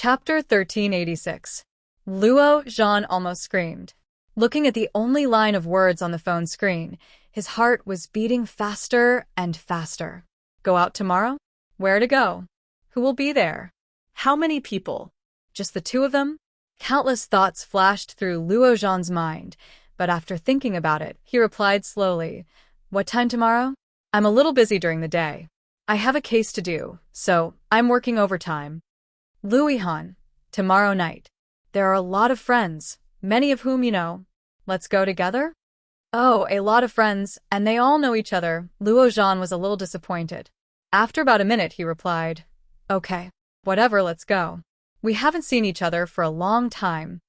Chapter 1386. Luo Zhan almost screamed. Looking at the only line of words on the phone screen, his heart was beating faster and faster. Go out tomorrow? Where to go? Who will be there? How many people? Just the two of them? Countless thoughts flashed through Luo Zhan's mind, but after thinking about it, he replied slowly, "What time tomorrow? I'm a little busy during the day. I have a case to do, so I'm working overtime." Lu Yihan, tomorrow night. There are a lot of friends, many of whom you know. Let's go together? Oh, a lot of friends, and they all know each other. Luo Zhan was a little disappointed. After about a minute, he replied, "Okay, whatever, let's go. We haven't seen each other for a long time."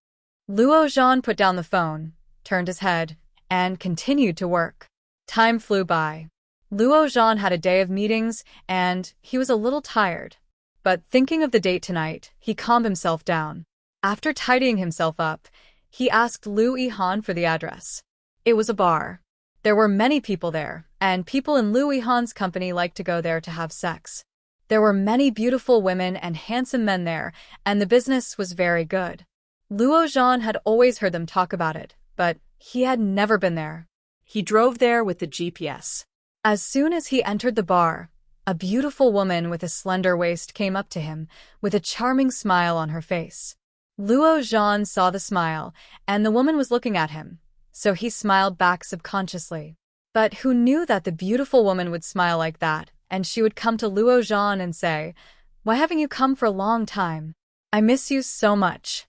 Luo Zhan put down the phone, turned his head, and continued to work. Time flew by. Luo Zhan had a day of meetings, and he was a little tired. But thinking of the date tonight, he calmed himself down. After tidying himself up, he asked Lu Yihan for the address. It was a bar. There were many people there, and people in Lu Yihan's company liked to go there to have sex. There were many beautiful women and handsome men there, and the business was very good. Luo Zhan had always heard them talk about it, but he had never been there. He drove there with the GPS. As soon as he entered the bar, a beautiful woman with a slender waist came up to him, with a charming smile on her face. Luo Zhan saw the smile, and the woman was looking at him, so he smiled back subconsciously. But who knew that the beautiful woman would smile like that, and she would come to Luo Zhan and say, "Why haven't you come for a long time? I miss you so much."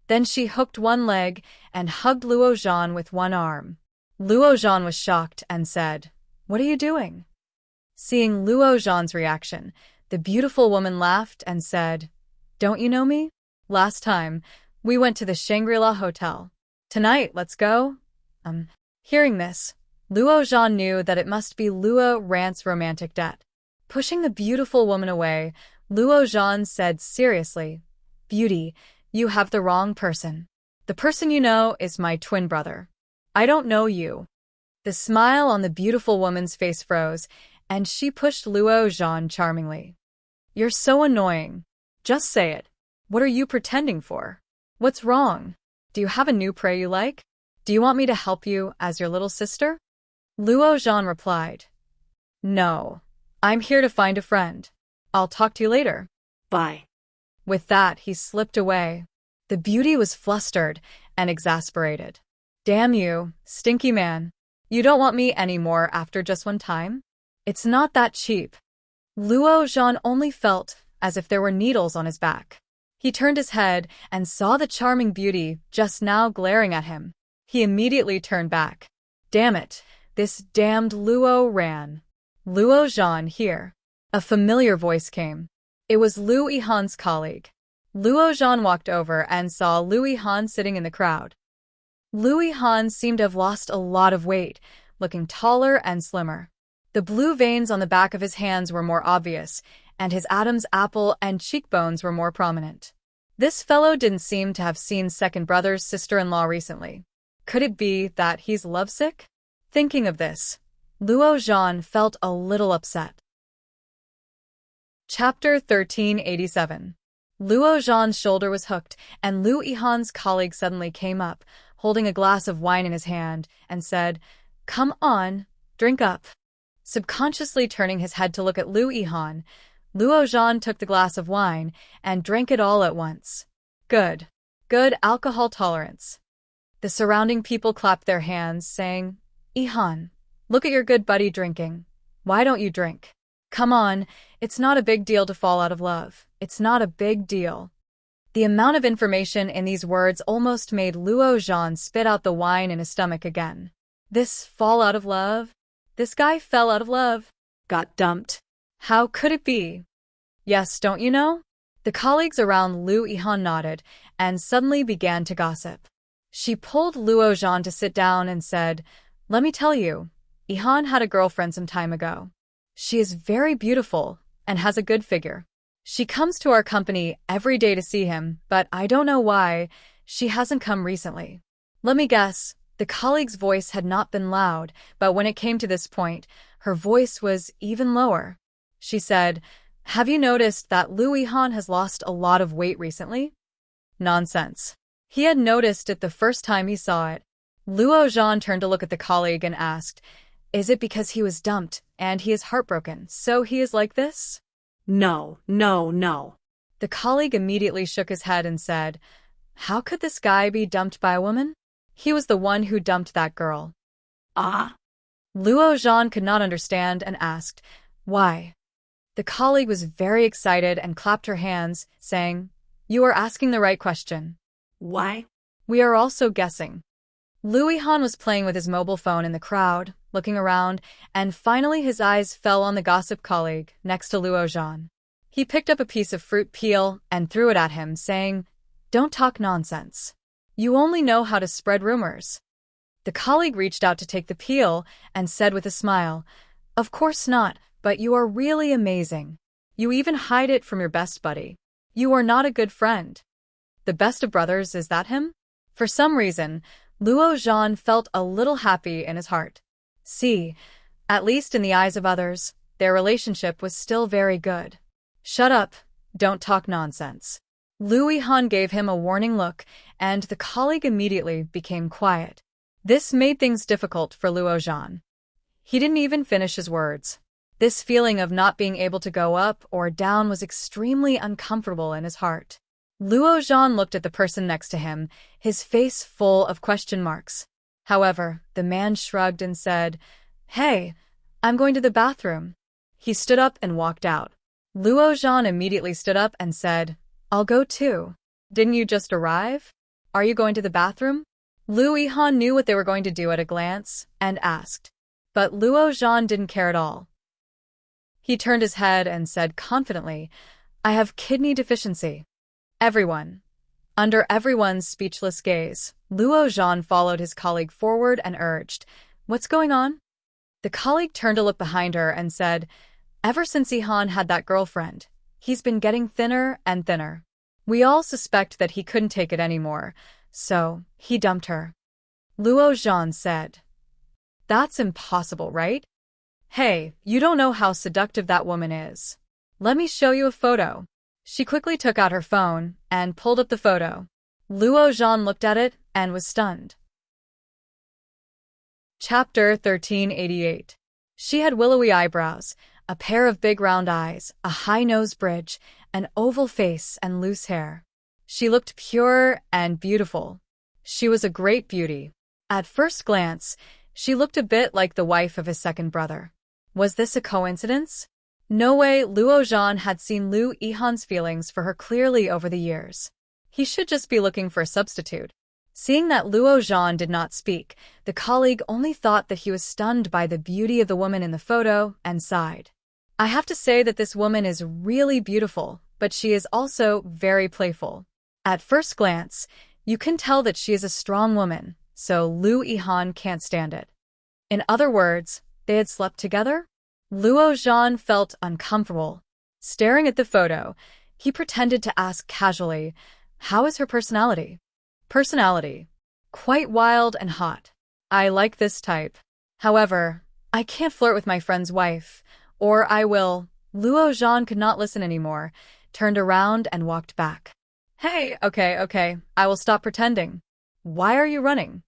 Then she hooked one leg and hugged Luo Zhan with one arm. Luo Zhan was shocked and said, "What are you doing?" Seeing Luo Zhan's reaction, the beautiful woman laughed and said, "Don't you know me? Last time, we went to the Shangri-La Hotel. Tonight, let's go." Hearing this, Luo Zhan knew that it must be Luo Rant's romantic debt. Pushing the beautiful woman away, Luo Zhan said seriously, "Beauty, you have the wrong person. The person you know is my twin brother. I don't know you." The smile on the beautiful woman's face froze, and she pushed Luo Zhan charmingly. "You're so annoying. Just say it. What are you pretending for? What's wrong? Do you have a new prey you like? Do you want me to help you as your little sister?" Luo Zhan replied, "No. I'm here to find a friend. I'll talk to you later. Bye." With that, he slipped away. The beauty was flustered and exasperated. "Damn you, stinky man. You don't want me anymore after just one time? It's not that cheap." Luo Zhan only felt as if there were needles on his back. He turned his head and saw the charming beauty just now glaring at him. He immediately turned back. Damn it, this damned Luo ran. "Luo Zhan, here." A familiar voice came. It was Lu Yihan's colleague. Luo Zhan walked over and saw Lu Yihan sitting in the crowd. Lu Yihan seemed to have lost a lot of weight, looking taller and slimmer. The blue veins on the back of his hands were more obvious, and his Adam's apple and cheekbones were more prominent. This fellow didn't seem to have seen second brother's sister-in-law recently. Could it be that he's lovesick? Thinking of this, Luo Zhan felt a little upset. Chapter 1387. Luo Zhan's shoulder was hooked, and Lu Yihan's colleague suddenly came up, holding a glass of wine in his hand, and said, "Come on, drink up." Subconsciously turning his head to look at Lu Yihan, Luo Zhan took the glass of wine and drank it all at once. Good alcohol tolerance. The surrounding people clapped their hands, saying, "Yihan, look at your good buddy drinking. Why don't you drink? Come on, it's not a big deal to fall out of love. It's not a big deal." The amount of information in these words almost made Luo Zhan spit out the wine in his stomach again. This fall out of love? This guy fell out of love? Got dumped? How could it be? Yes, don't you know? The colleagues around Lu Yihan nodded and suddenly began to gossip. She pulled Luo Zhan to sit down and said, "Let me tell you, Yihan had a girlfriend some time ago. She is very beautiful and has a good figure. She comes to our company every day to see him, but I don't know why she hasn't come recently." Let me guess. The colleague's voice had not been loud, but when it came to this point, her voice was even lower. She said, Have you noticed that Lu Yihan has lost a lot of weight recently? Nonsense. He had noticed it the first time he saw it. Luo Zhan turned to look at the colleague and asked, "Is it because he was dumped and he is heartbroken, so he is like this?" No, no, no. The colleague immediately shook his head and said, "How could this guy be dumped by a woman? He was the one who dumped that girl." Ah? Luo Zhan could not understand and asked, "Why?" The colleague was very excited and clapped her hands, saying, "You are asking the right question. Why? We are also guessing." Lu Yihan was playing with his mobile phone in the crowd, looking around, and finally his eyes fell on the gossip colleague next to Luo Zhan. He picked up a piece of fruit peel and threw it at him, saying, "Don't talk nonsense. You only know how to spread rumors." The colleague reached out to take the peel and said with a smile, "Of course not, but you are really amazing. You even hide it from your best buddy. You are not a good friend." The best of brothers, is that him? For some reason, Luo Zhan felt a little happy in his heart. See, at least in the eyes of others, their relationship was still very good. "Shut up, don't talk nonsense." Lu Yihan gave him a warning look, and the colleague immediately became quiet. This made things difficult for Luo Zhan. He didn't even finish his words. This feeling of not being able to go up or down was extremely uncomfortable in his heart. Luo Zhan looked at the person next to him, his face full of question marks. However, the man shrugged and said, "Hey, I'm going to the bathroom." He stood up and walked out. Luo Zhan immediately stood up and said, "I'll go too. Didn't you just arrive? Are you going to the bathroom?" Lu Yihan knew what they were going to do at a glance and asked. But Luo Zhan didn't care at all. He turned his head and said confidently, "I have kidney deficiency." Under everyone's speechless gaze, Luo Zhan followed his colleague forward and urged, "What's going on?" The colleague turned to look behind her and said, "Ever since Yihan had that girlfriend, he's been getting thinner and thinner. We all suspect that he couldn't take it anymore, so he dumped her." Luo Zhan said, "That's impossible, right? Hey, you don't know how seductive that woman is. Let me show you a photo." She quickly took out her phone and pulled up the photo. Luo Zhan looked at it and was stunned. Chapter 1388. She had willowy eyebrows, a pair of big round eyes, a high nose bridge, an oval face, and loose hair. She looked pure and beautiful. She was a great beauty. At first glance, she looked a bit like the wife of his second brother. Was this a coincidence? No way. Luo Zhan had seen Lu Yihan's feelings for her clearly over the years. He should just be looking for a substitute. Seeing that Luo Zhan did not speak, the colleague only thought that he was stunned by the beauty of the woman in the photo and sighed. "I have to say that this woman is really beautiful, but she is also very playful. At first glance, you can tell that she is a strong woman, so Lu Yihan can't stand it." In other words, they had slept together? Luo Zhan felt uncomfortable. Staring at the photo, he pretended to ask casually, "How is her personality?" "Personality. Quite wild and hot. I like this type. However, I can't flirt with my friend's wife, or I will." Luo Zhan could not listen anymore, turned around and walked back. "Hey, okay, I will stop pretending. Why are you running?"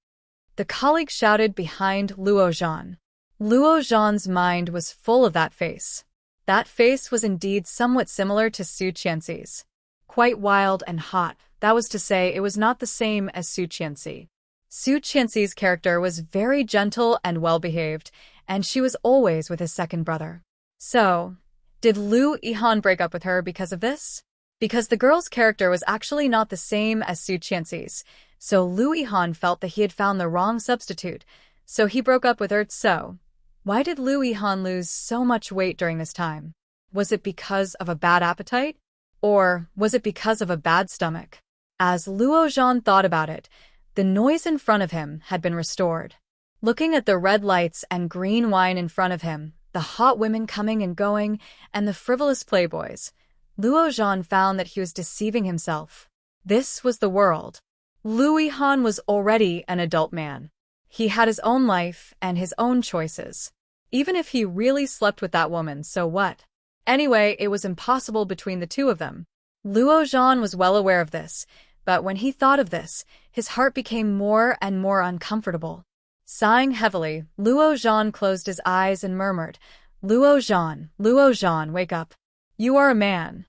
The colleague shouted behind Luo Zhan. Luo Zhan's mind was full of that face. That face was indeed somewhat similar to Su Qianxi's. Quite wild and hot, that was to say it was not the same as Su Qianxi. Su Qianxi's character was very gentle and well-behaved, and she was always with his second brother. So, did Lu Yihan break up with her because of this? Because the girl's character was actually not the same as Su Qianxi's, so Lu Yihan felt that he had found the wrong substitute, so he broke up with her. So, why did Lu Yihan lose so much weight during this time? Was it because of a bad appetite? Or was it because of a bad stomach? As Luo Zhan thought about it, the noise in front of him had been restored. Looking at the red lights and green wine in front of him, the hot women coming and going, and the frivolous playboys, Luo Zhan found that he was deceiving himself. This was the world. Lu Yihan was already an adult man. He had his own life and his own choices. Even if he really slept with that woman, so what? Anyway, it was impossible between the two of them. Luo Zhan was well aware of this, but when he thought of this, his heart became more and more uncomfortable. Sighing heavily, Luo Zhan closed his eyes and murmured, Luo Zhan, wake up. You are a man.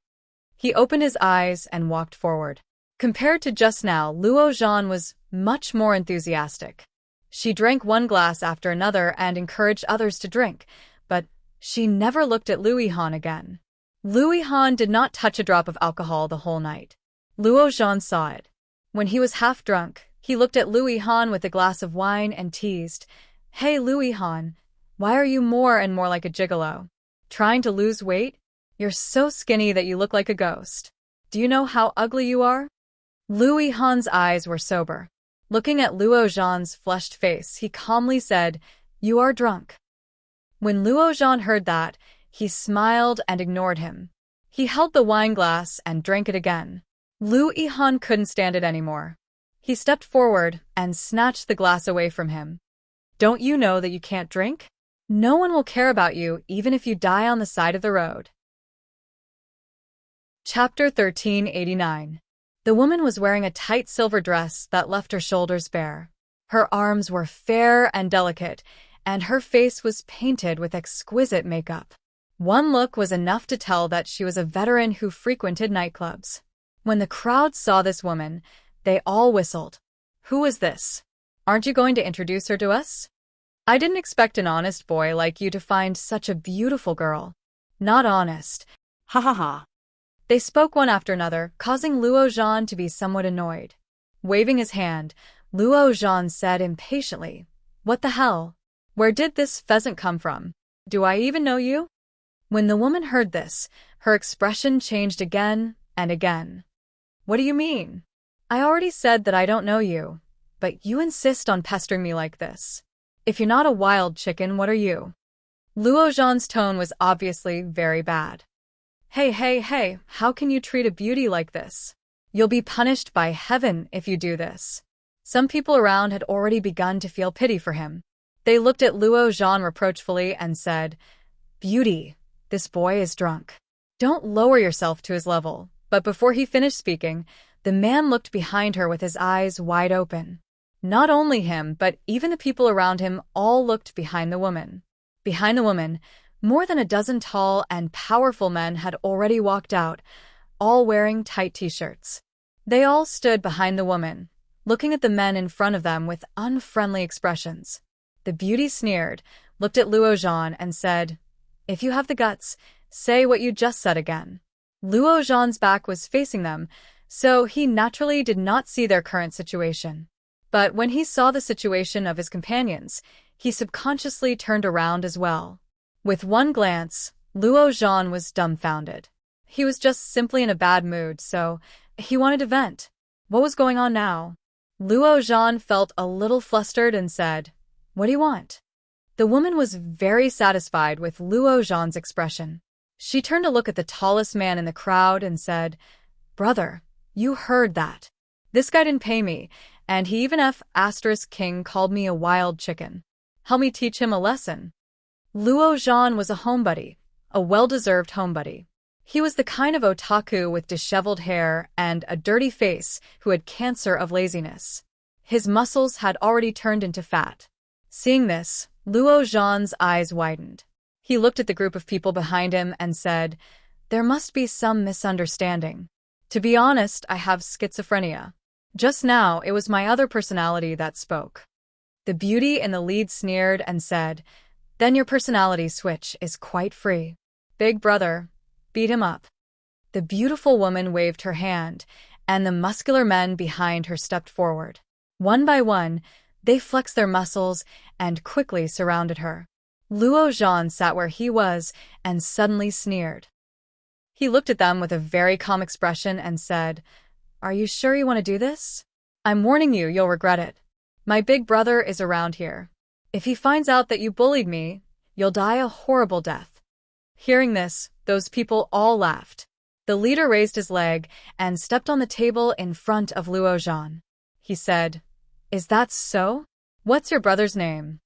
He opened his eyes and walked forward. Compared to just now, Luo Zhan was much more enthusiastic. She drank one glass after another and encouraged others to drink, but she never looked at Luo Han again. Luo Han did not touch a drop of alcohol the whole night. Luo Zhan saw it. When he was half drunk, he looked at Luo Han with a glass of wine and teased, Hey Luo Han, why are you more and more like a gigolo? Trying to lose weight? You're so skinny that you look like a ghost. Do you know how ugly you are? Luo Han's eyes were sober. Looking at Luo Zhan's flushed face, he calmly said, You are drunk. When Luo Zhan heard that, he smiled and ignored him. He held the wine glass and drank it again. Luo Han couldn't stand it anymore. He stepped forward and snatched the glass away from him. Don't you know that you can't drink? No one will care about you even if you die on the side of the road. Chapter 1389. The woman was wearing a tight silver dress that left her shoulders bare. Her arms were fair and delicate, and her face was painted with exquisite makeup. One look was enough to tell that she was a veteran who frequented nightclubs. When the crowd saw this woman, they all whistled. Who is this? Aren't you going to introduce her to us? I didn't expect an honest boy like you to find such a beautiful girl. Not honest. Ha ha ha. They spoke one after another, causing Luo Zhan to be somewhat annoyed. Waving his hand, Luo Zhan said impatiently, What the hell? Where did this pheasant come from? Do I even know you? When the woman heard this, her expression changed again and again. What do you mean? I already said that I don't know you, but you insist on pestering me like this. If you're not a wild chicken, what are you? Luo Zhan's tone was obviously very bad. Hey, how can you treat a beauty like this? You'll be punished by heaven if you do this. Some people around had already begun to feel pity for him. They looked at Luo Zhan reproachfully and said, Beauty, this boy is drunk. Don't lower yourself to his level. But before he finished speaking, the man looked behind her with his eyes wide open. Not only him, but even the people around him all looked behind the woman. Behind the woman, more than a dozen tall and powerful men had already walked out, all wearing tight t-shirts. They all stood behind the woman, looking at the men in front of them with unfriendly expressions. The beauty sneered, looked at Luo Zhan and said, If you have the guts, say what you just said again. Luo Zhan's back was facing them, so he naturally did not see their current situation. But when he saw the situation of his companions, he subconsciously turned around as well. With one glance, Luo Zhan was dumbfounded. He was just simply in a bad mood, so he wanted to vent. What was going on now? Luo Zhan felt a little flustered and said, What do you want? The woman was very satisfied with Luo Zhan's expression. She turned to look at the tallest man in the crowd and said, Brother, you heard that. This guy didn't pay me, and he even King called me a wild chicken. Help me teach him a lesson. Luo Zhan was a homebody, a well-deserved homebody. He was the kind of otaku with disheveled hair and a dirty face who had cancer of laziness. His muscles had already turned into fat. Seeing this, Luo Zhan's eyes widened. He looked at the group of people behind him and said, There must be some misunderstanding. To be honest, I have schizophrenia. Just now, it was my other personality that spoke. The beauty in the lead sneered and said, Then your personality switch is quite free. Big brother, beat him up. The beautiful woman waved her hand, and the muscular men behind her stepped forward. One by one, they flexed their muscles and quickly surrounded her. Luo Zhan sat where he was and suddenly sneered. He looked at them with a very calm expression and said, Are you sure you want to do this? I'm warning you, you'll regret it. My big brother is around here. If he finds out that you bullied me, you'll die a horrible death. Hearing this, those people all laughed. The leader raised his leg and stepped on the table in front of Luo Zhan. He said, Is that so? What's your brother's name?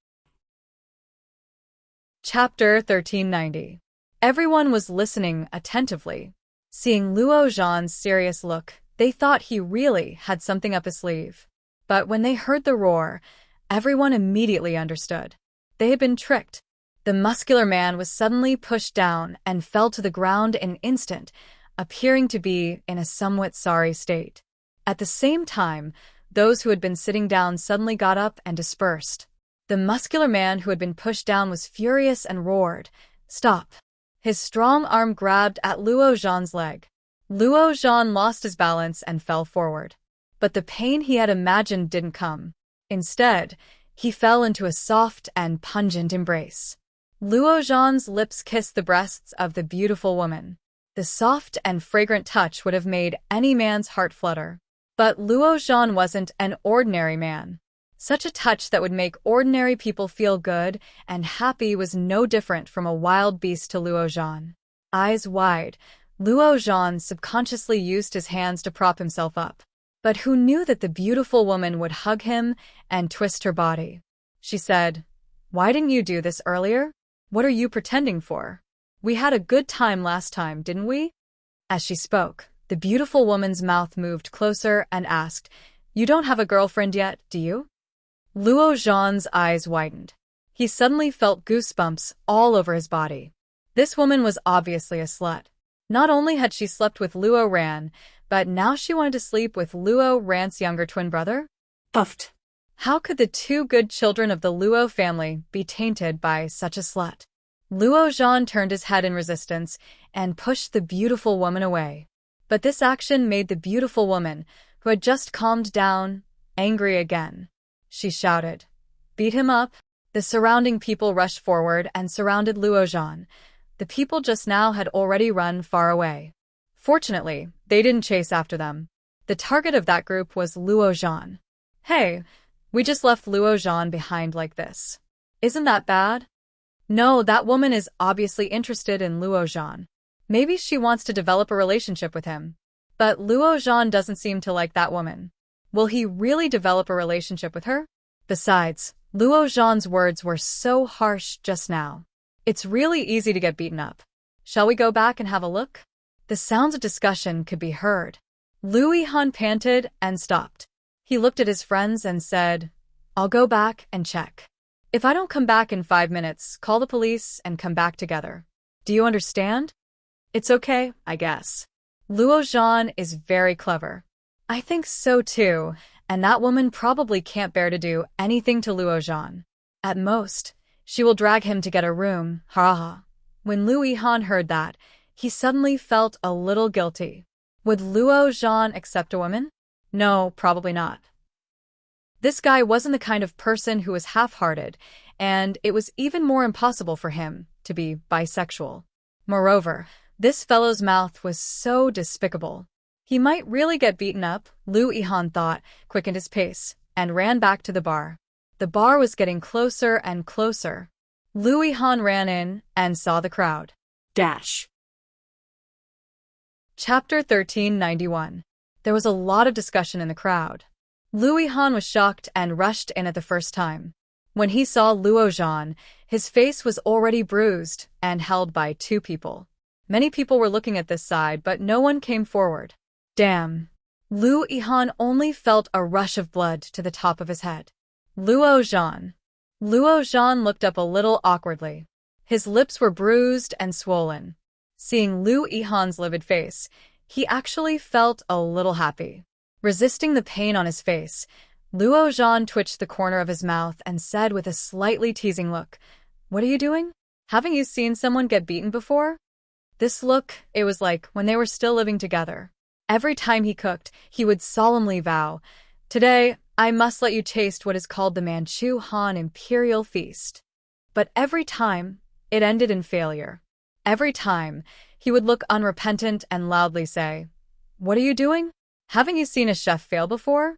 Chapter 1390. Everyone was listening attentively. Seeing Luo Zhan's serious look, they thought he really had something up his sleeve. But when they heard the roar, everyone immediately understood. They had been tricked. The muscular man was suddenly pushed down and fell to the ground in an instant, appearing to be in a somewhat sorry state. At the same time, those who had been sitting down suddenly got up and dispersed. The muscular man who had been pushed down was furious and roared, "Stop!" His strong arm grabbed at Luo Zhan's leg. Luo Zhan lost his balance and fell forward. But the pain he had imagined didn't come. Instead, he fell into a soft and pungent embrace. Luo Zhan's lips kissed the breasts of the beautiful woman. The soft and fragrant touch would have made any man's heart flutter. But Luo Zhan wasn't an ordinary man. Such a touch that would make ordinary people feel good and happy was no different from a wild beast to Luo Zhan. Eyes wide, Luo Zhan subconsciously used his hands to prop himself up. But who knew that the beautiful woman would hug him and twist her body? She said, "Why didn't you do this earlier? What are you pretending for? We had a good time last time, didn't we?" As she spoke, the beautiful woman's mouth moved closer and asked, "You don't have a girlfriend yet, do you?" Luo Zhan's eyes widened. He suddenly felt goosebumps all over his body. This woman was obviously a slut. Not only had she slept with Luo Ran, but now she wanted to sleep with Luo Ran's younger twin brother? Puffed. How could the two good children of the Luo family be tainted by such a slut? Luo Zhan turned his head in resistance and pushed the beautiful woman away. But this action made the beautiful woman, who had just calmed down, angry again. She shouted, "Beat him up!" The surrounding people rushed forward and surrounded Luo Zhan. The people just now had already run far away. Fortunately, they didn't chase after them. The target of that group was Luo Zhan. "Hey, we just left Luo Zhan behind like this. Isn't that bad?" "No, that woman is obviously interested in Luo Zhan. Maybe she wants to develop a relationship with him. But Luo Zhan doesn't seem to like that woman. Will he really develop a relationship with her? Besides, Luo Zhan's words were so harsh just now. It's really easy to get beaten up. Shall we go back and have a look?" The sounds of discussion could be heard. Lu Yihan panted and stopped. He looked at his friends and said, "I'll go back and check. If I don't come back in 5 minutes, call the police and come back together. Do you understand?" "It's okay, I guess. Luo Zhan is very clever." "I think so too, and that woman probably can't bear to do anything to Luo Zhan. At most, she will drag him to get a room, ha ha." When Lu Yihan heard that, he suddenly felt a little guilty. Would Luo Zhan accept a woman? No, probably not. This guy wasn't the kind of person who was half-hearted, and it was even more impossible for him to be bisexual. Moreover, this fellow's mouth was so despicable. He might really get beaten up, Lu Yihan thought, quickened his pace, and ran back to the bar. The bar was getting closer and closer. Lu Yihan ran in and saw the crowd. Dash. Chapter 1391. There was a lot of discussion in the crowd. Lu Yihan was shocked and rushed in at the first time. When he saw Luo Zhan, his face was already bruised and held by 2 people. Many people were looking at this side, but no one came forward. Damn. Lu Yihan only felt a rush of blood to the top of his head. Luo Zhan. Luo Zhan looked up a little awkwardly. His lips were bruised and swollen. Seeing Lu Yihan's livid face, he actually felt a little happy. Resisting the pain on his face, Luo Zhan twitched the corner of his mouth and said with a slightly teasing look, "What are you doing? Haven't you seen someone get beaten before?" This look, it was like when they were still living together. Every time he cooked, he would solemnly vow, "Today, I must let you taste what is called the Manchu Han Imperial Feast." But every time, it ended in failure. Every time, he would look unrepentant and loudly say, "What are you doing? Haven't you seen a chef fail before?"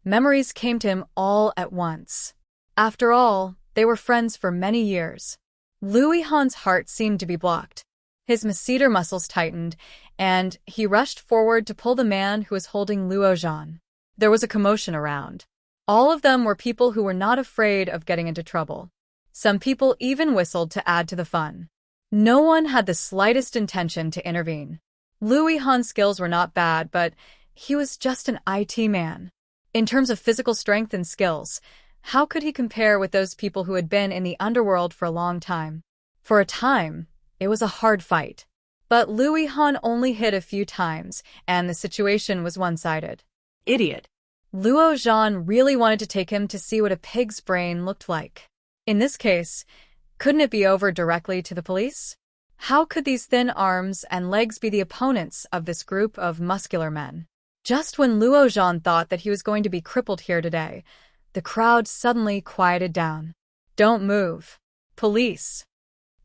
Memories came to him all at once. After all, they were friends for many years. Lu Yihan's heart seemed to be blocked. His masseter muscles tightened, and he rushed forward to pull the man who was holding Luo Zhan. There was a commotion around. All of them were people who were not afraid of getting into trouble. Some people even whistled to add to the fun. No one had the slightest intention to intervene. Liu Yihan's skills were not bad, but he was just an IT man. In terms of physical strength and skills, how could he compare with those people who had been in the underworld for a long time? For a time, it was a hard fight. But Liu Yihan only hit a few times, and the situation was one-sided. Idiot. Luo Zhan really wanted to take him to see what a pig's brain looked like. In this case, couldn't it be over directly to the police? How could these thin arms and legs be the opponents of this group of muscular men? Just when Luo Zhan thought that he was going to be crippled here today, the crowd suddenly quieted down. Don't move. Police.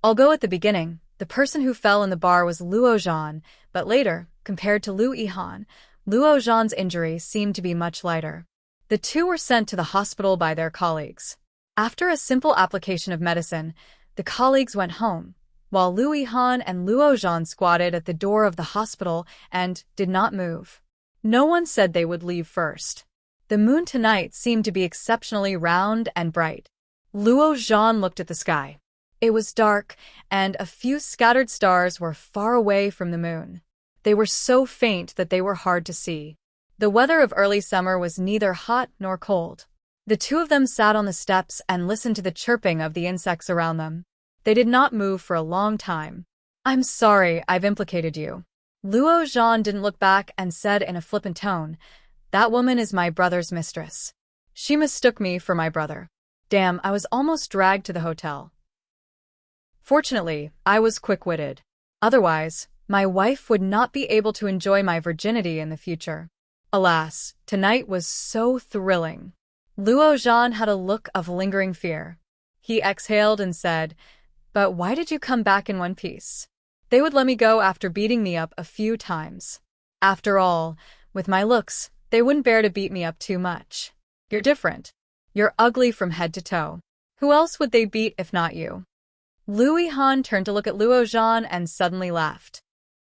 Although at the beginning, the person who fell in the bar was Luo Zhan, but later, compared to Liu Yihan, Luo Zhan's injury seemed to be much lighter. The two were sent to the hospital by their colleagues. After a simple application of medicine, the colleagues went home, while Liu Yihan and Luo Zhan squatted at the door of the hospital and did not move. No one said they would leave first. The moon tonight seemed to be exceptionally round and bright. Luo Zhan looked at the sky. It was dark, and a few scattered stars were far away from the moon. They were so faint that they were hard to see. The weather of early summer was neither hot nor cold. The two of them sat on the steps and listened to the chirping of the insects around them. They did not move for a long time. I'm sorry I've implicated you. Luo Zhan didn't look back and said in a flippant tone, "That woman is my brother's mistress. She mistook me for my brother. Damn, I was almost dragged to the hotel. Fortunately, I was quick-witted. Otherwise, my wife would not be able to enjoy my virginity in the future." Alas, tonight was so thrilling. Luo Zhan had a look of lingering fear. He exhaled and said, "But why did you come back in one piece? They would let me go after beating me up a few times. After all, with my looks, they wouldn't bear to beat me up too much. You're different. You're ugly from head to toe. Who else would they beat if not you?" Liu Yihan turned to look at Luo Zhan and suddenly laughed.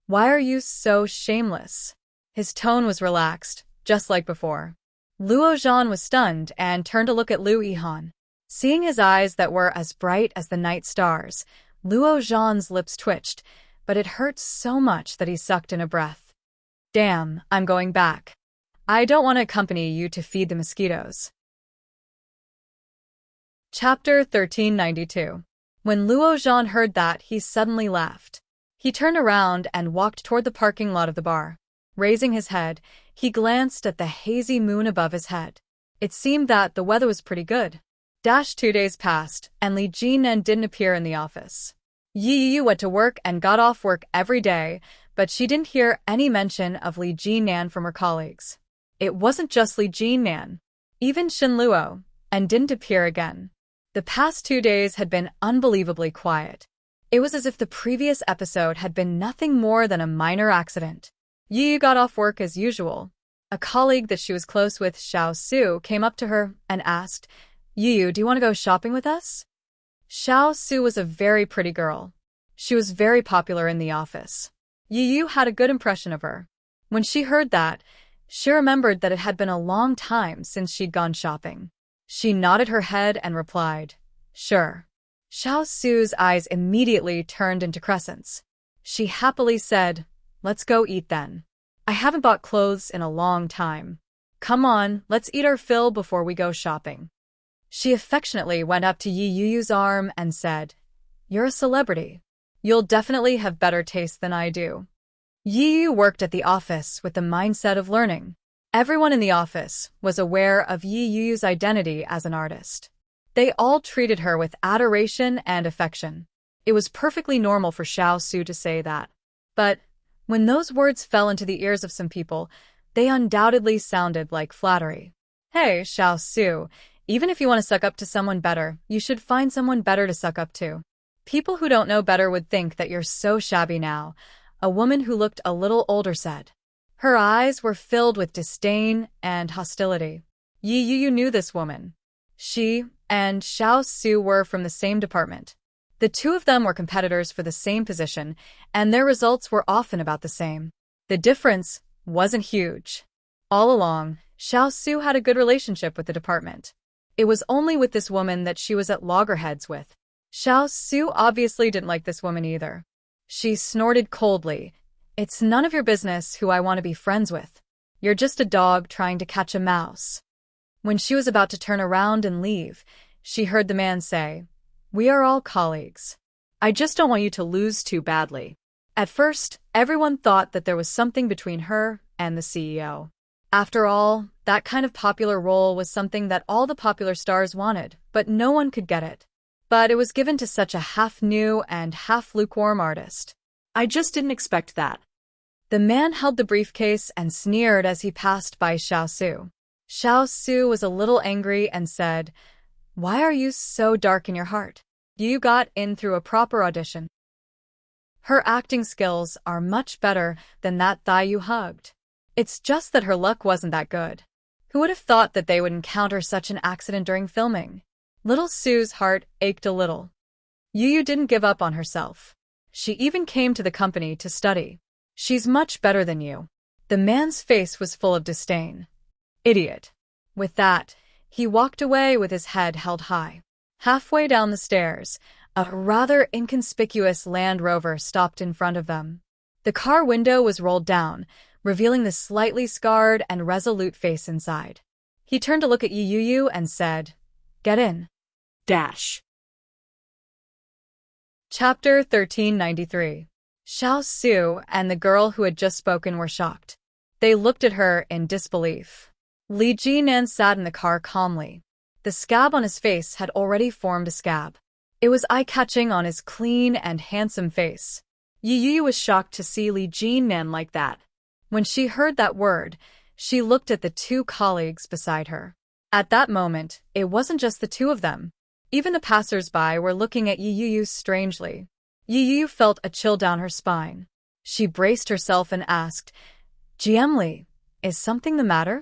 "Why are you so shameless?" His tone was relaxed, just like before. Luo Zhan was stunned and turned to look at Liu Yihan. Seeing his eyes that were as bright as the night stars, Luo Zhan's lips twitched, but it hurt so much that he sucked in a breath. "Damn, I'm going back. I don't want to accompany you to feed the mosquitoes." Chapter 1392. When Luo Zhan heard that, he suddenly laughed. He turned around and walked toward the parking lot of the bar. Raising his head, he glanced at the hazy moon above his head. It seemed that the weather was pretty good. 2 days passed, and Li Jinan didn't appear in the office. Yi Yu went to work and got off work every day, but she didn't hear any mention of Li Jinan from her colleagues. It wasn't just Li Jinan. Even Shen Luo, and didn't appear again. The past 2 days had been unbelievably quiet. It was as if the previous episode had been nothing more than a minor accident. Yi Yu got off work as usual. A colleague that she was close with, Xiao Su, came up to her and asked, "Yi Yu, do you want to go shopping with us?" Xiao Su was a very pretty girl. She was very popular in the office. Yi Yu had a good impression of her. When she heard that, she remembered that it had been a long time since she'd gone shopping. She nodded her head and replied, "Sure." Xiao Su's eyes immediately turned into crescents. She happily said, "Let's go eat then. I haven't bought clothes in a long time. Come on, let's eat our fill before we go shopping." She affectionately went up to Yi Yu's arm and said, "You're a celebrity. You'll definitely have better taste than I do." Yi Yu worked at the office with the mindset of learning. Everyone in the office was aware of Yi Yu's identity as an artist. They all treated her with adoration and affection. It was perfectly normal for Xiao Su to say that. But when those words fell into the ears of some people, they undoubtedly sounded like flattery. Hey, Xiao Su, even if you want to suck up to someone better, you should find someone better to suck up to. People who don't know better would think that you're so shabby now, a woman who looked a little older said. Her eyes were filled with disdain and hostility. Yi Yu knew this woman. She and Xiao Su were from the same department. The two of them were competitors for the same position, and their results were often about the same. The difference wasn't huge. All along, Xiao Su had a good relationship with the department. It was only with this woman that she was at loggerheads with. Xiao Su obviously didn't like this woman either. She snorted coldly. It's none of your business who I want to be friends with. You're just a dog trying to catch a mouse. When she was about to turn around and leave, she heard the man say, "We are all colleagues. I just don't want you to lose too badly." At first, everyone thought that there was something between her and the CEO. After all, that kind of popular role was something that all the popular stars wanted, but no one could get it. But it was given to such a half-new and half-lukewarm artist. I just didn't expect that. The man held the briefcase and sneered as he passed by Xiao Su. Xiao Su was a little angry and said, "Why are you so dark in your heart? You got in through a proper audition. Her acting skills are much better than that thigh you hugged. It's just that her luck wasn't that good. Who would have thought that they would encounter such an accident during filming?" Little Sue's heart ached a little. Yu didn't give up on herself. She even came to the company to study. She's much better than you. The man's face was full of disdain. Idiot. With that, he walked away with his head held high. Halfway down the stairs, a rather inconspicuous Land Rover stopped in front of them. The car window was rolled down, revealing the slightly scarred and resolute face inside. He turned to look at Yu and said, "Get in." Dash. Chapter 1393. Xiao Su and the girl who had just spoken were shocked. They looked at her in disbelief. Li Jinan sat in the car calmly. The scab on his face had already formed a scab. It was eye-catching on his clean and handsome face. Yu was shocked to see Li Jinan like that. When she heard that word, she looked at the two colleagues beside her. At that moment, it wasn't just the two of them. Even the passers-by were looking at Yu strangely. Yu felt a chill down her spine. She braced herself and asked, "GM Li, is something the matter?"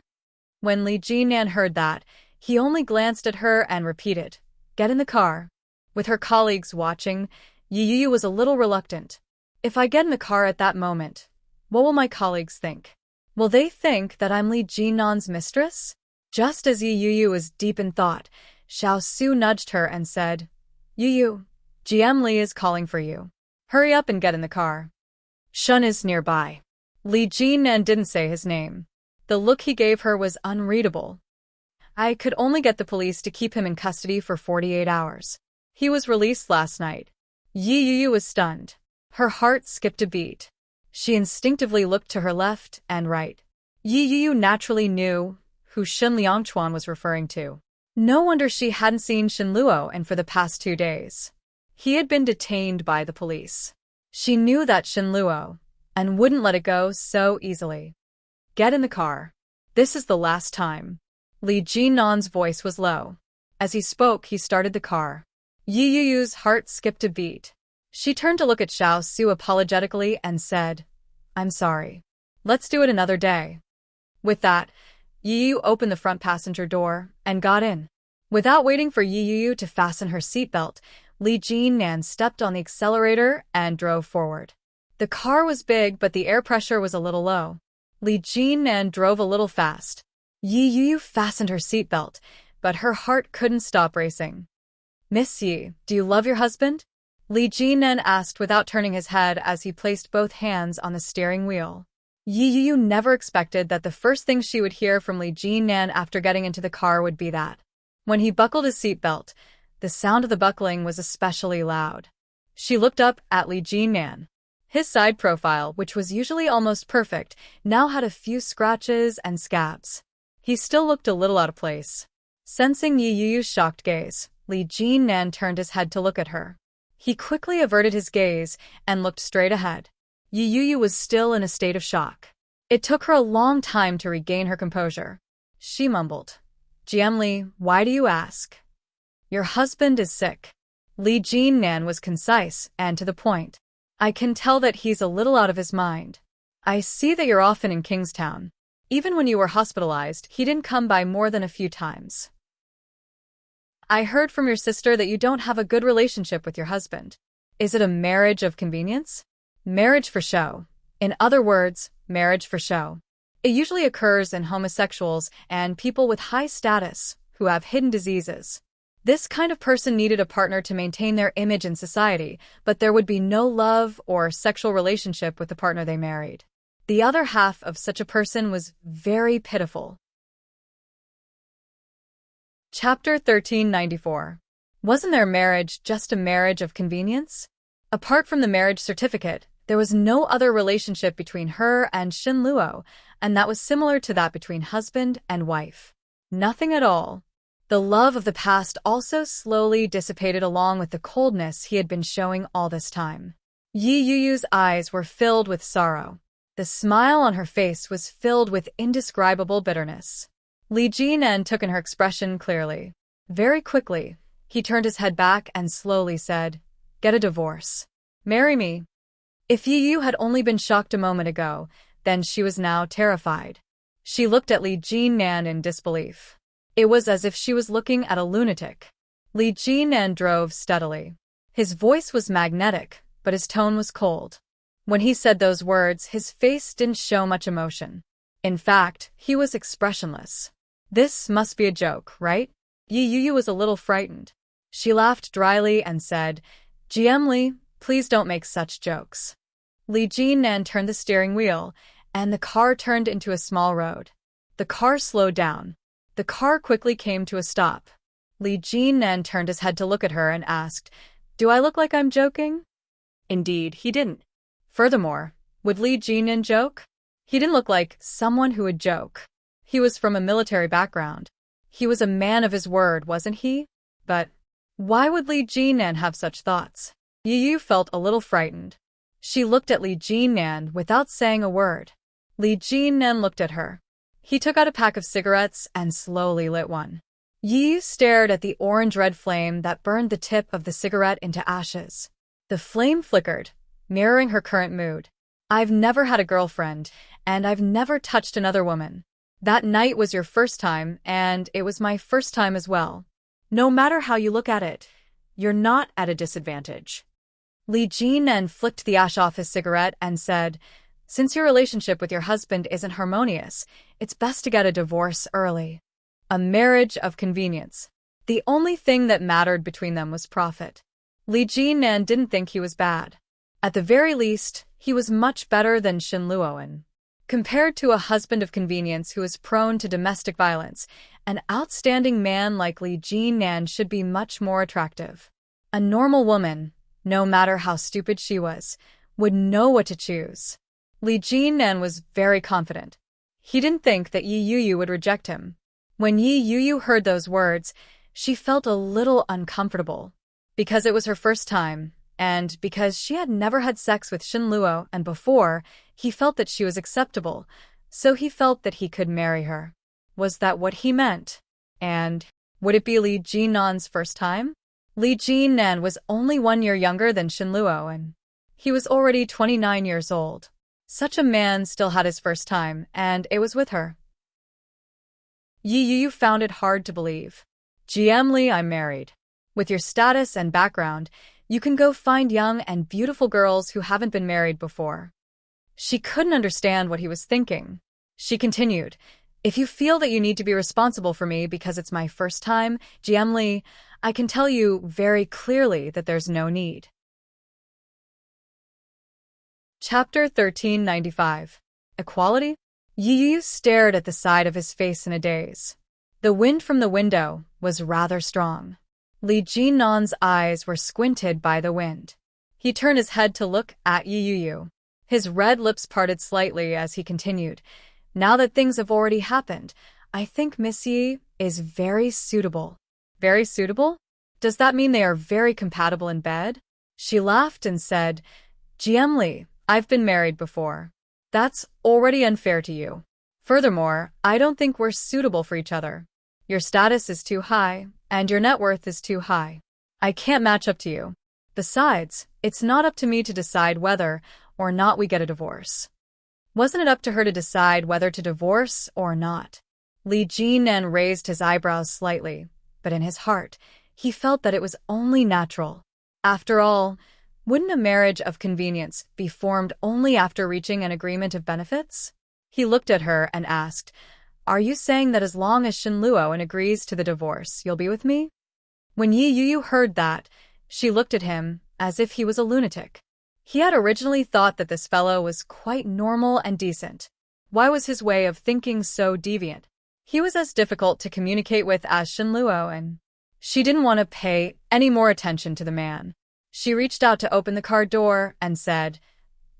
When Li Jinan heard that, he only glanced at her and repeated, "Get in the car." With her colleagues watching, Yu was a little reluctant. If I get in the car at that moment, what will my colleagues think? Will they think that I'm Li Jinan's mistress? Just as Yu was deep in thought, Xiao Su nudged her and said, "Yu, GM Li is calling for you. Hurry up and get in the car." Shun is nearby. Li Jinan didn't say his name. The look he gave her was unreadable. I could only get the police to keep him in custody for 48 hours. He was released last night. Yu was stunned. Her heart skipped a beat. She instinctively looked to her left and right. Yu naturally knew who Shen Liangchuan was referring to. No wonder she hadn't seen Shen Luo and for the past 2 days. He had been detained by the police. She knew that Shen Luo and wouldn't let it go so easily. "Get in the car. This is the last time." Li Jinan's voice was low. As he spoke, he started the car. Yu's heart skipped a beat. She turned to look at Xiao Su apologetically and said, "I'm sorry. Let's do it another day." With that, Yu opened the front passenger door and got in. Without waiting for Yu to fasten her seatbelt, Li Jinan stepped on the accelerator and drove forward. The car was big, but the air pressure was a little low. Li Jinan drove a little fast. Yu fastened her seatbelt, but her heart couldn't stop racing. "Miss Yi, do you love your husband?" Li Jinan asked without turning his head as he placed both hands on the steering wheel. Yu never expected that the first thing she would hear from Li Jinan after getting into the car would be that. When he buckled his seatbelt, the sound of the buckling was especially loud. She looked up at Li Jinan. His side profile, which was usually almost perfect, now had a few scratches and scabs. He still looked a little out of place. Sensing Yu's shocked gaze, Li Jinan turned his head to look at her. He quickly averted his gaze and looked straight ahead. Yu was still in a state of shock. It took her a long time to regain her composure. She mumbled, "GM Li, why do you ask?" "Your husband is sick." Li Jinan was concise and to the point. "I can tell that he's a little out of his mind. I see that you're often in Kingstown. Even when you were hospitalized, he didn't come by more than a few times. I heard from your sister that you don't have a good relationship with your husband. Is it a marriage of convenience? Marriage for show. In other words, marriage for show. It usually occurs in homosexuals and people with high status who have hidden diseases. This kind of person needed a partner to maintain their image in society, but there would be no love or sexual relationship with the partner they married. The other half of such a person was very pitiful. Chapter 1394. Wasn't their marriage just a marriage of convenience? Apart from the marriage certificate, there was no other relationship between her and Shin Luo, and that was similar to that between husband and wife. Nothing at all. The love of the past also slowly dissipated along with the coldness he had been showing all this time. Yi Yuyu's eyes were filled with sorrow. The smile on her face was filled with indescribable bitterness. Li Jinan took in her expression clearly. Very quickly, he turned his head back and slowly said, "Get a divorce. Marry me." If Yi Yu had only been shocked a moment ago, then she was now terrified. She looked at Li Jinan in disbelief. It was as if she was looking at a lunatic. Li Jinan drove steadily. His voice was magnetic, but his tone was cold. When he said those words, his face didn't show much emotion. In fact, he was expressionless. This must be a joke, right? Yi Yu was a little frightened. She laughed dryly and said, "GM Li, please don't make such jokes." Li Jinan turned the steering wheel, and the car turned into a small road. The car slowed down. The car quickly came to a stop. Li Jinan turned his head to look at her and asked, "Do I look like I'm joking?" Indeed, he didn't. Furthermore, would Li Jinan joke? He didn't look like someone who would joke. He was from a military background. He was a man of his word, wasn't he? But why would Li Jinan have such thoughts? Yi Yu felt a little frightened. She looked at Li Jinan without saying a word. Li Jinan looked at her. He took out a pack of cigarettes and slowly lit one. Yi Yu stared at the orange-red flame that burned the tip of the cigarette into ashes. The flame flickered, mirroring her current mood. "I've never had a girlfriend, and I've never touched another woman. That night was your first time, and it was my first time as well. No matter how you look at it, you're not at a disadvantage." Li Jinan flicked the ash off his cigarette and said, "Since your relationship with your husband isn't harmonious, it's best to get a divorce early." A marriage of convenience. The only thing that mattered between them was profit. Li Jinan didn't think he was bad. At the very least, he was much better than Shin Luoan. Compared to a husband of convenience who is prone to domestic violence, an outstanding man like Li Jinan should be much more attractive. A normal woman, no matter how stupid she was, would know what to choose. Li Jinan was very confident. He didn't think that Yi Yu would reject him. When Yi Yu heard those words, she felt a little uncomfortable. Because it was her first time, and because she had never had sex with Shin Luo and before, he felt that she was acceptable, so he felt that he could marry her. Was that what he meant? And would it be Li Jinan's first time? Li Jinan was only 1 year younger than Shin Luo, and he was already 29 years old. Such a man still had his first time, and it was with her. Yi Yu found it hard to believe. "GM Li, I'm married. With your status and background, you can go find young and beautiful girls who haven't been married before." She couldn't understand what he was thinking. She continued, "If you feel that you need to be responsible for me because it's my first time, GM Li, I can tell you very clearly that there's no need." Chapter 1395. Equality? Yi Yu stared at the side of his face in a daze. The wind from the window was rather strong. Li Jinan's eyes were squinted by the wind. He turned his head to look at Yi Yu. His red lips parted slightly as he continued, "Now that things have already happened, I think Miss Yi is very suitable." "Very suitable? Does that mean they are very compatible in bed?" She laughed and said, "GM Li, I've been married before. That's already unfair to you. Furthermore, I don't think we're suitable for each other. Your status is too high, and your net worth is too high. I can't match up to you. Besides, it's not up to me to decide whether or not we get a divorce." Wasn't it up to her to decide whether to divorce or not? Li Jinan raised his eyebrows slightly, but in his heart, he felt that it was only natural. After all, wouldn't a marriage of convenience be formed only after reaching an agreement of benefits? He looked at her and asked, "Are you saying that as long as Shin Luo agrees to the divorce, you'll be with me?" When Yi Yu heard that, she looked at him as if he was a lunatic. He had originally thought that this fellow was quite normal and decent. Why was his way of thinking so deviant? He was as difficult to communicate with as Shenluo, and she didn't want to pay any more attention to the man. She reached out to open the car door and said,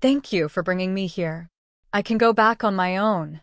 "Thank you for bringing me here. I can go back on my own."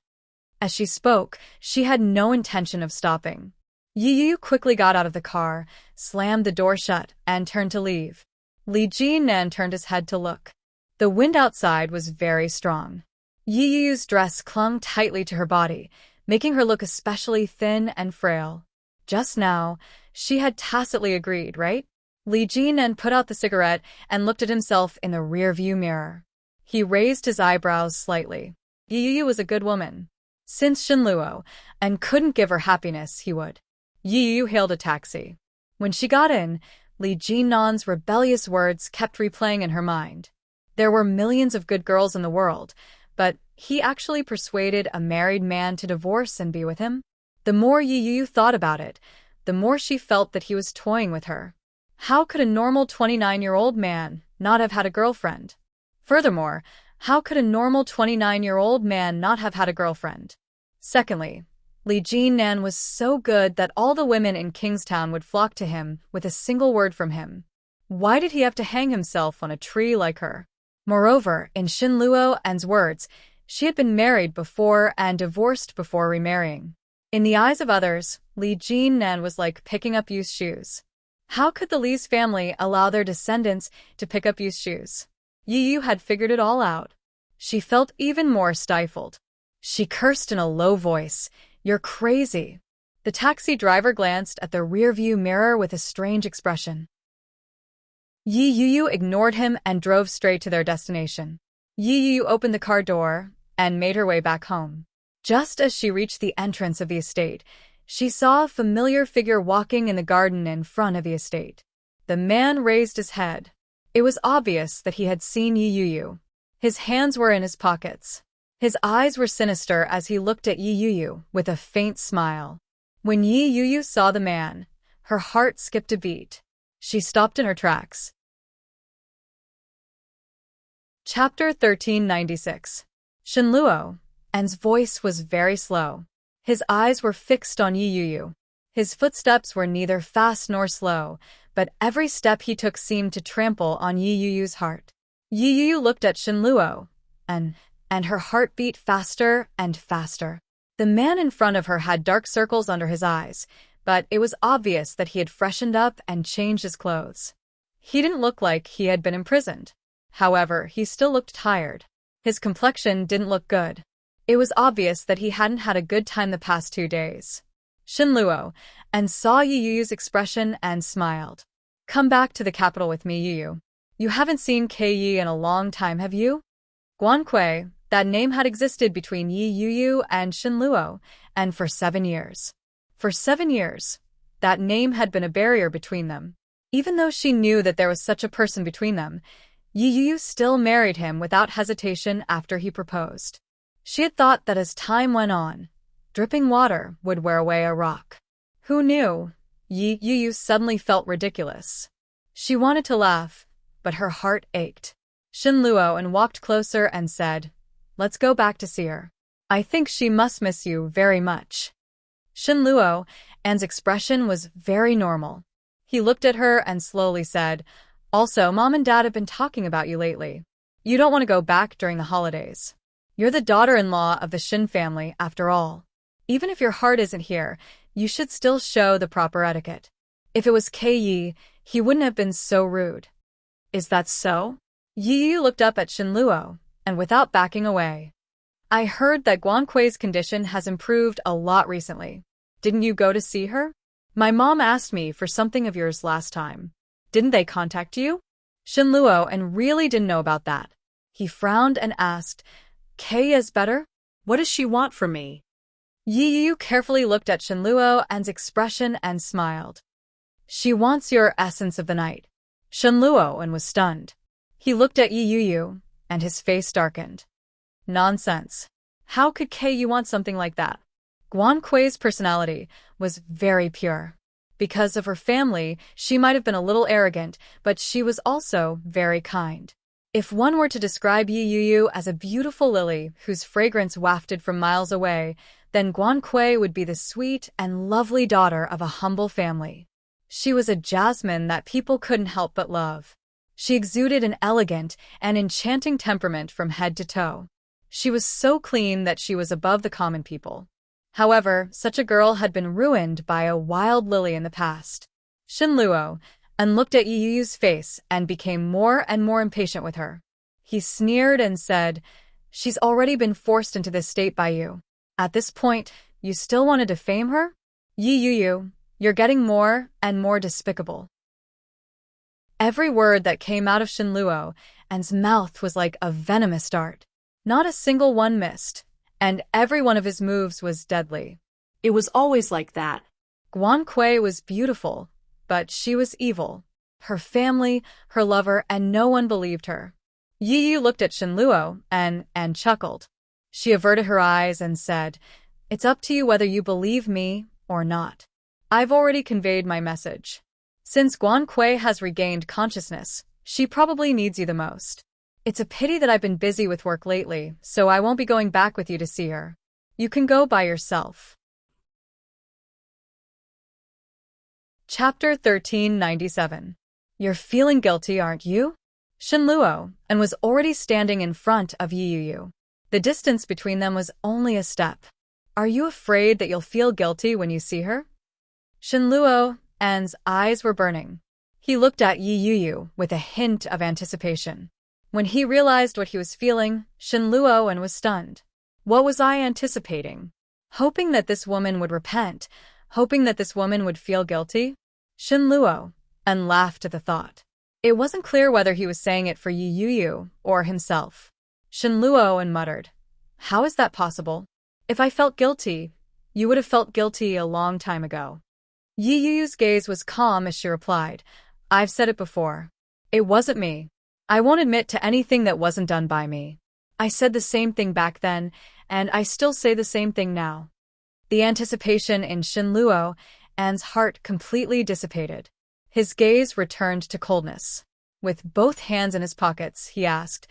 As she spoke, she had no intention of stopping. Yi Yu quickly got out of the car, slammed the door shut, and turned to leave. Li Jinan turned his head to look. The wind outside was very strong. Yi Yu's dress clung tightly to her body, making her look especially thin and frail. Just now, she had tacitly agreed, right? Li Jinan put out the cigarette and looked at himself in the rearview mirror. He raised his eyebrows slightly. Yi Yu was a good woman. Since Shenluo and couldn't give her happiness, he would. Yi Yu hailed a taxi. When she got in, Li Jinan's rebellious words kept replaying in her mind. There were millions of good girls in the world, but he actually persuaded a married man to divorce and be with him? The more Yi Yu thought about it, the more she felt that he was toying with her. How could a normal 29-year-old man not have had a girlfriend? Furthermore, how could a normal 29-year-old man not have had a girlfriend? Secondly, Li Jinan was so good that all the women in Kingstown would flock to him with a single word from him. Why did he have to hang himself on a tree like her? Moreover, in Shenluo An's words, she had been married before and divorced before remarrying. In the eyes of others, Li Jinan was like picking up used shoes. How could the Li's family allow their descendants to pick up used shoes? Yi Yu had figured it all out. She felt even more stifled. She cursed in a low voice, "You're crazy." The taxi driver glanced at the rearview mirror with a strange expression. Yi Yu ignored him and drove straight to their destination. Yi Yu opened the car door and made her way back home. Just as she reached the entrance of the estate, she saw a familiar figure walking in the garden in front of the estate. The man raised his head. It was obvious that he had seen Yi Yu. His hands were in his pockets. His eyes were sinister as he looked at Yi Yu with a faint smile. When Yi Yu saw the man, her heart skipped a beat. She stopped in her tracks. Chapter 1396. Shenluo An's voice was very slow. His eyes were fixed on Yi Yu. His footsteps were neither fast nor slow, but every step he took seemed to trample on Yi Yu's heart. Yi Yu looked at Shenluo, and her heart beat faster and faster. The man in front of her had dark circles under his eyes, but it was obvious that he had freshened up and changed his clothes. He didn't look like he had been imprisoned. However, he still looked tired. His complexion didn't look good. It was obvious that he hadn't had a good time the past 2 days. Shenluo and saw Yi Yu's expression and smiled. "Come back to the capital with me, Yi Yu. You haven't seen Yi in a long time, have you?" Guankui, that name had existed between Yi Yu and Shenluo, and for 7 years. For 7 years, that name had been a barrier between them. Even though she knew that there was such a person between them, Yi Yu still married him without hesitation after he proposed. She had thought that as time went on, dripping water would wear away a rock. Who knew? Yi Yu suddenly felt ridiculous. She wanted to laugh, but her heart ached. Shenluo and walked closer and said, "Let's go back to see her. I think she must miss you very much." Shenluo An's expression was very normal. He looked at her and slowly said, "Also, Mom and Dad have been talking about you lately. You don't want to go back during the holidays. You're the daughter-in-law of the Shin family, after all. Even if your heart isn't here, you should still show the proper etiquette. If it was Yi, he wouldn't have been so rude." "Is that so?" Yi Yu looked up at Shenluo, and without backing away. "I heard that Guankui's condition has improved a lot recently. Didn't you go to see her? My mom asked me for something of yours last time. Didn't they contact you?" Shenluo and really didn't know about that. He frowned and asked, "Kay is better? What does she want from me?" Yi Yu carefully looked at Shenluo An's expression and smiled. "She wants your essence of the night." Shenluo An was stunned. He looked at Yi Yu, and his face darkened. Nonsense. How could Kay want something like that? Guankui's personality was very pure. Because of her family, she might have been a little arrogant, but she was also very kind. If one were to describe Yi Yuyu as a beautiful lily whose fragrance wafted from miles away, then Guan Kui would be the sweet and lovely daughter of a humble family. She was a jasmine that people couldn't help but love. She exuded an elegant and enchanting temperament from head to toe. She was so clean that she was above the common people. However, such a girl had been ruined by a wild lily in the past. Shen Luo and looked at Yi Yuyu's face and became more and more impatient with her. He sneered and said, "She's already been forced into this state by you. At this point, you still want to defame her? Yi Yuyu, you're getting more and more despicable." Every word that came out of Shen Luo's mouth was like a venomous dart. Not a single one missed, and every one of his moves was deadly. It was always like that. Guan Kui was beautiful, but she was evil. Her family, her lover, and no one believed her. Yi Yu looked at Shen Luo and chuckled. She averted her eyes and said, "It's up to you whether you believe me or not. I've already conveyed my message. Since Guan Kui has regained consciousness, she probably needs you the most. It's a pity that I've been busy with work lately, so I won't be going back with you to see her. You can go by yourself." Chapter 1397. You're feeling guilty, aren't you? Shen Luo was already standing in front of Yi Yuyu. The distance between them was only a step. Are you afraid that you'll feel guilty when you see her? Shen Luo's eyes were burning. He looked at Yi Yuyu with a hint of anticipation. When he realized what he was feeling, Shen Luo was stunned. What was I anticipating? Hoping that this woman would repent, hoping that this woman would feel guilty? Shen Luo laughed at the thought. It wasn't clear whether he was saying it for Yi Yuyu or himself. Shen Luo muttered, "How is that possible? If I felt guilty, you would have felt guilty a long time ago." Yi Yuyu's gaze was calm as she replied, "I've said it before. It wasn't me. I won't admit to anything that wasn't done by me. I said the same thing back then, and I still say the same thing now." The anticipation in Shen Luo's heart completely dissipated. His gaze returned to coldness. With both hands in his pockets, he asked,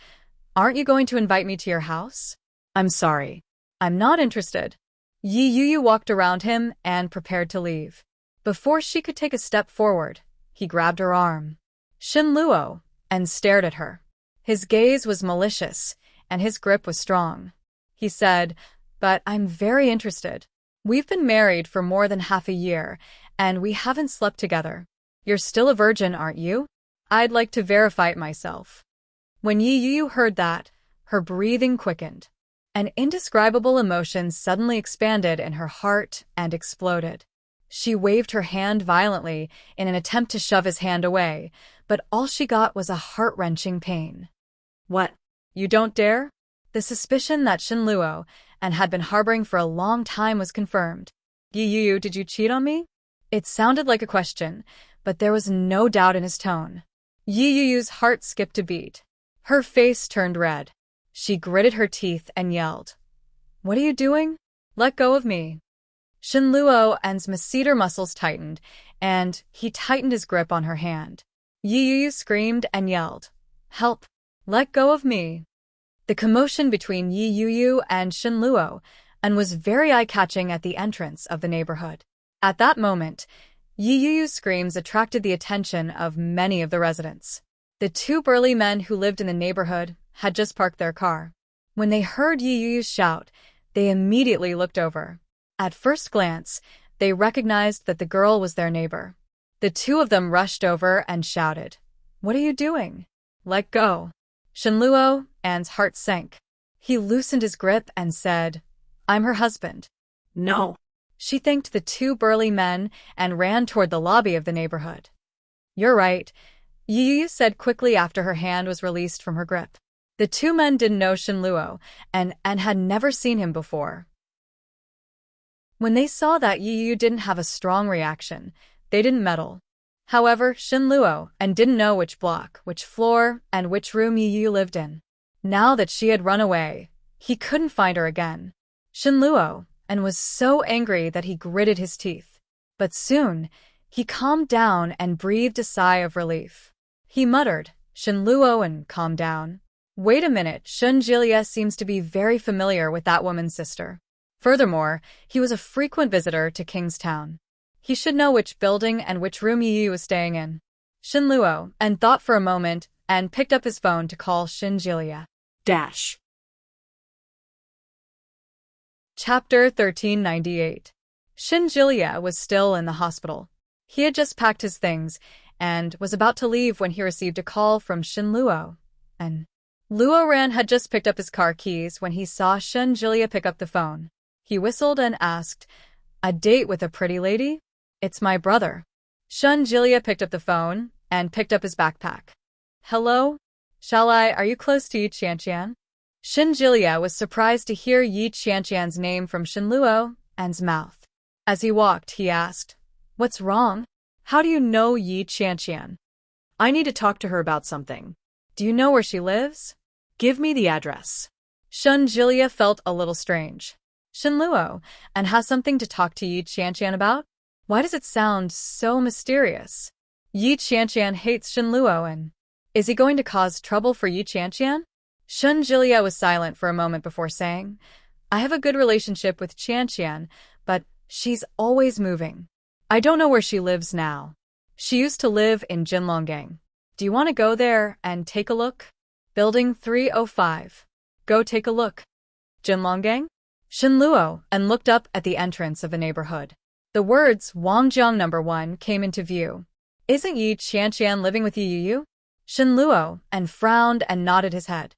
"Aren't you going to invite me to your house?" "I'm sorry. I'm not interested." Yi Yuyu walked around him and prepared to leave. Before she could take a step forward, he grabbed her arm. Shen Luo stared at her. His gaze was malicious, and his grip was strong. He said, "But I'm very interested. We've been married for more than half a year, and we haven't slept together. You're still a virgin, aren't you? I'd like to verify it myself." When Yi Yuyu heard that, her breathing quickened. An indescribable emotion suddenly expanded in her heart and exploded. She waved her hand violently in an attempt to shove his hand away, but all she got was a heart-wrenching pain. "What? You don't dare?" The suspicion that Shen Luo had been harboring for a long time was confirmed. "Yi Yuyu, did you cheat on me?" It sounded like a question, but there was no doubt in his tone. Yi Yuyu's heart skipped a beat. Her face turned red. She gritted her teeth and yelled, "What are you doing? Let go of me." Shen Luo's masseter muscles tightened, and he tightened his grip on her hand. Yi Yuyu screamed and yelled, "Help! Let go of me!" The commotion between Yi Yuyu and Shen Luo was very eye-catching at the entrance of the neighborhood. At that moment, Yi Yuyu's screams attracted the attention of many of the residents. The two burly men who lived in the neighborhood had just parked their car. When they heard Yi Yuyu's shout, they immediately looked over. At first glance, they recognized that the girl was their neighbor. The two of them rushed over and shouted, "What are you doing? Let go!" Shen Luo's heart sank. He loosened his grip and said, "I'm her husband." "No." She thanked the two burly men and ran toward the lobby of the neighborhood. "You're right," Yi Yuyu said quickly after her hand was released from her grip. The two men didn't know Shen Luo and had never seen him before. When they saw that Yi Yuyu didn't have a strong reaction, they didn't meddle. However, Shen Luo didn't know which block, which floor, and which room Yi Yuyu lived in. Now that she had run away, he couldn't find her again. Shen Luo was so angry that he gritted his teeth. But soon, He calmed down and breathed a sigh of relief. He muttered, "Shenluo," and calmed down. Wait a minute, Shunjilia seems to be very familiar with that woman's sister. Furthermore, he was a frequent visitor to Kingstown. He should know which building and which room Yi was staying in. Shenluo, and thought for a moment, and picked up his phone to call Shunjilia. Dash. Chapter 1398. Shunjilia was still in the hospital. He had just packed his things, and was about to leave when he received a call from Shenluo. And Luo Ran had just picked up his car keys when he saw Shunjilia pick up the phone. He whistled and asked, "A date with a pretty lady? It's my brother." Shunjilia picked up the phone and picked up his backpack. "Hello? Are you close to Yi Qianqian?" Shunjilia was surprised to hear Yi Qianqian's name from Shenluo An's mouth. As he walked, he asked, "What's wrong? How do you know Yi Qianqian?" I need to talk to her about something. "Do you know where she lives?" Give me the address. Shunjilia felt a little strange. Shenluo, and has something to talk to Yi Qianqian about? Why does it sound so mysterious? Yi Qianqian hates Shenluo, and is he going to cause trouble for Yi Qianqian? Shunjilia was silent for a moment before saying, "I have a good relationship with Qianqian, but she's always moving. I don't know where she lives now. She used to live in Jinlonggang. Do you want to go there and take a look? Building 305. Go take a look." Jinlonggang? Shenluo, and looked up at the entrance of the neighborhood. The words Wangjiang No. 1 came into view. "Isn't Yi Qianqian living with Yu? Shenluo, and frowned and nodded his head.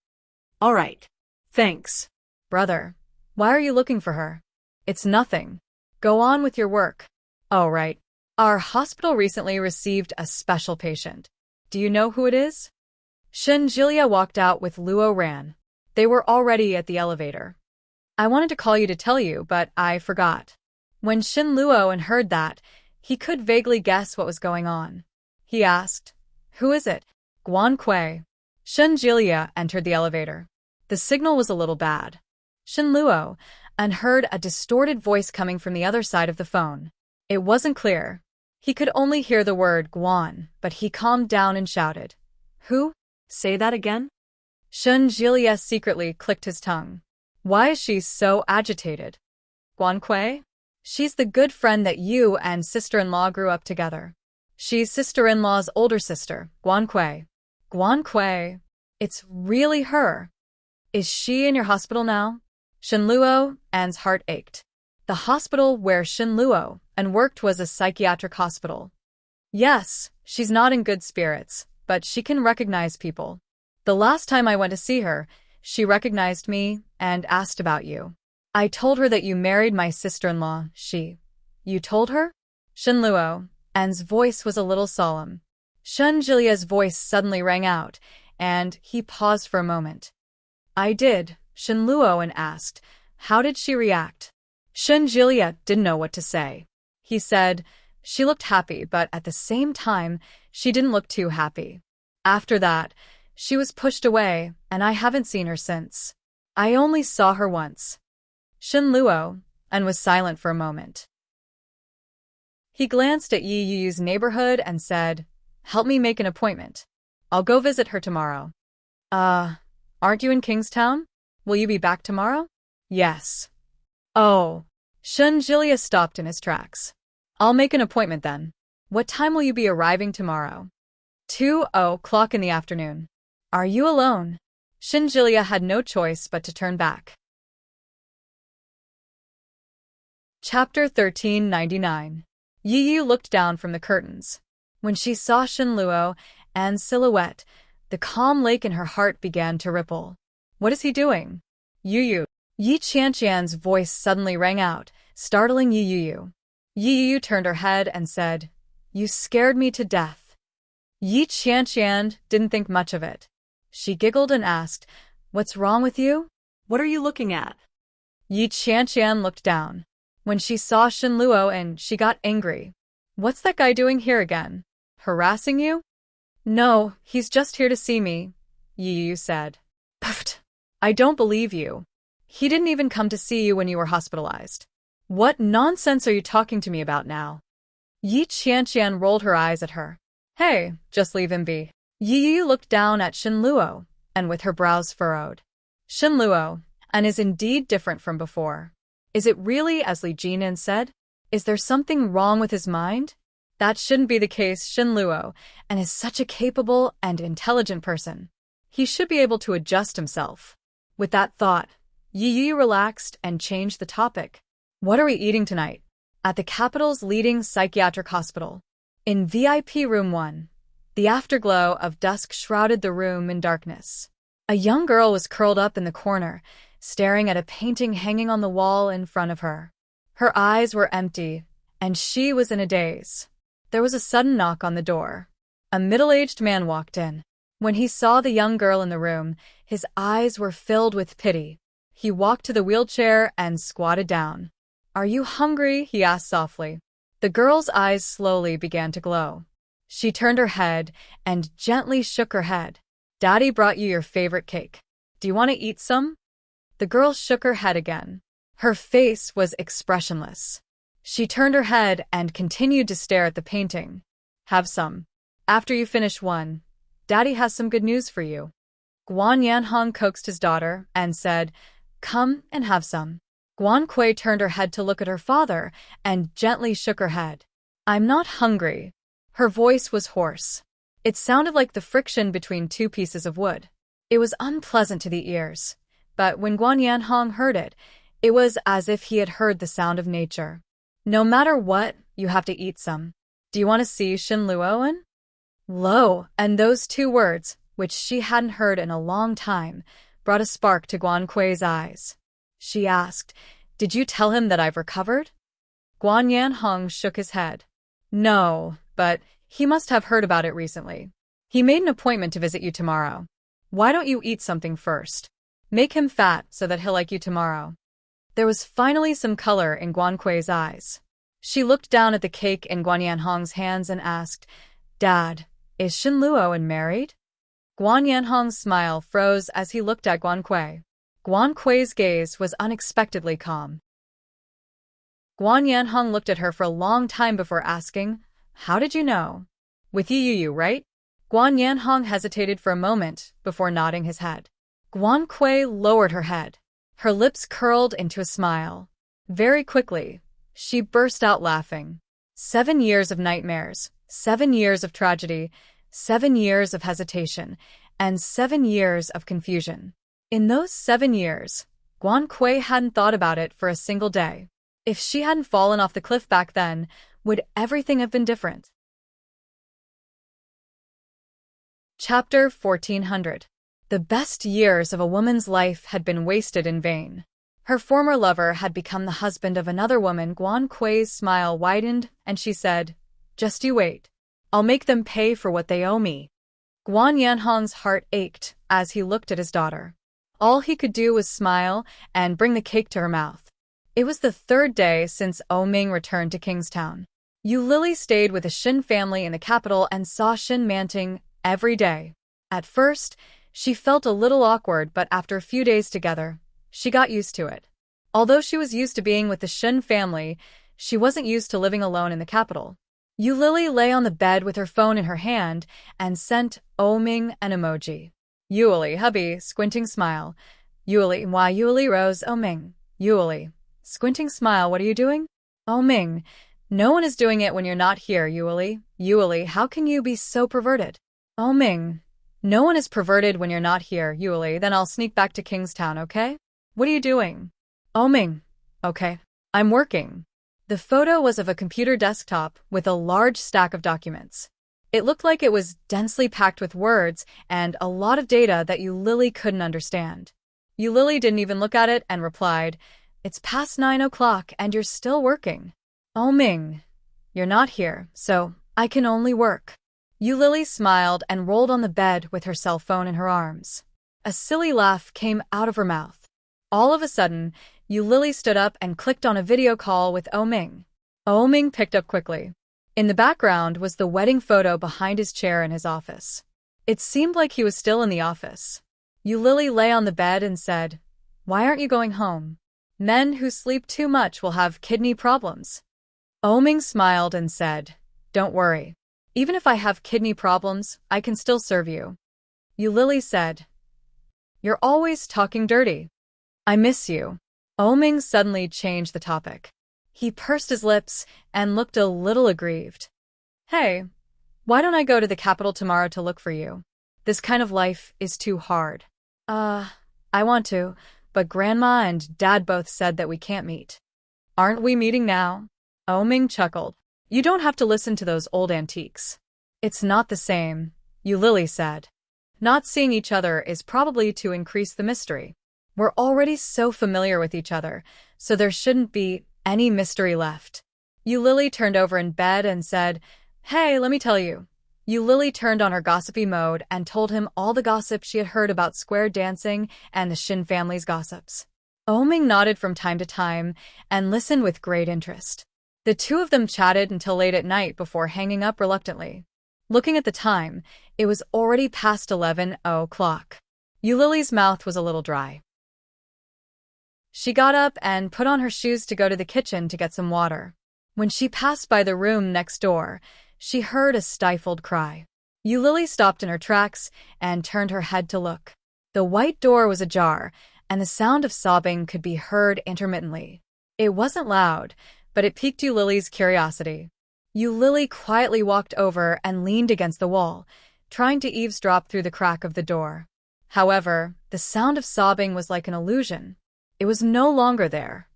All right. Thanks. "Brother, why are you looking for her?" "It's nothing. Go on with your work." "Oh, right. Our hospital recently received a special patient. Do you know who it is?" Shunjilia walked out with Luo Ran. They were already at the elevator. "I wanted to call you to tell you, but I forgot." When Shenluo heard that, he could vaguely guess what was going on. He asked, "Who is it?" "Guan Kuei." Shunjilia entered the elevator. The signal was a little bad. Shenluo heard a distorted voice coming from the other side of the phone. It wasn't clear. He could only hear the word Guan, but he calmed down and shouted, "Who? Say that again?" Shunjilia secretly clicked his tongue. Why is she so agitated? "Guan Kuei? She's the good friend that you and sister-in-law grew up together. She's sister-in-law's older sister, Guan Kuei." "Guan Kuei? It's really her. Is she in your hospital now?" Shenluo's heart ached. The hospital where Shenluo worked was a psychiatric hospital. "Yes, she's not in good spirits, but she can recognize people. The last time I went to see her, she recognized me and asked about you. I told her that you married my sister-in-law, You told her?" Shenluo's voice was a little solemn. Shunjilia's voice suddenly rang out, and he paused for a moment. "I did," Shenluo asked. "How did she react?" Shunjilia didn't know what to say. He said, "She looked happy, but at the same time, she didn't look too happy. After that, she was pushed away, and I haven't seen her since. I only saw her once." Shenluo was silent for a moment. He glanced at Yi Yu's neighborhood and said, "Help me make an appointment. I'll go visit her tomorrow." Aren't you in Kingstown? Will you be back tomorrow?" "Yes." "Oh." Shunjilia stopped in his tracks. "I'll make an appointment then. What time will you be arriving tomorrow?" 2:00 in the afternoon. "Are you alone?" Shunjilia had no choice but to turn back. Chapter 1399. Yi Yu looked down from the curtains. When she saw Shenluo's silhouette, the calm lake in her heart began to ripple. "What is he doing?" "Yu." Yi Qianqian's voice suddenly rang out, startling Yi Yu. Yi Yu turned her head and said, "You scared me to death." Yi Qianqian didn't think much of it. She giggled and asked, "What's wrong with you?" What are you looking at? Yi Qianqian looked down. When she saw Shenluo she got angry. "What's that guy doing here again? Harassing you?" "No, he's just here to see me," Yi Yu said. "Pfft! I don't believe you. He didn't even come to see you when you were hospitalized. What nonsense are you talking to me about now?" Yi Qianqian rolled her eyes at her. Hey, just leave him be. Yi looked down at Shen Luo, and with her brows furrowed. Shen Luo, and is indeed different from before. Is it really as Li Jinan said? Is there something wrong with his mind? That shouldn't be the case, Shen Luo, and is such a capable and intelligent person. He should be able to adjust himself. With that thought, Yi relaxed and changed the topic. What are we eating tonight? At the capital's leading psychiatric hospital. In VIP Room 1, the afterglow of dusk shrouded the room in darkness. A young girl was curled up in the corner, staring at a painting hanging on the wall in front of her. Her eyes were empty, and she was in a daze. There was a sudden knock on the door. A middle-aged man walked in. When he saw the young girl in the room, his eyes were filled with pity. He walked to the wheelchair and squatted down. Are you hungry? He asked softly. The girl's eyes slowly began to glow. She turned her head and gently shook her head. Daddy brought you your favorite cake. Do you want to eat some? The girl shook her head again. Her face was expressionless. She turned her head and continued to stare at the painting. Have some. After you finish one, Daddy has some good news for you. Guan Yanhong coaxed his daughter and said, Come and have some. Guan Kui turned her head to look at her father and gently shook her head. I'm not hungry. Her voice was hoarse. It sounded like the friction between two pieces of wood. It was unpleasant to the ears, but when Guan Yanhong heard it, it was as if he had heard the sound of nature. No matter what, you have to eat some. Do you want to see Shen Luoan? Lo, and those two words, which she hadn't heard in a long time, brought a spark to Guan Kui's eyes. She asked, Did you tell him that I've recovered? Guan Yanhong shook his head. No, but he must have heard about it recently. He made an appointment to visit you tomorrow. Why don't you eat something first? Make him fat so that he'll like you tomorrow. There was finally some color in Guan Kui's eyes. She looked down at the cake in Guan Yanhong's hands and asked, Dad, is Shen Luoan married? Guan Yanhong's smile froze as he looked at Guan Kui. Guan Kui's gaze was unexpectedly calm. Guan Yanhong looked at her for a long time before asking, How did you know? With you, right? Guan Yanhong hesitated for a moment before nodding his head. Guan Kui lowered her head. Her lips curled into a smile. Very quickly, she burst out laughing. 7 years of nightmares, 7 years of tragedy, 7 years of hesitation, and 7 years of confusion. In those 7 years, Guan Kui hadn't thought about it for a single day. If she hadn't fallen off the cliff back then, would everything have been different? Chapter 1400. The best years of a woman's life had been wasted in vain. Her former lover had become the husband of another woman. Guan Kui's smile widened, and she said, Just you wait. I'll make them pay for what they owe me. Guan Yanhong's heart ached as he looked at his daughter. All he could do was smile and bring the cake to her mouth. It was the 3rd day since Ming returned to Kingstown. Lily stayed with the Shin family in the capital and saw Shin Manting every day. At first, she felt a little awkward, but after a few days together, she got used to it. Although she was used to being with the Shin family, she wasn't used to living alone in the capital. Lily lay on the bed with her phone in her hand and sent Ming an emoji. Yuli, hubby, squinting smile. Yuli, why Yuli rose, Ming. Yuli, squinting smile, what are you doing? Ming, no one is doing it when you're not here, Yuli. Yuli, how can you be so perverted? Ming, no one is perverted when you're not here, Yuli, then I'll sneak back to Kingstown, okay? What are you doing? Ming, okay. I'm working. The photo was of a computer desktop with a large stack of documents. It looked like it was densely packed with words and a lot of data that Lily couldn't understand. Lily didn't even look at it and replied, It's past 9 o'clock and you're still working. Ming, you're not here, so I can only work. Lily smiled and rolled on the bed with her cell phone in her arms. A silly laugh came out of her mouth. All of a sudden, Lily stood up and clicked on a video call with Ming. Ming picked up quickly. In the background was the wedding photo behind his chair in his office. It seemed like he was still in the office. Lily lay on the bed and said, Why aren't you going home? Men who sleep too much will have kidney problems. Oming smiled and said, "Don't worry. Even if I have kidney problems, I can still serve you." Yulili said, "You're always talking dirty. I miss you." Oming suddenly changed the topic. He pursed his lips and looked a little aggrieved. "Hey, why don't I go to the capital tomorrow to look for you? This kind of life is too hard." I want to, but Grandma and Dad both said that we can't meet." "Aren't we meeting now?" Oming chuckled. "You don't have to listen to those old antiques." "It's not the same," Yulili said. "Not seeing each other is probably to increase the mystery. We're already so familiar with each other, so there shouldn't be any mystery left." Yulili turned over in bed and said, "Hey, let me tell you." Yulili turned on her gossipy mode and told him all the gossip she had heard about square dancing and the Shin family's gossips. Oming nodded from time to time and listened with great interest. The two of them chatted until late at night before hanging up reluctantly. Looking at the time, it was already past 11:00. Yulili's mouth was a little dry. She got up and put on her shoes to go to the kitchen to get some water. When she passed by the room next door, she heard a stifled cry. Yulili stopped in her tracks and turned her head to look. The white door was ajar, and the sound of sobbing could be heard intermittently. It wasn't loud, but it piqued Yulili's curiosity. Yulili quietly walked over and leaned against the wall, trying to eavesdrop through the crack of the door. However, the sound of sobbing was like an illusion. It was no longer there.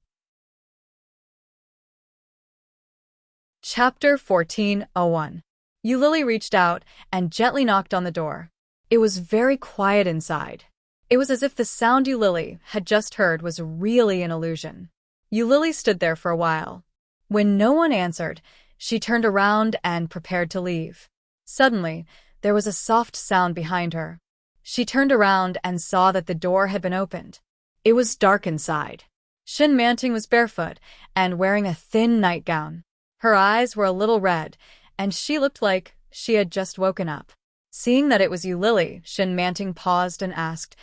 Chapter 14:01. Yulili reached out and gently knocked on the door. It was very quiet inside. It was as if the sound Yulili had just heard was really an illusion. Yulili stood there for a while. When no one answered, she turned around and prepared to leave. Suddenly, there was a soft sound behind her. She turned around and saw that the door had been opened. It was dark inside. Shin Manting was barefoot and wearing a thin nightgown. Her eyes were a little red, and she looked like she had just woken up. Seeing that it was Yulili, Shin Manting paused and asked,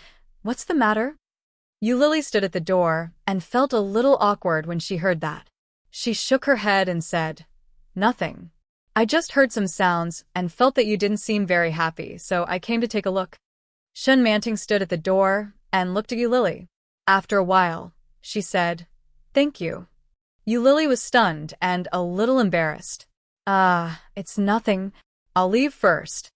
"What's the matter?" Yulili stood at the door and felt a little awkward when she heard that. She shook her head and said, "Nothing. I just heard some sounds and felt that you didn't seem very happy, so I came to take a look." Shin Manting stood at the door and looked at Yulili. After a while, she said, "Thank you." Yulili was stunned and a little embarrassed. It's nothing. I'll leave first.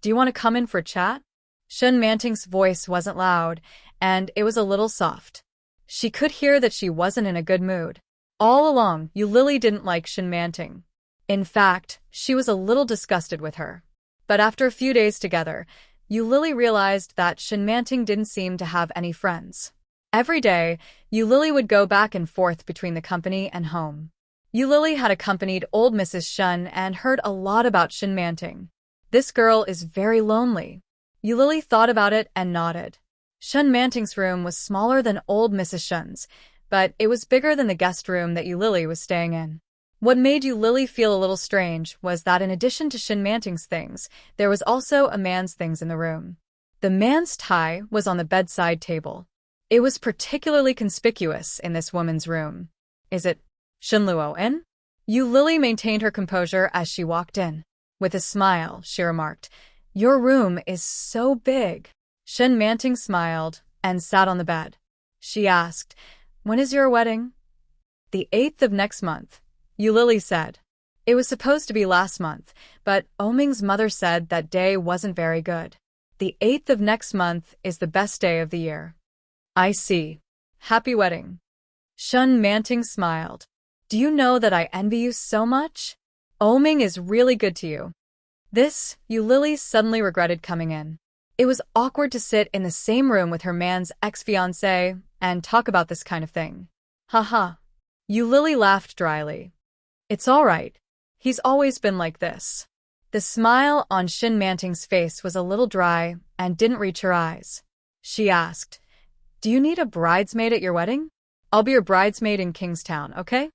Do you want to come in for a chat?" Shin Manting's voice wasn't loud, and it was a little soft. She could hear that she wasn't in a good mood. All along, Yulili didn't like Shin Manting. In fact, she was a little disgusted with her. But after a few days together, Yulili realized that Shin Manting didn't seem to have any friends. Every day, Yulili would go back and forth between the company and home. Yulili had accompanied old Mrs. Shun and heard a lot about Shin Manting. "This girl is very lonely." Yulili thought about it and nodded. Shin Manting's room was smaller than old Mrs. Shun's, but it was bigger than the guest room that Yulili was staying in. What made Yulili feel a little strange was that in addition to Shin Manting's things, there was also a man's things in the room. The man's tie was on the bedside table. It was particularly conspicuous in this woman's room. "Is it Shin Luo-in?" Yulili maintained her composure as she walked in. With a smile, she remarked, "Your room is so big." Shin Manting smiled and sat on the bed. She asked, "When is your wedding?" "The 8th of next month," Yulili said. It was supposed to be last month, but Oming's mother said that day wasn't very good. "The 8th of next month is the best day of the year." "I see. Happy wedding." Shin Manting smiled. "Do you know that I envy you so much? Oming is really good to you." This, Yulili suddenly regretted coming in. It was awkward to sit in the same room with her man's ex-fiancé and talk about this kind of thing. Haha. Yulili laughed dryly. "It's all right. He's always been like this." The smile on Shin Manting's face was a little dry and didn't reach her eyes. She asked, "Do you need a bridesmaid at your wedding? I'll be your bridesmaid in Kingstown, okay?"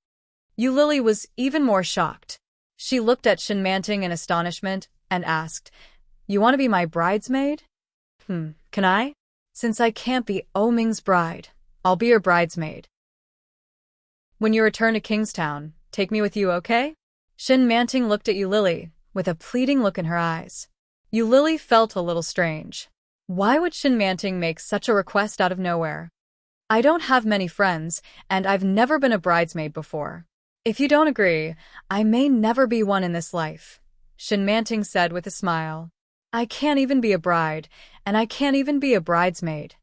Yulili was even more shocked. She looked at Shin Manting in astonishment and asked, "You want to be my bridesmaid?" Can I? Since I can't be Oming's bride, I'll be your bridesmaid." "When you return to Kingstown, Take me with you, okay? Shin-Manting looked at Yu-Lily, with a pleading look in her eyes. Yu-Lily felt a little strange. Why would Shin-Manting make such a request out of nowhere? I don't have many friends, and I've never been a bridesmaid before. If you don't agree, I may never be one in this life, Shin-Manting said with a smile. I can't even be a bride, and I can't even be a bridesmaid.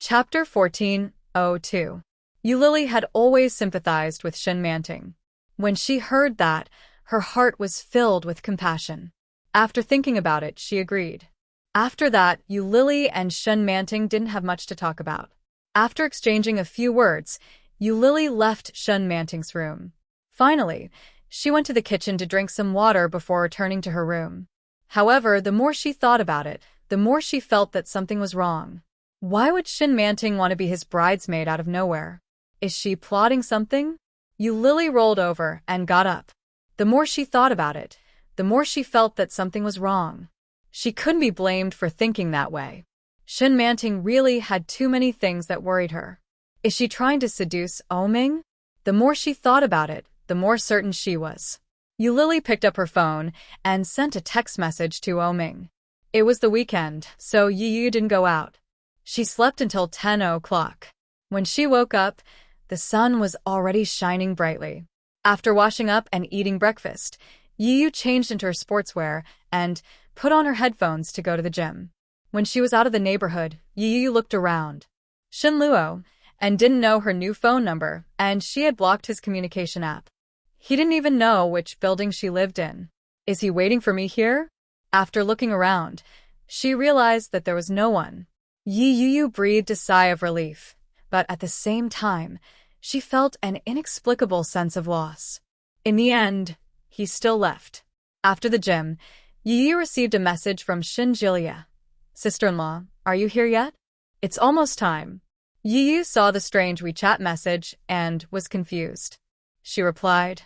Chapter 14:02. Yu-Lily had always sympathized with Shin-Manting. When she heard that, her heart was filled with compassion. After thinking about it, she agreed. After that, Yu-Lily and Shin-Manting didn't have much to talk about. After exchanging a few words, Yu-Lily left Shin-Manting's room. Finally, she went to the kitchen to drink some water before returning to her room. However, the more she thought about it, the more she felt that something was wrong. Why would Shin-Manting want to be his bridesmaid out of nowhere? Is she plotting something? Yu-Lily rolled over and got up. The more she thought about it, the more she felt that something was wrong. She couldn't be blamed for thinking that way. Shin-Manting really had too many things that worried her. Is she trying to seduce Oming? The more she thought about it, the more certain she was. Yu-Lily picked up her phone and sent a text message to Oming. It was the weekend, so Yu didn't go out. She slept until 10 o'clock. When she woke up, the sun was already shining brightly. After washing up and eating breakfast, Yu changed into her sportswear and put on her headphones to go to the gym. When she was out of the neighborhood, Yu looked around. Shin Luo, and didn't know her new phone number, and she had blocked his communication app. He didn't even know which building she lived in. Is he waiting for me here? After looking around, she realized that there was no one. Yu breathed a sigh of relief, but at the same time, she felt an inexplicable sense of loss. In the end, he still left. After the gym, Yu received a message from Shin Jilia. Sister-in-law, are you here yet? It's almost time. Yu saw the strange WeChat message and was confused. She replied.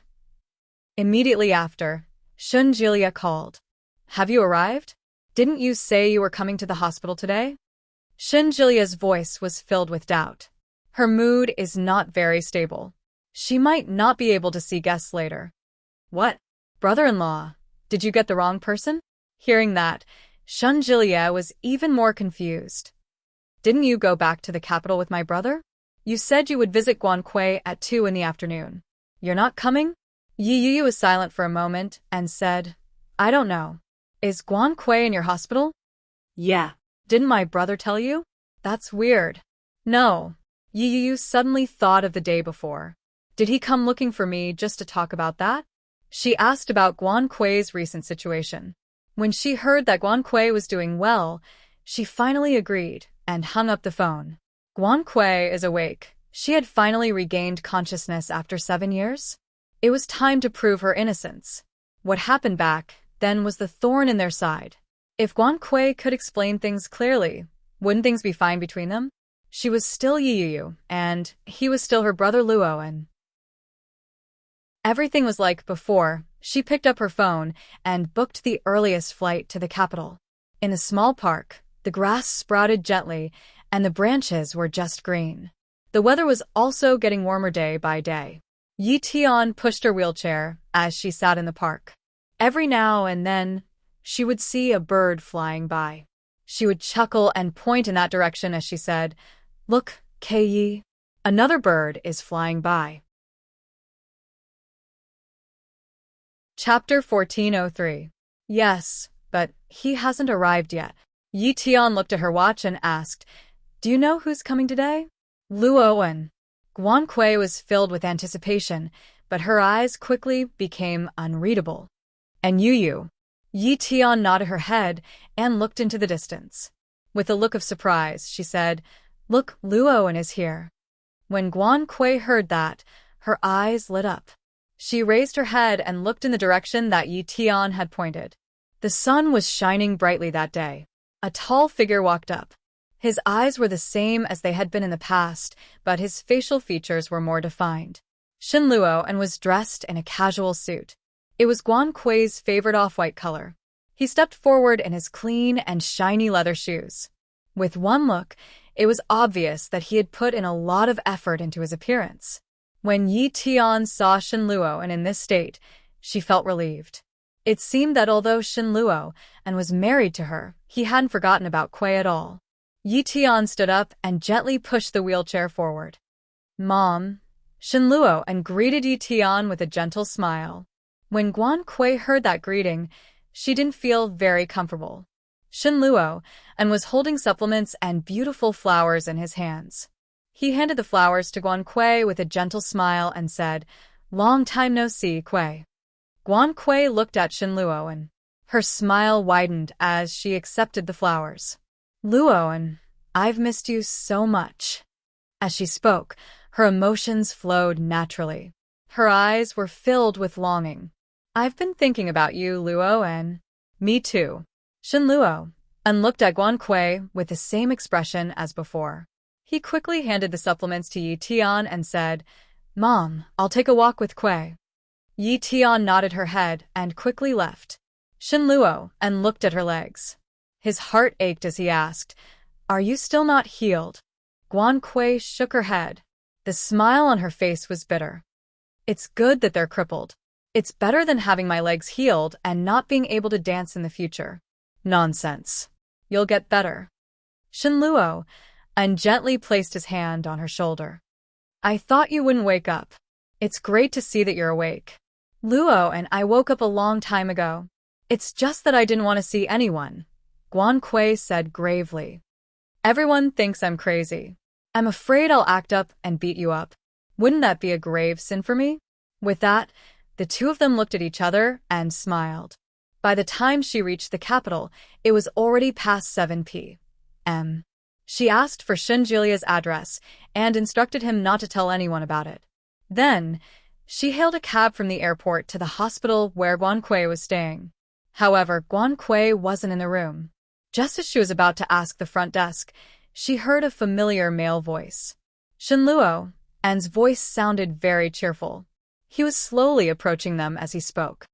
Immediately after, Shin Jilia called. Have you arrived? Didn't you say you were coming to the hospital today? Shin Jilia's voice was filled with doubt. Her mood is not very stable. She might not be able to see guests later. What? Brother-in-law, did you get the wrong person? Hearing that, Shin Jilia was even more confused. Didn't you go back to the capital with my brother? You said you would visit Guanquei at 2 in the afternoon. You're not coming? Yu was silent for a moment and said, I don't know. Is Guanquei in your hospital? Yeah. Didn't my brother tell you? That's weird. No. Yu suddenly thought of the day before. Did he come looking for me just to talk about that? She asked about Guanquei's recent situation. When she heard that Guanquei was doing well, she finally agreed and hung up the phone. Guanquei is awake. She had finally regained consciousness after 7 years. It was time to prove her innocence. What happened back then was the thorn in their side. If Guanquei could explain things clearly, wouldn't things be fine between them? She was still Yu, and he was still her brother Luo, and everything was like before. She picked up her phone and booked the earliest flight to the capital. In a small park, the grass sprouted gently, and the branches were just green. The weather was also getting warmer day by day. Yi Tian pushed her wheelchair as she sat in the park. Every now and then, she would see a bird flying by. She would chuckle and point in that direction as she said, Look, Kei, another bird is flying by. Chapter 14:03. Yes, but he hasn't arrived yet. Yi Tian looked at her watch and asked, Do you know who's coming today? Luo and Guanquei was filled with anticipation, but her eyes quickly became unreadable. And Yu. Yi Tian nodded her head and looked into the distance. With a look of surprise, she said, Look, Luoan is here. When Guanquei heard that, her eyes lit up. She raised her head and looked in the direction that Yi Tian had pointed. The sun was shining brightly that day. A tall figure walked up. His eyes were the same as they had been in the past, but his facial features were more defined. Shin Luo and was dressed in a casual suit. It was Guanquei's favorite off-white color. He stepped forward in his clean and shiny leather shoes. With one look, It was obvious that he had put in a lot of effort into his appearance. When Yi Tian saw Shen Luo and in this state, she felt relieved. It seemed that although Shen Luo and was married to her, he hadn't forgotten about Kuei at all. Yi Tian stood up and gently pushed the wheelchair forward. "Mom," Shen Luo and greeted Yi Tian with a gentle smile. When Guan Kuei heard that greeting, she didn't feel very comfortable. Shen Luo and was holding supplements and beautiful flowers in his hands. He handed the flowers to Guan Kuei with a gentle smile and said, "Long time no see, Kuei." Guan Kuei looked at Shen Luo and her smile widened as she accepted the flowers. "Luo, I've missed you so much." As she spoke, her emotions flowed naturally. Her eyes were filled with longing. "I've been thinking about you, Luo, and me too." Shen Luo and looked at Guan Kuei with the same expression as before. He quickly handed the supplements to Yi Tian and said, "Mom, I'll take a walk with Kuei." Yi Tian nodded her head and quickly left. Shen Luo and looked at her legs. His heart ached as he asked, "Are you still not healed?" Guan Kuei shook her head. The smile on her face was bitter. "It's good that they're crippled. It's better than having my legs healed and not being able to dance in the future." "Nonsense. You'll get better." Shen Luo and gently placed his hand on her shoulder. "I thought you wouldn't wake up. It's great to see that you're awake." "Luo and I woke up a long time ago. It's just that I didn't want to see anyone," Guan Kuei said gravely. "Everyone thinks I'm crazy. I'm afraid I'll act up and beat you up. Wouldn't that be a grave sin for me?" With that, the two of them looked at each other and smiled. By the time she reached the capital, it was already past 7 p.m. She asked for Shenjilia's address and instructed him not to tell anyone about it. Then, she hailed a cab from the airport to the hospital where Guan Kuei was staying. However, Guan Kuei wasn't in the room. Just as she was about to ask the front desk, she heard a familiar male voice. Shen Luo, and's voice sounded very cheerful. He was slowly approaching them as he spoke.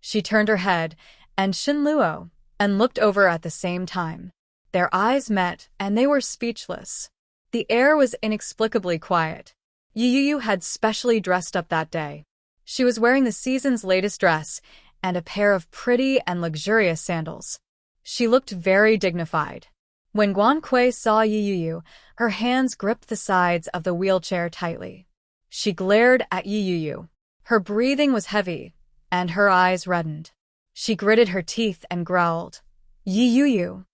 She turned her head, and Shen Luo and looked over at the same time. Their eyes met, and they were speechless. The air was inexplicably quiet. Yu had specially dressed up that day. She was wearing the season's latest dress and a pair of pretty and luxurious sandals. She looked very dignified. When Guan Kuei saw Yu, her hands gripped the sides of the wheelchair tightly. She glared at Yu. Her breathing was heavy, and her eyes reddened. She gritted her teeth and growled, "Yu."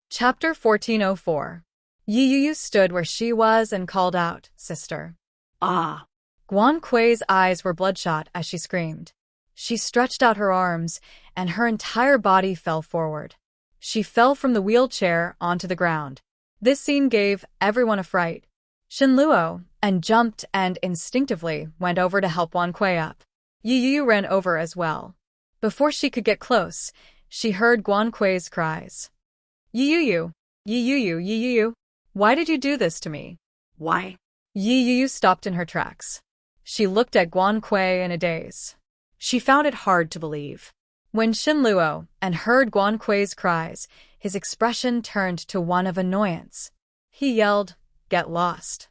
Chapter 1404. Yu stood where she was and called out, "Sister." Ah. Guan Kuei's eyes were bloodshot as she screamed. She stretched out her arms, and her entire body fell forward. She fell from the wheelchair onto the ground. This scene gave everyone a fright. Shen Luo and jumped and instinctively went over to help Guan Kuei up. Yu ran over as well. Before she could get close, she heard Guan Kuei's cries. Yu, why did you do this to me?" Why? Yu stopped in her tracks. She looked at Guan Kuei in a daze. She found it hard to believe. When Shen Luo and heard Guan Kuei's cries, his expression turned to one of annoyance. He yelled, "Get lost."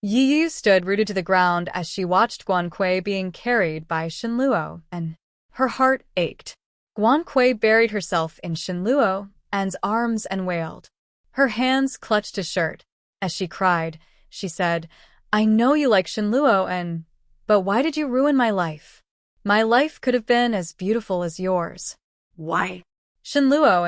Yu stood rooted to the ground as she watched Guan Kuei being carried by Shen Luo, and her heart ached. Guan Kuei buried herself in Shen Luo and's arms and wailed. Her hands clutched his shirt. As she cried, she said, "I know you like Shen Luo but why did you ruin my life? My life could have been as beautiful as yours." Why? Shen Luo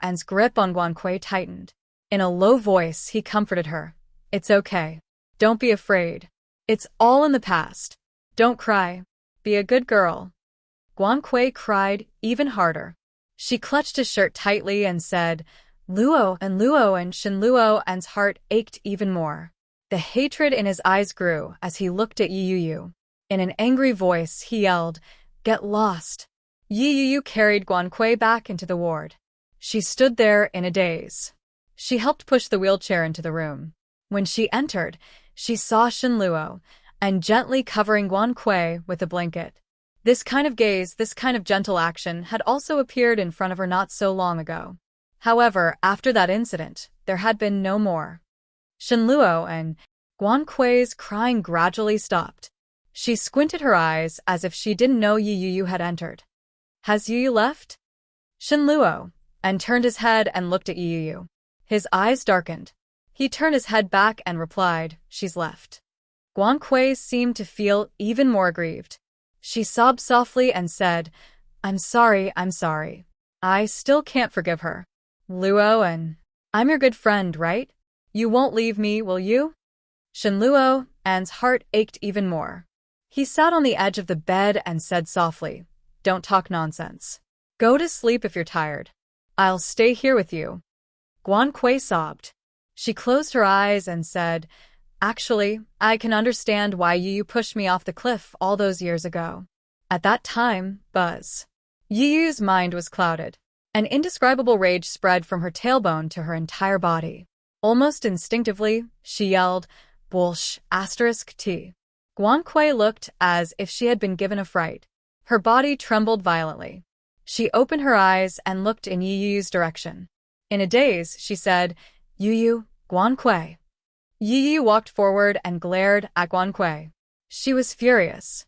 and's grip on Guan Kuei tightened. In a low voice, he comforted her. "It's okay. Don't be afraid. It's all in the past. Don't cry. Be a good girl." Guan Kuei cried even harder. She clutched his shirt tightly and said, Luo, and Shen Luo and's heart ached even more. The hatred in his eyes grew as he looked at Yu. In an angry voice, he yelled, "Get lost." Yu carried Guan Kuei back into the ward. She stood there in a daze. She helped push the wheelchair into the room. When she entered, she saw Shen Luo and gently covering Guan Kuei with a blanket. This kind of gaze, this kind of gentle action had also appeared in front of her not so long ago. However, after that incident, there had been no more. Shenluo and Guan Kui's crying gradually stopped. She squinted her eyes as if she didn't know Yu Yu had entered. Has Yu Yu left? Shenluo, and turned his head and looked at Yu Yu. His eyes darkened. He turned his head back and replied, she's left. Guan Kui seemed to feel even more aggrieved. She sobbed softly and said, I'm sorry. I still can't forgive her. Luo, and I'm your good friend, right? You won't leave me, will you? Shenluo An's heart ached even more. He sat on the edge of the bed and said softly, don't talk nonsense. Go to sleep if you're tired. I'll stay here with you. Guan Kui sobbed. She closed her eyes and said, actually, I can understand why you pushed me off the cliff all those years ago. At that time, Buzz. Yu's mind was clouded. An indescribable rage spread from her tailbone to her entire body. Almost instinctively, she yelled, Bullsh, *T. Guan Kui looked as if she had been given a fright. Her body trembled violently. She opened her eyes and looked in Yu's direction. In a daze, she said, Yu, Guan Kui. Yu walked forward and glared at Guan Kui. She was furious.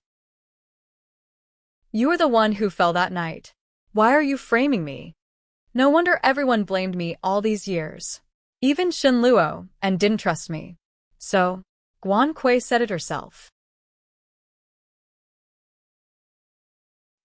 You were the one who fell that night. Why are you framing me? No wonder everyone blamed me all these years. Even Shenluo and didn't trust me. So, Guan Kui said it herself.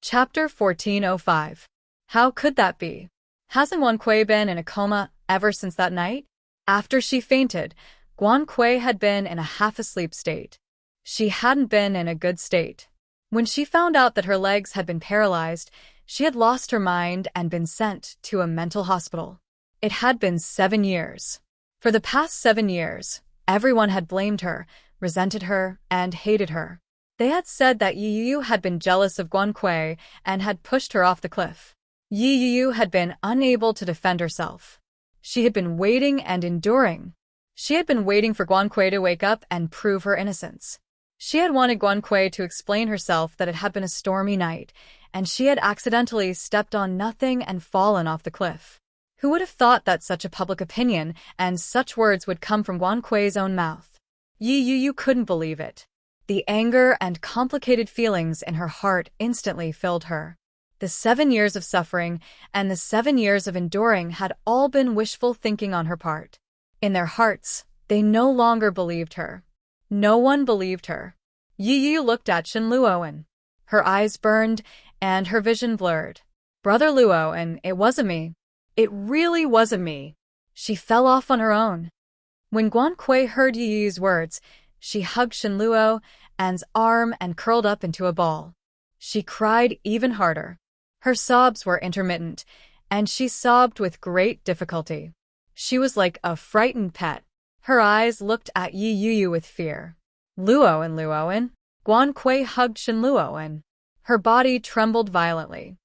Chapter 1405. How could that be? Hasn't Guan Kui been in a coma ever since that night? After she fainted, Guan Kui had been in a half-asleep state. She hadn't been in a good state. When she found out that her legs had been paralyzed, she had lost her mind and been sent to a mental hospital. It had been 7 years. For the past 7 years, everyone had blamed her, resented her, and hated her. They had said that Yu had been jealous of Guan Kui and had pushed her off the cliff. Yu had been unable to defend herself. She had been waiting and enduring. She had been waiting for Guan Kui to wake up and prove her innocence. She had wanted Guan Kui to explain herself that it had been a stormy night, and she had accidentally stepped on nothing and fallen off the cliff. Who would have thought that such a public opinion and such words would come from Guan Kui's own mouth? Yu couldn't believe it. The anger and complicated feelings in her heart instantly filled her. The 7 years of suffering and the 7 years of enduring had all been wishful thinking on her part. In their hearts, they no longer believed her. No one believed her. Yu looked at Shenluo. Her eyes burned and her vision blurred. Brother Luo, and it wasn't me. It really wasn't me. She fell off on her own. When Guan Kui heard Yu's words, she hugged Shenluo An's arm and curled up into a ball. She cried even harder. Her sobs were intermittent, and she sobbed with great difficulty. She was like a frightened pet. Her eyes looked at Yu with fear. Luo. Guan Kui hugged Shenluo. Her body trembled violently.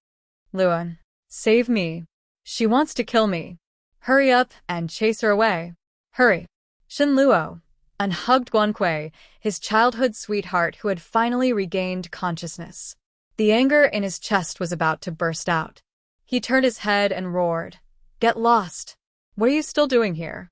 Luo, save me. She wants to kill me. Hurry up and chase her away. Hurry. Shenluo hugged Guan Kui, his childhood sweetheart who had finally regained consciousness. The anger in his chest was about to burst out. He turned his head and roared, Get lost! What are you still doing here?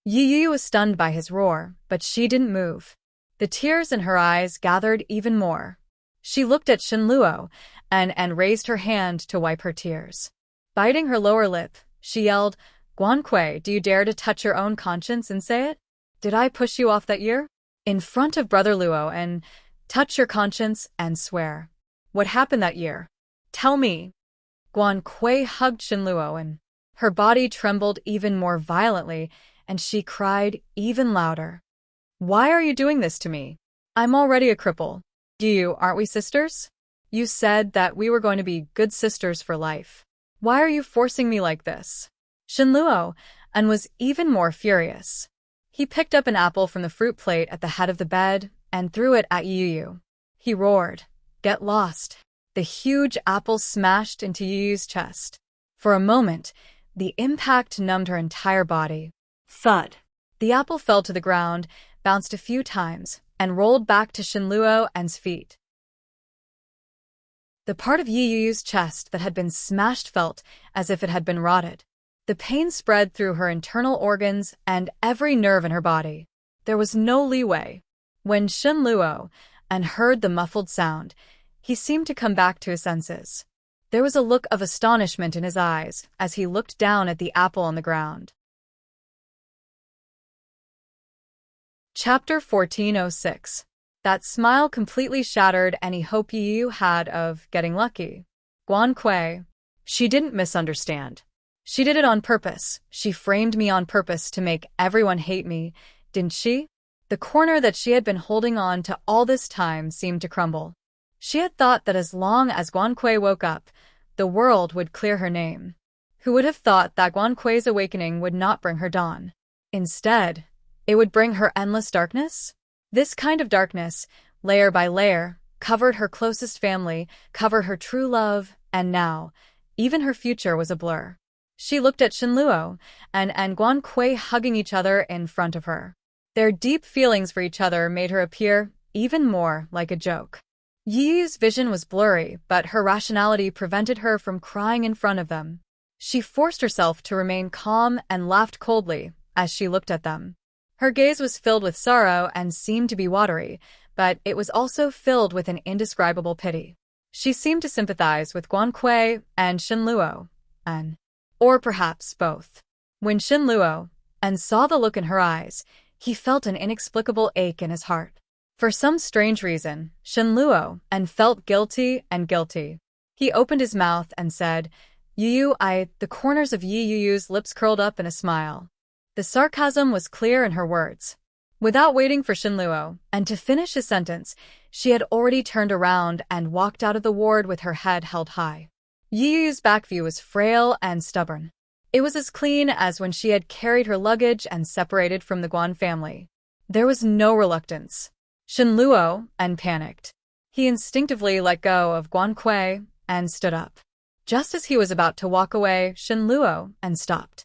Yu was stunned by his roar, but she didn't move. The tears in her eyes gathered even more. She looked at Shenluo and raised her hand to wipe her tears. Biting her lower lip, she yelled, Guan Kui, do you dare to touch your own conscience and say it? Did I push you off that year? In front of Brother Luo and touch your conscience and swear. What happened that year? Tell me. Guan Kui hugged Shenluo her body trembled even more violently and she cried even louder. Why are you doing this to me? I'm already a cripple. Aren't we sisters? You said that we were going to be good sisters for life. Why are you forcing me like this? Shenluo was even more furious. He picked up an apple from the fruit plate at the head of the bed and threw it at Yu. He roared, Get lost. The huge apple smashed into Yu's chest. For a moment, the impact numbed her entire body. Thud. The apple fell to the ground, bounced a few times, and rolled back to Shenluo An's feet. The part of Yi Yu's chest that had been smashed felt as if it had been rotted. The pain spread through her internal organs and every nerve in her body. There was no leeway. When Shen Luo heard the muffled sound, he seemed to come back to his senses. There was a look of astonishment in his eyes as he looked down at the apple on the ground. Chapter 1406. That smile completely shattered any hope Yi Yu had of getting lucky. Guan Kui. She didn't misunderstand. She did it on purpose. She framed me on purpose to make everyone hate me, didn't she? The corner that she had been holding on to all this time seemed to crumble. She had thought that as long as Guan Kui woke up, the world would clear her name. Who would have thought that Guan Kui's awakening would not bring her dawn? Instead, it would bring her endless darkness? This kind of darkness, layer by layer, covered her closest family, covered her true love, and now, even her future was a blur. She looked at Shen Luo and Guan Kui hugging each other in front of her. Their deep feelings for each other made her appear even more like a joke. Yi Yu's vision was blurry, but her rationality prevented her from crying in front of them. She forced herself to remain calm and laughed coldly as she looked at them. Her gaze was filled with sorrow and seemed to be watery, but it was also filled with an indescribable pity. She seemed to sympathize with Guan Kui and Shen Luo, or perhaps both. When Shen Luo saw the look in her eyes, he felt an inexplicable ache in his heart. For some strange reason, Shen Luo felt guilty and guilty. He opened his mouth and said, "Yu Yu." The corners of Yi Yu's lips curled up in a smile. The sarcasm was clear in her words. Without waiting for Shen Luo to finish his sentence, she had already turned around and walked out of the ward with her head held high. Yi Yu's back view was frail and stubborn. It was as clean as when she had carried her luggage and separated from the Guan family. There was no reluctance. Shen Luo panicked. He instinctively let go of Guan Kui and stood up. Just as he was about to walk away, Shen Luo stopped.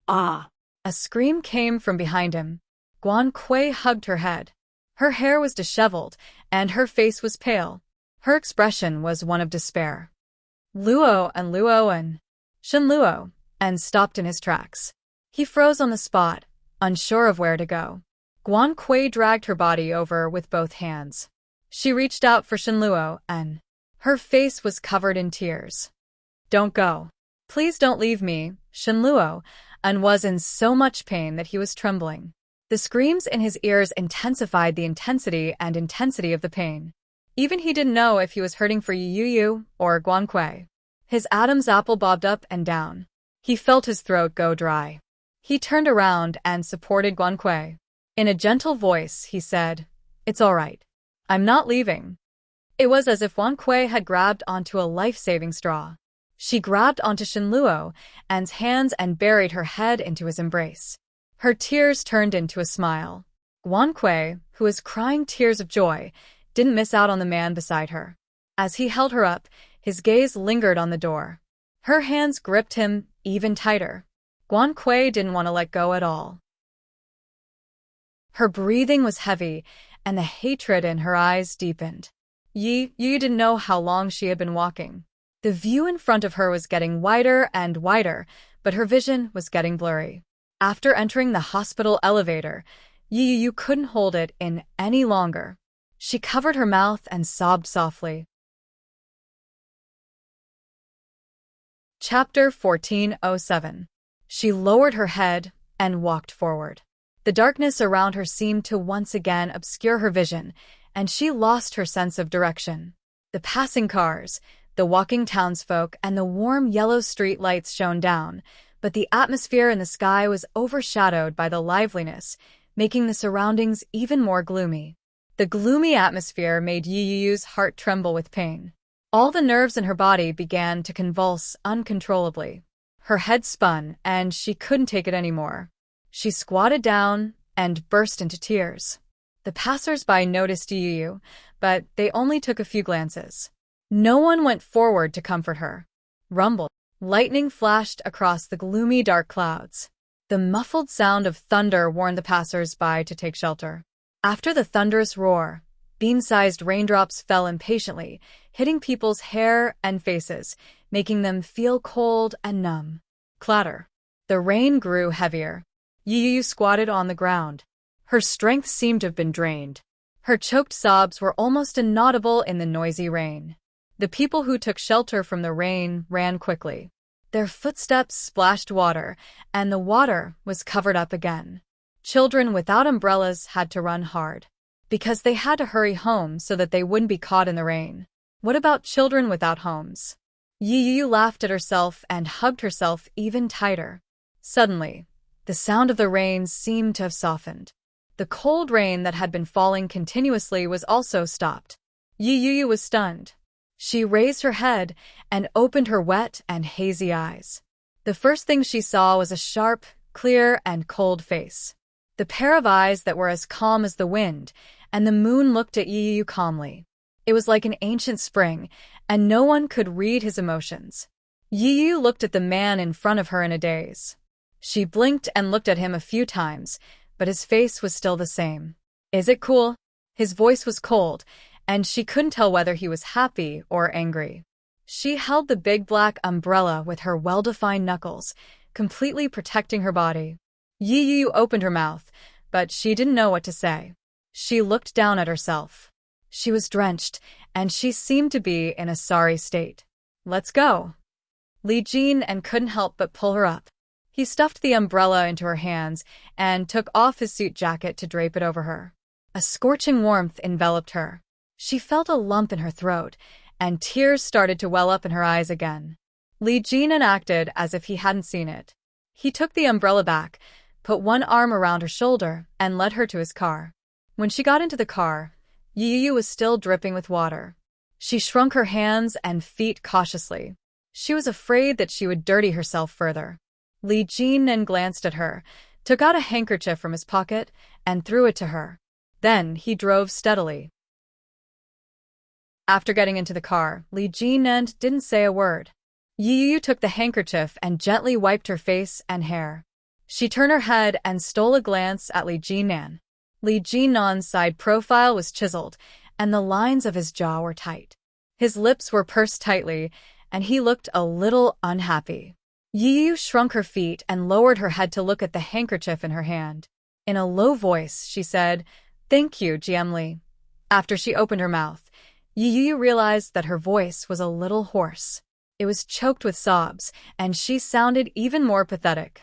Ah! A scream came from behind him. Guan Kui hugged her head. Her hair was disheveled, and her face was pale. Her expression was one of despair. Luo Shen Luo stopped in his tracks. He froze on the spot, unsure of where to go. Guan Kui dragged her body over with both hands. She reached out for Shen Luo her face was covered in tears. "Don't go. Please don't leave me." Shen Luo was in so much pain that he was trembling. The screams in his ears intensified the intensity of the pain. Even he didn't know if he was hurting for Yi Yu or Guan Kui. His Adam's apple bobbed up and down. He felt his throat go dry. He turned around and supported Guan Kui. In a gentle voice, he said, "It's all right. I'm not leaving." It was as if Guan Kui had grabbed onto a life-saving straw. She grabbed onto Shen Luo's hands and buried her head into his embrace. Her tears turned into a smile. Guan Kui, who was crying tears of joy, didn't miss out on the man beside her. As he held her up, his gaze lingered on the door. Her hands gripped him even tighter. Guan Kui didn't want to let go at all. Her breathing was heavy, and the hatred in her eyes deepened. Yi Yu didn't know how long she had been walking. The view in front of her was getting wider and wider, but her vision was getting blurry. After entering the hospital elevator, Yi Yu couldn't hold it in any longer. She covered her mouth and sobbed softly. Chapter 1407. She lowered her head and walked forward. The darkness around her seemed to once again obscure her vision, and she lost her sense of direction. The passing cars, the walking townsfolk, and the warm yellow street lights shone down, but the atmosphere in the sky was overshadowed by the liveliness, making the surroundings even more gloomy. The gloomy atmosphere made Yi Yu's heart tremble with pain. All the nerves in her body began to convulse uncontrollably. Her head spun, and she couldn't take it anymore. She squatted down and burst into tears. The passers-by noticed Yi Yu, but they only took a few glances. No one went forward to comfort her. Rumble. Lightning flashed across the gloomy dark clouds. The muffled sound of thunder warned the passers-by to take shelter. After the thunderous roar, Bean-sized raindrops fell impatiently, hitting people's hair and faces, making them feel cold and numb. Clatter. The rain grew heavier. Yu squatted on the ground. Her strength seemed to have been drained. Her choked sobs were almost inaudible in the noisy rain. The people who took shelter from the rain ran quickly. Their footsteps splashed water, and the water was covered up again. Children without umbrellas had to run hard, because they had to hurry home so that they wouldn't be caught in the rain. What about children without homes? Yu laughed at herself and hugged herself even tighter. Suddenly, the sound of the rain seemed to have softened. The cold rain that had been falling continuously was also stopped. Yu was stunned. She raised her head and opened her wet and hazy eyes. The first thing she saw was a sharp, clear, and cold face. The pair of eyes that were as calm as the wind, and the moon looked at Yu calmly. It was like an ancient spring, and no one could read his emotions. Yu looked at the man in front of her in a daze. She blinked and looked at him a few times, but his face was still the same. Is it cool? His voice was cold, and she couldn't tell whether he was happy or angry. She held the big black umbrella with her well-defined knuckles, completely protecting her body. Yu opened her mouth, but she didn't know what to say. She looked down at herself. She was drenched, and she seemed to be in a sorry state. Let's go. Li Jin couldn't help but pull her up. He stuffed the umbrella into her hands and took off his suit jacket to drape it over her. A scorching warmth enveloped her. She felt a lump in her throat, and tears started to well up in her eyes again. Li Jin acted as if he hadn't seen it. He took the umbrella back, put one arm around her shoulder, and led her to his car. When she got into the car, Yu was still dripping with water. She shrunk her hands and feet cautiously. She was afraid that she would dirty herself further. Li Jin glanced at her, took out a handkerchief from his pocket, and threw it to her. Then he drove steadily. After getting into the car, Li Jin didn't say a word. Yu took the handkerchief and gently wiped her face and hair. She turned her head and stole a glance at Li Jinan. Li Jinan's side profile was chiseled, and the lines of his jaw were tight. His lips were pursed tightly, and he looked a little unhappy. Yu shrunk her feet and lowered her head to look at the handkerchief in her hand. In a low voice, she said, "Thank you, GM Li." After she opened her mouth, Yu realized that her voice was a little hoarse. It was choked with sobs, and she sounded even more pathetic.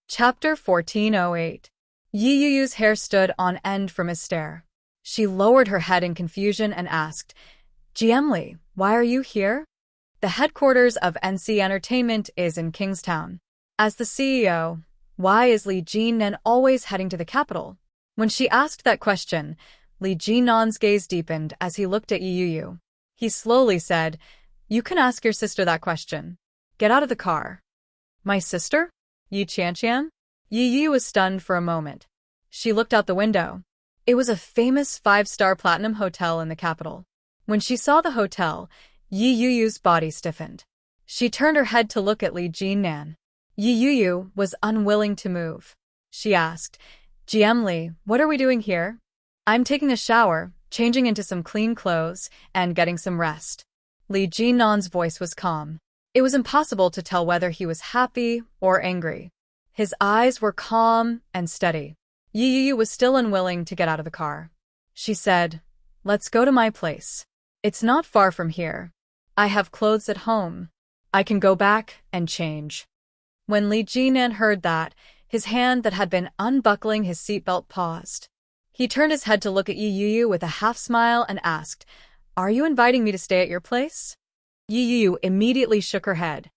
Chapter 1408. Yuyu's hair stood on end from his stare. She lowered her head in confusion and asked, "GM Li, why are you here?" The headquarters of NC Entertainment is in Kingstown. As the CEO, why is Li Jinan always heading to the capital? When she asked that question, Li Jinan's gaze deepened as he looked at Yu. He slowly said, "You can ask your sister that question. Get out of the car." "My sister? Yi Qian?" Yu was stunned for a moment. She looked out the window. It was a famous 5-star platinum hotel in the capital. When she saw the hotel, Yuyu's body stiffened. She turned her head to look at Li Jinan. Yu was unwilling to move. She asked, "GM Li, what are we doing here?" "I'm taking a shower, changing into some clean clothes, and getting some rest." Li Jinan's voice was calm. It was impossible to tell whether he was happy or angry. His eyes were calm and steady. Yu was still unwilling to get out of the car. She said, "Let's go to my place. It's not far from here. I have clothes at home. I can go back and change." When Li Jinan heard that, his hand that had been unbuckling his seatbelt paused. He turned his head to look at Yu with a half-smile and asked, "Are you inviting me to stay at your place?" Yu immediately shook her head.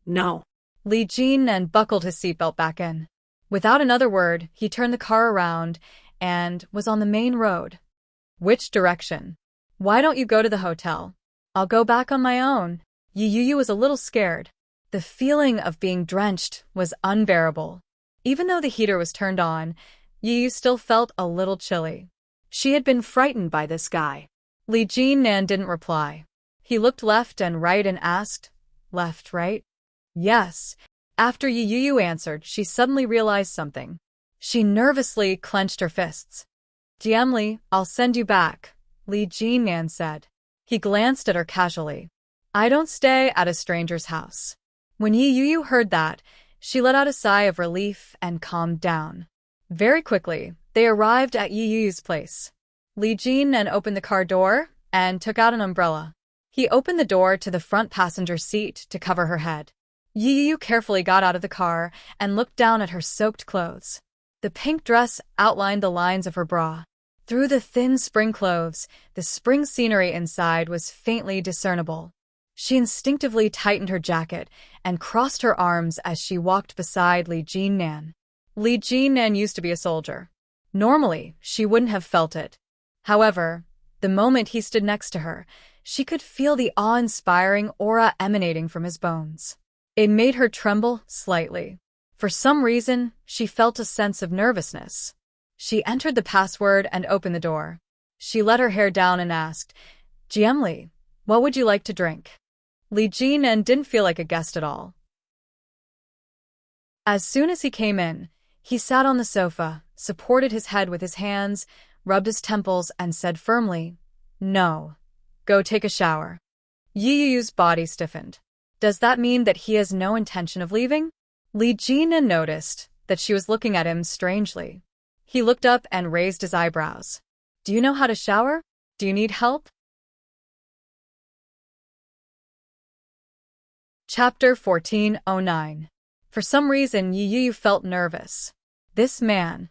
No. Li Jinan buckled his seatbelt back in. Without another word, he turned the car around and was on the main road. "Which direction?" "Why don't you go to the hotel? I'll go back on my own." Yu was a little scared. The feeling of being drenched was unbearable. Even though the heater was turned on, Yu still felt a little chilly. She had been frightened by this guy. Li Jinan didn't reply. He looked left and right and asked, "Left, right?" "Yes." After Yu answered, she suddenly realized something. She nervously clenched her fists. "GM, I'll send you back," Li Jinnan said. He glanced at her casually. "I don't stay at a stranger's house." When Yi Yu heard that, she let out a sigh of relief and calmed down. Very quickly, they arrived at Yi Yu's place. Li Jinnan opened the car door and took out an umbrella. He opened the door to the front passenger seat to cover her head. Yi Yu carefully got out of the car and looked down at her soaked clothes. The pink dress outlined the lines of her bra. Through the thin spring clothes, the spring scenery inside was faintly discernible. She instinctively tightened her jacket and crossed her arms as she walked beside Li Jinnan. Li Jinnan used to be a soldier. Normally, she wouldn't have felt it. However, the moment he stood next to her, she could feel the awe-inspiring aura emanating from his bones. It made her tremble slightly. For some reason, she felt a sense of nervousness. She entered the password and opened the door. She let her hair down and asked, "GM, what would you like to drink?" Li Jinnan didn't feel like a guest at all. As soon as he came in, he sat on the sofa, supported his head with his hands, rubbed his temples, and said firmly, "No. Go take a shower." Yi Yu's body stiffened. Does that mean that he has no intention of leaving? Li Jinnan noticed that she was looking at him strangely. He looked up and raised his eyebrows. "Do you know how to shower? Do you need help?" Chapter 1409. For some reason, Yi Yu felt nervous. This man,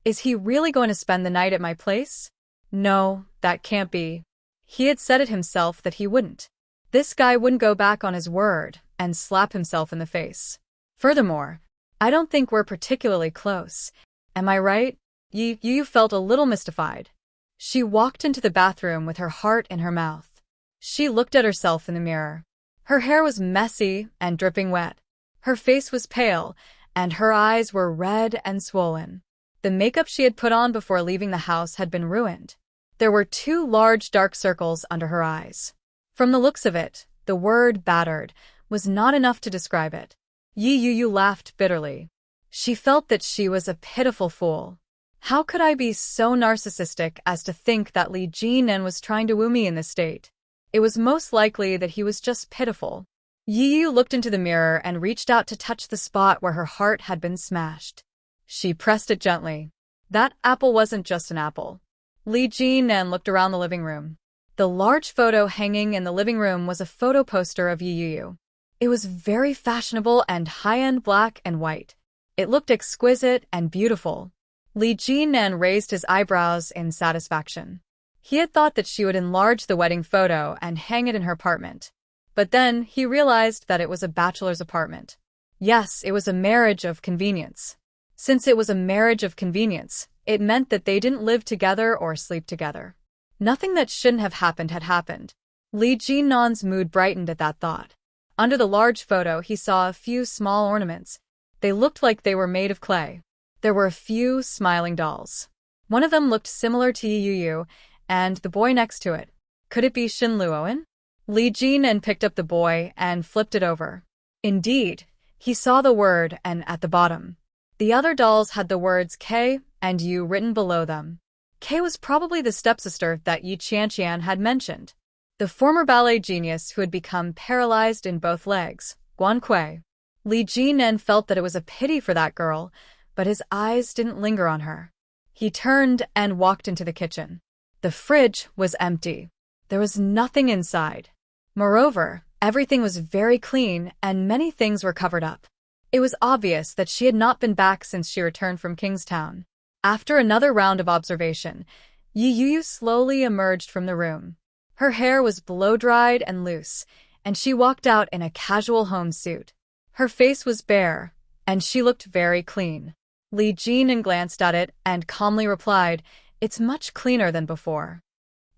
is he really going to spend the night at my place? No, that can't be. He had said it himself that he wouldn't. This guy wouldn't go back on his word and slap himself in the face. Furthermore, I don't think we're particularly close. Am I right? Yi Yu felt a little mystified. She walked into the bathroom with her heart in her mouth. She looked at herself in the mirror. Her hair was messy and dripping wet. Her face was pale, and her eyes were red and swollen. The makeup she had put on before leaving the house had been ruined. There were 2 large dark circles under her eyes. From the looks of it, the word battered was not enough to describe it. Yi Yu laughed bitterly. She felt that she was a pitiful fool. How could I be so narcissistic as to think that Li Jinnan was trying to woo me in this state? It was most likely that he was just pitiful. Yi Yu looked into the mirror and reached out to touch the spot where her heart had been smashed. She pressed it gently. That apple wasn't just an apple. Li Jinnan looked around the living room. The large photo hanging in the living room was a photo poster of Yi Yu. It was very fashionable and high-end black and white. It looked exquisite and beautiful. Li Jinnan raised his eyebrows in satisfaction. He had thought that she would enlarge the wedding photo and hang it in her apartment. But then he realized that it was a bachelor's apartment. Yes, it was a marriage of convenience. Since it was a marriage of convenience, it meant that they didn't live together or sleep together. Nothing that shouldn't have happened had happened. Li Jinnan's mood brightened at that thought. Under the large photo, he saw a few small ornaments. They looked like they were made of clay. There were a few smiling dolls. One of them looked similar to Yi Yu and the boy next to it. Could it be Shin Luoan? Li Jinnan picked up the boy and flipped it over. Indeed, he saw the word "N" at the bottom. The other dolls had the words K and U written below them. K was probably the stepsister that Yi Qianqian had mentioned. The former ballet genius who had become paralyzed in both legs, Guan Kui. Li Jinnan felt that it was a pity for that girl, but his eyes didn't linger on her. He turned and walked into the kitchen. The fridge was empty. There was nothing inside. Moreover, everything was very clean and many things were covered up. It was obvious that she had not been back since she returned from Kingstown. After another round of observation, Yi Yu slowly emerged from the room. Her hair was blow-dried and loose, and she walked out in a casual home suit. Her face was bare, and she looked very clean. Li Jinnan glanced at it and calmly replied, "It's much cleaner than before."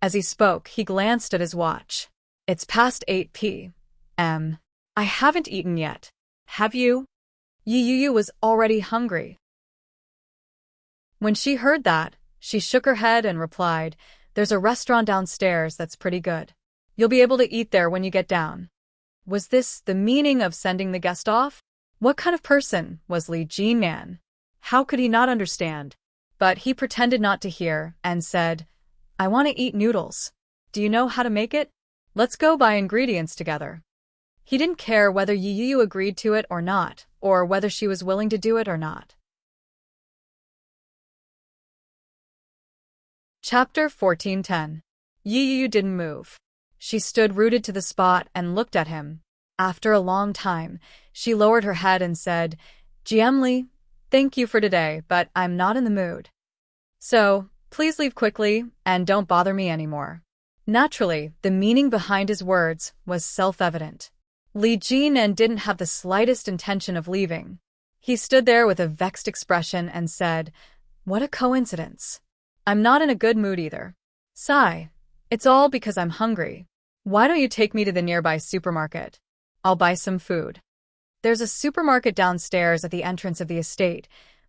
As he spoke, he glanced at his watch. "It's past 8 p.m. I haven't eaten yet. Have you?" Yi Yu was already hungry. When she heard that, she shook her head and replied, "There's a restaurant downstairs that's pretty good. You'll be able to eat there when you get down." Was this the meaning of sending the guest off? What kind of person was Li Jinnan? How could he not understand? But he pretended not to hear and said, I want to eat noodles. Do you know how to make it? Let's go buy ingredients together. He didn't care whether Yu agreed to it or not, or whether she was willing to do it or not. Chapter 14:10. Yu didn't move. She stood rooted to the spot and looked at him. After a long time, she lowered her head and said, Jiemli, thank you for today, but I'm not in the mood. So, please leave quickly and don't bother me anymore. Naturally, the meaning behind his words was self-evident. Li Jinan didn't have the slightest intention of leaving. He stood there with a vexed expression and said, What a coincidence. I'm not in a good mood either. Sigh. It's all because I'm hungry. Why don't you take me to the nearby supermarket? I'll buy some food. There's a supermarket downstairs at the entrance of the estate,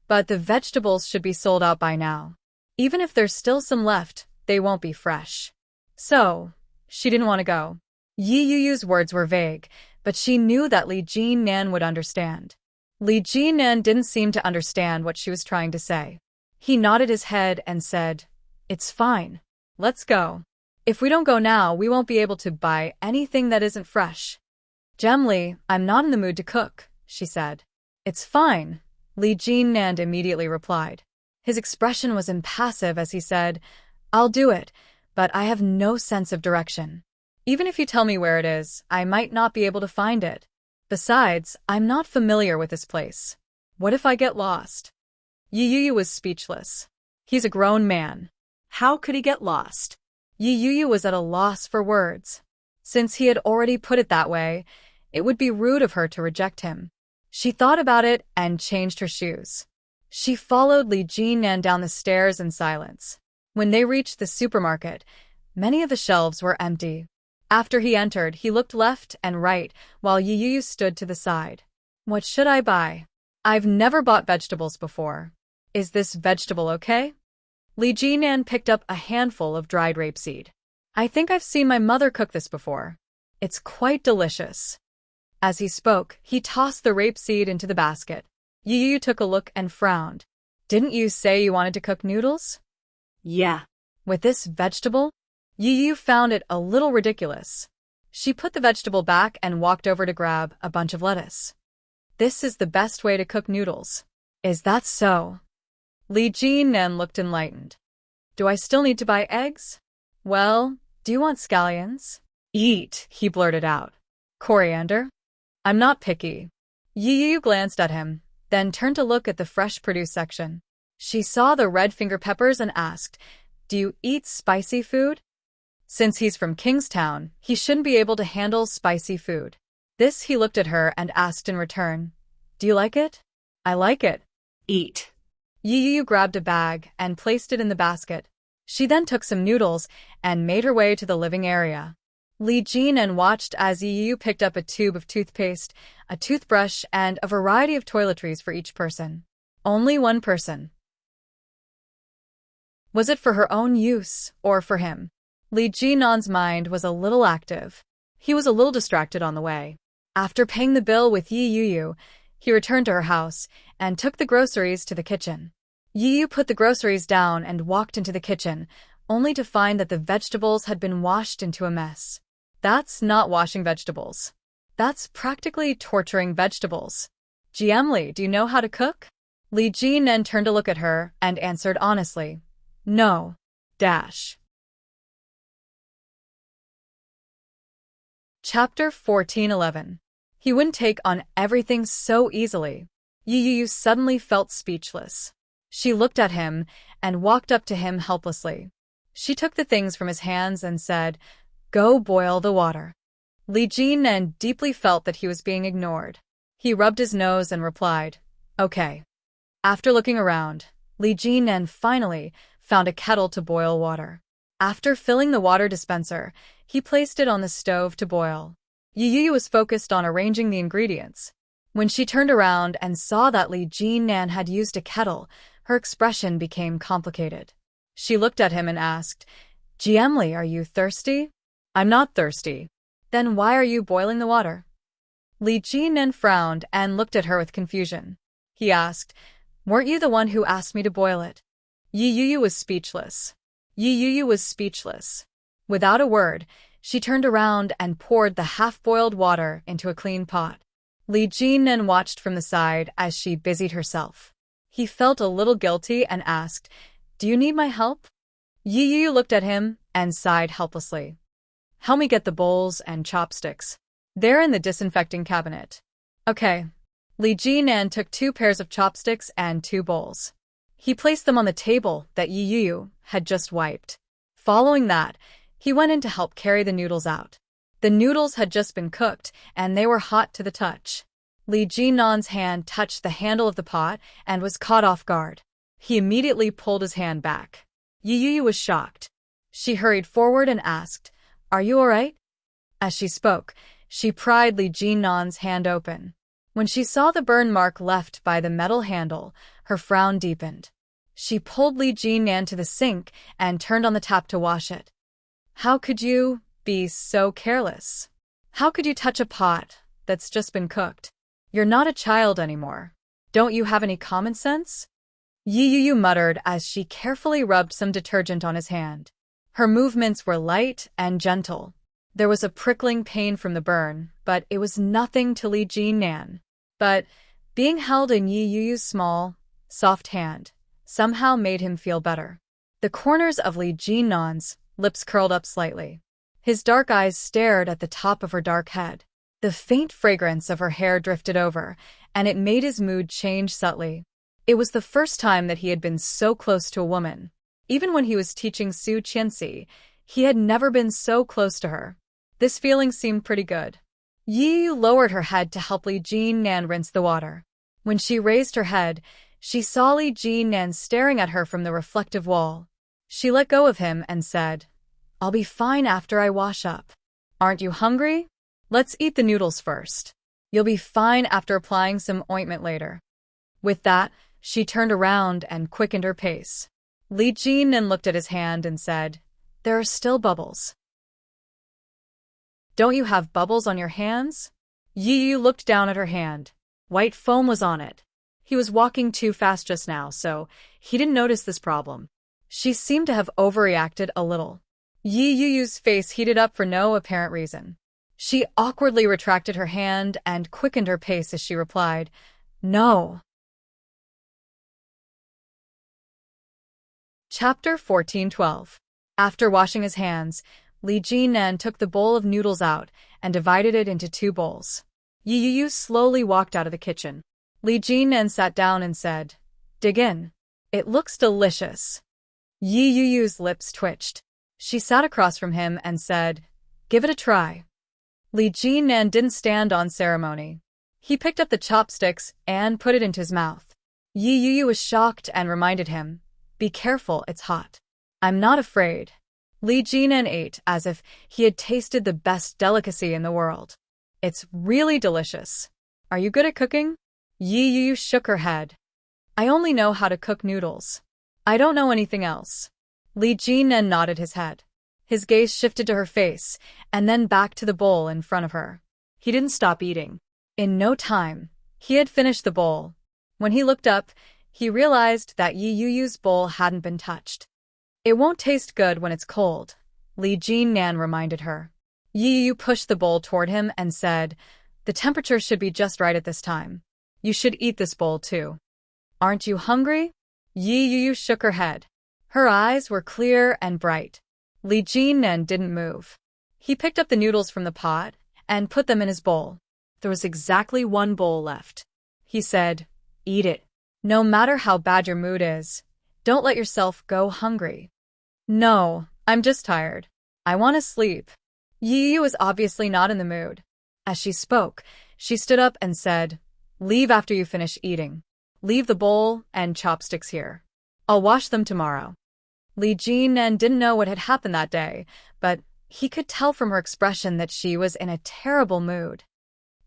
but the vegetables should be sold out by now. Even if there's still some left, they won't be fresh. So, she didn't want to go. Yiyu's words were vague, but she knew that Li Jinan would understand. Li Jinan didn't seem to understand what she was trying to say. He nodded his head and said, It's fine. Let's go. If we don't go now, we won't be able to buy anything that isn't fresh. Gemli, I'm not in the mood to cook, she said. It's fine, Li Jinan immediately replied. His expression was impassive as he said, I'll do it, but I have no sense of direction. Even if you tell me where it is, I might not be able to find it. Besides, I'm not familiar with this place. What if I get lost? Yu was speechless. He's a grown man. How could he get lost? Yu was at a loss for words. Since he had already put it that way, it would be rude of her to reject him. She thought about it and changed her shoes. She followed Li Jinan down the stairs in silence. When they reached the supermarket, many of the shelves were empty. After he entered, he looked left and right while Yu stood to the side. What should I buy? I've never bought vegetables before. Is this vegetable okay? Li Jinan picked up a handful of dried rapeseed. I think I've seen my mother cook this before. It's quite delicious. As he spoke, he tossed the rapeseed into the basket. Yu took a look and frowned. Didn't you say you wanted to cook noodles? Yeah. With this vegetable? Yu found it a little ridiculous. She put the vegetable back and walked over to grab a bunch of lettuce. This is the best way to cook noodles. Is that so? Li Jinan looked enlightened. Do I still need to buy eggs? Well, do you want scallions? Eat, he blurted out. Coriander? I'm not picky. Yu glanced at him, then turned to look at the fresh produce section. She saw the red finger peppers and asked, Do you eat spicy food? Since he's from Kingstown, he shouldn't be able to handle spicy food. This he looked at her and asked in return, Do you like it? I like it. Eat. Yu grabbed a bag and placed it in the basket. She then took some noodles and made her way to the living area. Li Jinan watched as Yu picked up a tube of toothpaste, a toothbrush, and a variety of toiletries for each person. Only one person. Was it for her own use, or for him? Li Jinan's mind was a little active. He was a little distracted on the way. After paying the bill with Yu, he returned to her house and took the groceries to the kitchen. Yu put the groceries down and walked into the kitchen, only to find that the vegetables had been washed into a mess. That's not washing vegetables. That's practically torturing vegetables. Jiemli, do you know how to cook? Li Jinan turned to look at her and answered honestly, No. Chapter 14:11. He wouldn't take on everything so easily. Yu suddenly felt speechless. She looked at him and walked up to him helplessly. She took the things from his hands and said, Go boil the water. Li Jinan deeply felt that he was being ignored. He rubbed his nose and replied, Okay. After looking around, Li Jinan finally found a kettle to boil water. After filling the water dispenser, he placed it on the stove to boil. Yu was focused on arranging the ingredients. When she turned around and saw that Li Jinan had used a kettle, her expression became complicated. She looked at him and asked, Jiemli, are you thirsty? I'm not thirsty. Then why are you boiling the water? Li Jinan frowned and looked at her with confusion. He asked, Weren't you the one who asked me to boil it? Yi Yuyu was speechless. Yi Yuyu was speechless. Without a word, she turned around and poured the half-boiled water into a clean pot. Li Jinan watched from the side as she busied herself. He felt a little guilty and asked, "Do you need my help?" Yi Yuyu looked at him and sighed helplessly. "Help me get the bowls and chopsticks. They're in the disinfecting cabinet." "Okay." Li Jinan took 2 pairs of chopsticks and 2 bowls. He placed them on the table that Yi Yuyu had just wiped. Following that, he went in to help carry the noodles out. The noodles had just been cooked, and they were hot to the touch. Li Jinan's hand touched the handle of the pot and was caught off guard. He immediately pulled his hand back. Yi Yuyu was shocked. She hurried forward and asked, "Are you all right?" As she spoke, she pried Li Jinan's hand open. When she saw the burn mark left by the metal handle, her frown deepened. She pulled Li Jinan to the sink and turned on the tap to wash it. "How could you be so careless? How could you touch a pot that's just been cooked? You're not a child anymore. Don't you have any common sense?" Yi Yuyu muttered as she carefully rubbed some detergent on his hand. Her movements were light and gentle. There was a prickling pain from the burn, but it was nothing to Li Jinan. But being held in Yi Yuyu's small, soft hand somehow made him feel better. The corners of Li Jinan's lips curled up slightly. His dark eyes stared at the top of her dark head. The faint fragrance of her hair drifted over, and it made his mood change subtly. It was the first time that he had been so close to a woman. Even when he was teaching Su Qianxi, he had never been so close to her. This feeling seemed pretty good. Yi lowered her head to help Li Jinan rinse the water. When she raised her head, she saw Li Jinan staring at her from the reflective wall. She let go of him and said, "I'll be fine after I wash up. Aren't you hungry? Let's eat the noodles first. You'll be fine after applying some ointment later." With that, she turned around and quickened her pace. Li Jinan looked at his hand and said, "There are still bubbles." "Don't you have bubbles on your hands?" Yi Yu looked down at her hand. White foam was on it. He was walking too fast just now, so he didn't notice this problem. She seemed to have overreacted a little. Yi Yu's face heated up for no apparent reason. She awkwardly retracted her hand and quickened her pace as she replied, "No." Chapter 14:12. After washing his hands, Li Jinan took the bowl of noodles out and divided it into 2 bowls. Yi Yu slowly walked out of the kitchen. Li Jinan sat down and said, "Dig in. It looks delicious." Yi Yu's lips twitched. She sat across from him and said, "Give it a try." Li Jinan didn't stand on ceremony. He picked up the chopsticks and put it into his mouth. Yi Yu was shocked and reminded him, "Be careful, it's hot." "I'm not afraid." Li Jinan ate as if he had tasted the best delicacy in the world. "It's really delicious. Are you good at cooking?" Yi Yu shook her head. "I only know how to cook noodles. I don't know anything else." Li Jinan nodded his head. His gaze shifted to her face, and then back to the bowl in front of her. He didn't stop eating. In no time, he had finished the bowl. When he looked up, he realized that Yi Yu's bowl hadn't been touched. "It won't taste good when it's cold," Li Jinan reminded her. Yi Yu pushed the bowl toward him and said, "The temperature should be just right at this time. You should eat this bowl too." "Aren't you hungry?" Yi Yu shook her head. Her eyes were clear and bright. Li Jinan didn't move. He picked up the noodles from the pot and put them in his bowl. There was exactly 1 bowl left. He said, "Eat it. No matter how bad your mood is, don't let yourself go hungry." "No, I'm just tired. I want to sleep." Yi Yu was obviously not in the mood. As she spoke, she stood up and said, "Leave after you finish eating. Leave the bowl and chopsticks here. I'll wash them tomorrow." Li Jinan didn't know what had happened that day, but he could tell from her expression that she was in a terrible mood.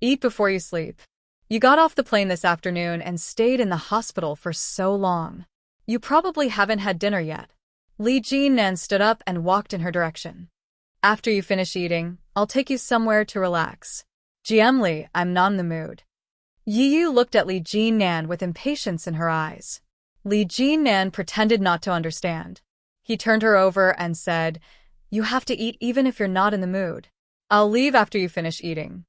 "Eat before you sleep. You got off the plane this afternoon and stayed in the hospital for so long. You probably haven't had dinner yet." Li Jinan stood up and walked in her direction. "After you finish eating, I'll take you somewhere to relax. GM Li, I'm not in the mood." Yi Yu looked at Li Jinnan with impatience in her eyes. Li Jinnan pretended not to understand. He turned her over and said, "You have to eat even if you're not in the mood. I'll leave after you finish eating."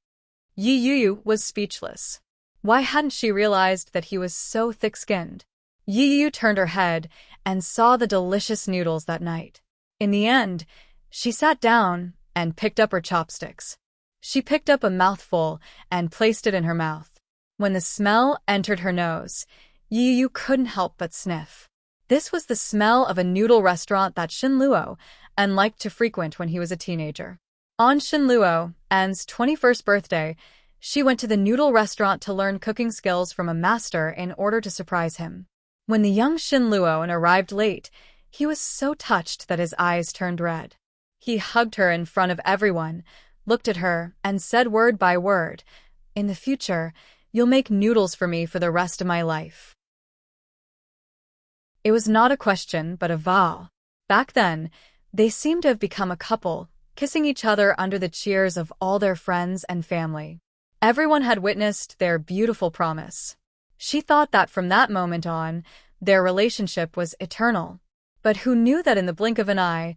Yi Yu was speechless. Why hadn't she realized that he was so thick-skinned? Yi Yu turned her head and saw the delicious noodles that night. In the end, she sat down and picked up her chopsticks. She picked up a mouthful and placed it in her mouth. When the smell entered her nose, Yi Yu couldn't help but sniff. This was the smell of a noodle restaurant that Shin Luo liked to frequent when he was a teenager. On Shin Luo An's 21st birthday, she went to the noodle restaurant to learn cooking skills from a master in order to surprise him. When the young Shin Luo arrived late, he was so touched that his eyes turned red. He hugged her in front of everyone, looked at her, and said word by word, "In the future, you'll make noodles for me for the rest of my life." It was not a question, but a vow. Back then, they seemed to have become a couple, kissing each other under the cheers of all their friends and family. Everyone had witnessed their beautiful promise. She thought that from that moment on, their relationship was eternal. But who knew that in the blink of an eye,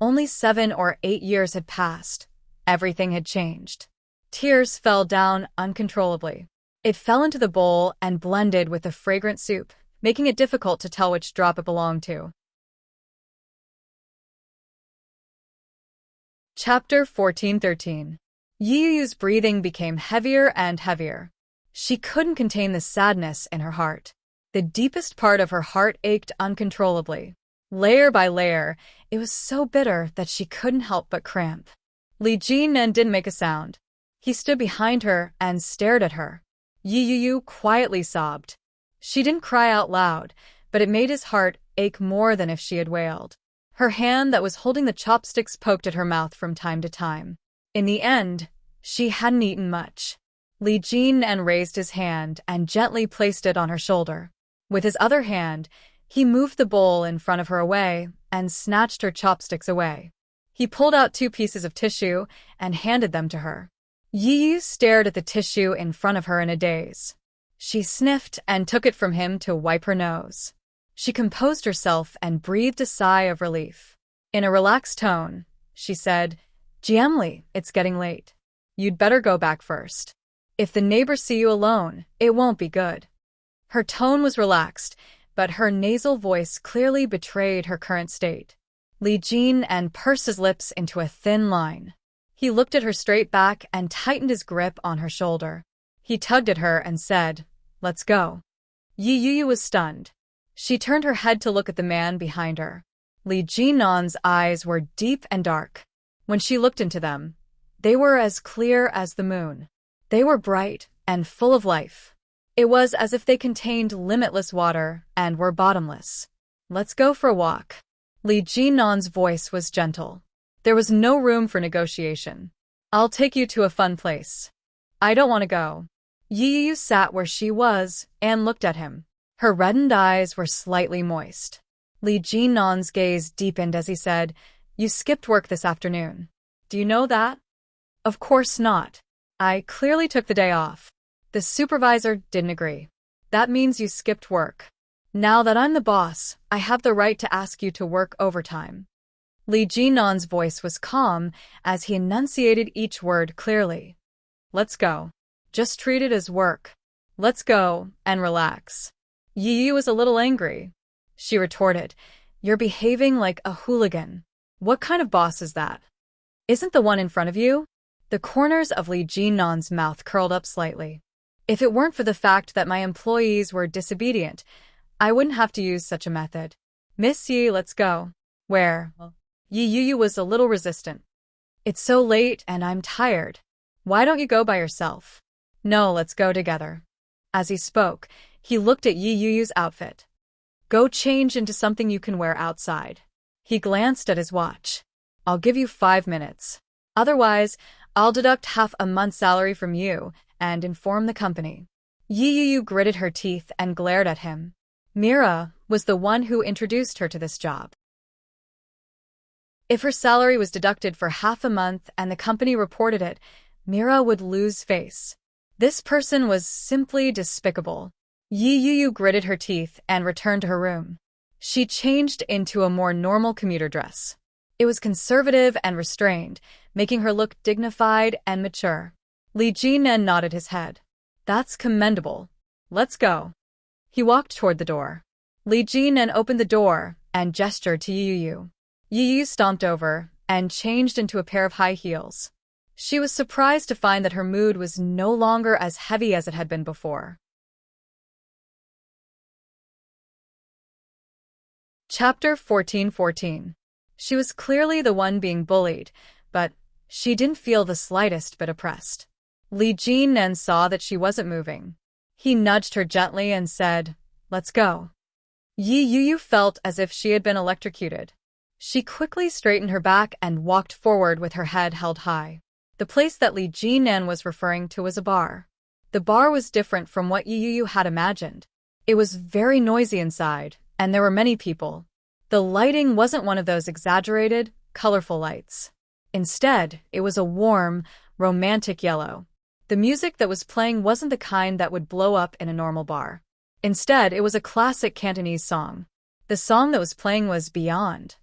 only 7 or 8 years had passed. Everything had changed. Tears fell down uncontrollably. It fell into the bowl and blended with the fragrant soup, making it difficult to tell which drop it belonged to. Chapter 14-13. Yi Yu's breathing became heavier and heavier. She couldn't contain the sadness in her heart. The deepest part of her heart ached uncontrollably. Layer by layer, it was so bitter that she couldn't help but cramp. Li Jinnan didn't make a sound. He stood behind her and stared at her. Yi Yu quietly sobbed. She didn't cry out loud, but it made his heart ache more than if she had wailed. Her hand that was holding the chopsticks poked at her mouth from time to time. In the end, she hadn't eaten much. Li Jinnan raised his hand and gently placed it on her shoulder. With his other hand, he moved the bowl in front of her away and snatched her chopsticks away. He pulled out 2 pieces of tissue and handed them to her. Yi Yu stared at the tissue in front of her in a daze. She sniffed and took it from him to wipe her nose. She composed herself and breathed a sigh of relief. In a relaxed tone, she said, "Jiemli, it's getting late. You'd better go back first. If the neighbors see you alone, it won't be good." Her tone was relaxed, but her nasal voice clearly betrayed her current state. Li Jinnan pursed his lips into a thin line. He looked at her straight back and tightened his grip on her shoulder. He tugged at her and said, "Let's go." Yi Yu was stunned. She turned her head to look at the man behind her. Li Jinnan's eyes were deep and dark. When she looked into them, they were as clear as the moon. They were bright and full of life. It was as if they contained limitless water and were bottomless. "Let's go for a walk." Li Jinnan's voice was gentle. There was no room for negotiation. "I'll take you to a fun place." "I don't want to go." Yi Yu sat where she was and looked at him. Her reddened eyes were slightly moist. Li Jinnan's gaze deepened as he said, "You skipped work this afternoon. Do you know that?" "Of course not. I clearly took the day off." The supervisor didn't agree. "That means you skipped work. Now that I'm the boss, I have the right to ask you to work overtime." Li Jinnan's voice was calm as he enunciated each word clearly. "Let's go. Just treat it as work. Let's go and relax." Yi Yu was a little angry. She retorted, "You're behaving like a hooligan. What kind of boss is that? Isn't the one in front of you?" The corners of Li Jinnan's mouth curled up slightly. "If it weren't for the fact that my employees were disobedient, I wouldn't have to use such a method." "Miss Yi, let's go." "Where?" Yi Yu was a little resistant. "It's so late and I'm tired. Why don't you go by yourself?" "No, let's go together." As he spoke, he looked at Yi Yu's outfit. "Go change into something you can wear outside." He glanced at his watch. "I'll give you 5 minutes. Otherwise, I'll deduct half a month's salary from you and inform the company." Yi Yu gritted her teeth and glared at him. Mira was the one who introduced her to this job. If her salary was deducted for half a month and the company reported it, Mira would lose face. This person was simply despicable. Yi Yu gritted her teeth and returned to her room. She changed into a more normal commuter dress. It was conservative and restrained, making her look dignified and mature. Li Jinan nodded his head. That's commendable. Let's go. He walked toward the door. Li Jinan opened the door and gestured to Yi Yu. Yi Yu stomped over and changed into a pair of high heels. She was surprised to find that her mood was no longer as heavy as it had been before. Chapter 14:14. She was clearly the one being bullied, but she didn't feel the slightest bit oppressed. Li Jinan saw that she wasn't moving. He nudged her gently and said, "Let's go." Yi Yu felt as if she had been electrocuted. She quickly straightened her back and walked forward with her head held high. The place that Li Jinan was referring to was a bar. The bar was different from what Yi Yu had imagined. It was very noisy inside, and there were many people. The lighting wasn't one of those exaggerated, colorful lights. Instead, it was a warm, romantic yellow. The music that was playing wasn't the kind that would blow up in a normal bar. Instead, it was a classic Cantonese song. The song that was playing was Beyond.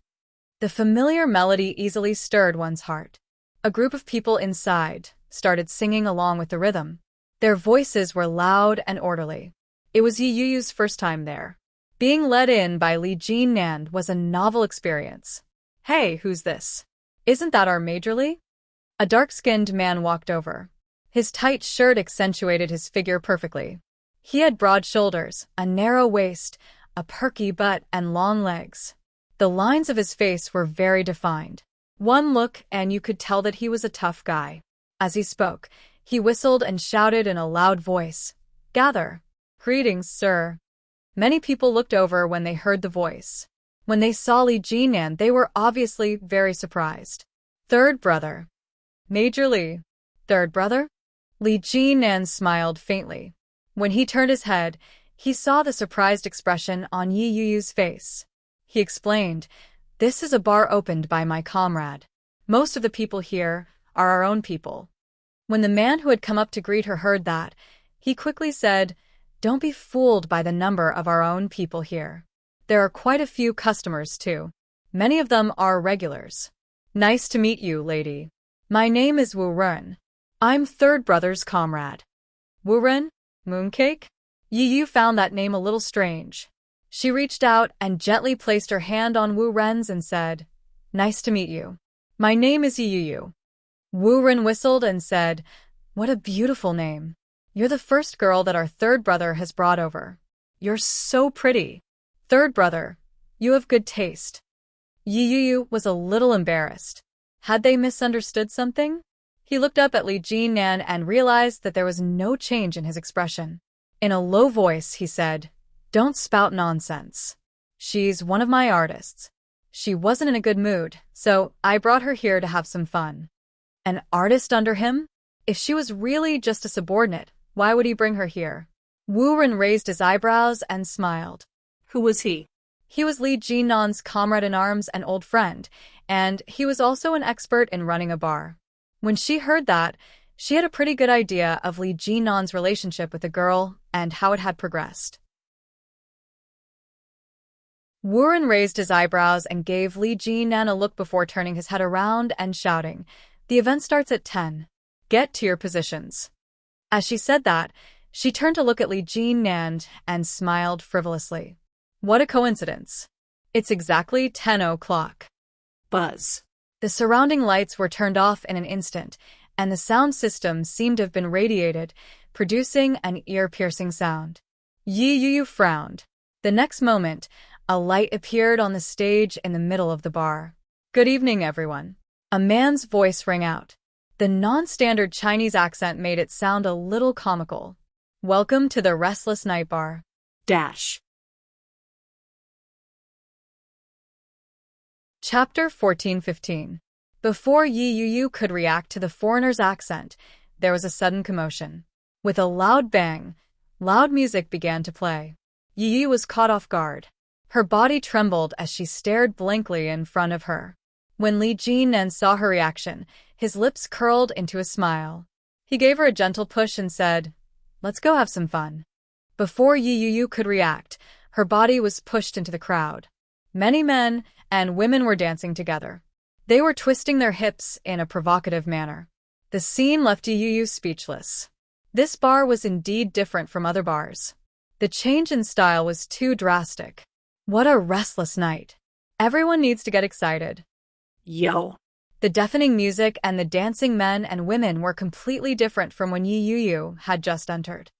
The familiar melody easily stirred one's heart. A group of people inside started singing along with the rhythm. Their voices were loud and orderly. It was Yi Yu's first time there. Being led in by Li Jinan was a novel experience. "Hey, who's this? Isn't that our Majorly?" A dark-skinned man walked over. His tight shirt accentuated his figure perfectly. He had broad shoulders, a narrow waist, a perky butt, and long legs. The lines of his face were very defined. One look and you could tell that he was a tough guy. As he spoke, he whistled and shouted in a loud voice, "Gather." "Greetings, sir." Many people looked over when they heard the voice. When they saw Li Jinan, they were obviously very surprised. "Third brother." "Major Li." "Third brother?" Li Jinan smiled faintly. When he turned his head, he saw the surprised expression on Yi Yu's face. He explained, "This is a bar opened by my comrade. Most of the people here are our own people." When the man who had come up to greet her heard that, he quickly said, "Don't be fooled by the number of our own people here. There are quite a few customers, too. Many of them are regulars." "Nice to meet you, lady. My name is Wu Ren. I'm third brother's comrade." "Wu Ren? Mooncake?" Yi Yu found that name a little strange. She reached out and gently placed her hand on Wu Ren's and said, "Nice to meet you. My name is Yi Yu." Wu Ren whistled and said, "What a beautiful name. You're the first girl that our third brother has brought over. You're so pretty. Third brother, you have good taste." Yi Yu was a little embarrassed. Had they misunderstood something? He looked up at Li Jinan and realized that there was no change in his expression. In a low voice, he said, "Don't spout nonsense. She's one of my artists. She wasn't in a good mood, so I brought her here to have some fun." An artist under him? If she was really just a subordinate, why would he bring her here? Wu Ren raised his eyebrows and smiled. Who was he? He was Li Jinan's comrade-in-arms and old friend, and he was also an expert in running a bar. When she heard that, she had a pretty good idea of Li Jinan's relationship with the girl and how it had progressed. Wu Ren raised his eyebrows and gave Li Jinan a look before turning his head around and shouting, "The event starts at 10. Get to your positions." As she said that, she turned to look at Li Jinan and smiled frivolously. What a coincidence. It's exactly 10 o'clock. Buzz. The surrounding lights were turned off in an instant, and the sound system seemed to have been radiated, producing an ear-piercing sound. Yi Yu frowned. The next moment, a light appeared on the stage in the middle of the bar. "Good evening, everyone." A man's voice rang out. The non-standard Chinese accent made it sound a little comical. "Welcome to the Restless Night Bar." Dash. Chapter 14:15. Before Yi Yu could react to the foreigner's accent, there was a sudden commotion. With a loud bang, loud music began to play. Yi Yu was caught off guard. Her body trembled as she stared blankly in front of her. When Li Jinan saw her reaction, his lips curled into a smile. He gave her a gentle push and said, "Let's go have some fun." Before Yu could react, her body was pushed into the crowd. Many men and women were dancing together. They were twisting their hips in a provocative manner. The scene left Yu speechless. This bar was indeed different from other bars. The change in style was too drastic. What a restless night. Everyone needs to get excited. Yo. The deafening music and the dancing men and women were completely different from when Yu had just entered.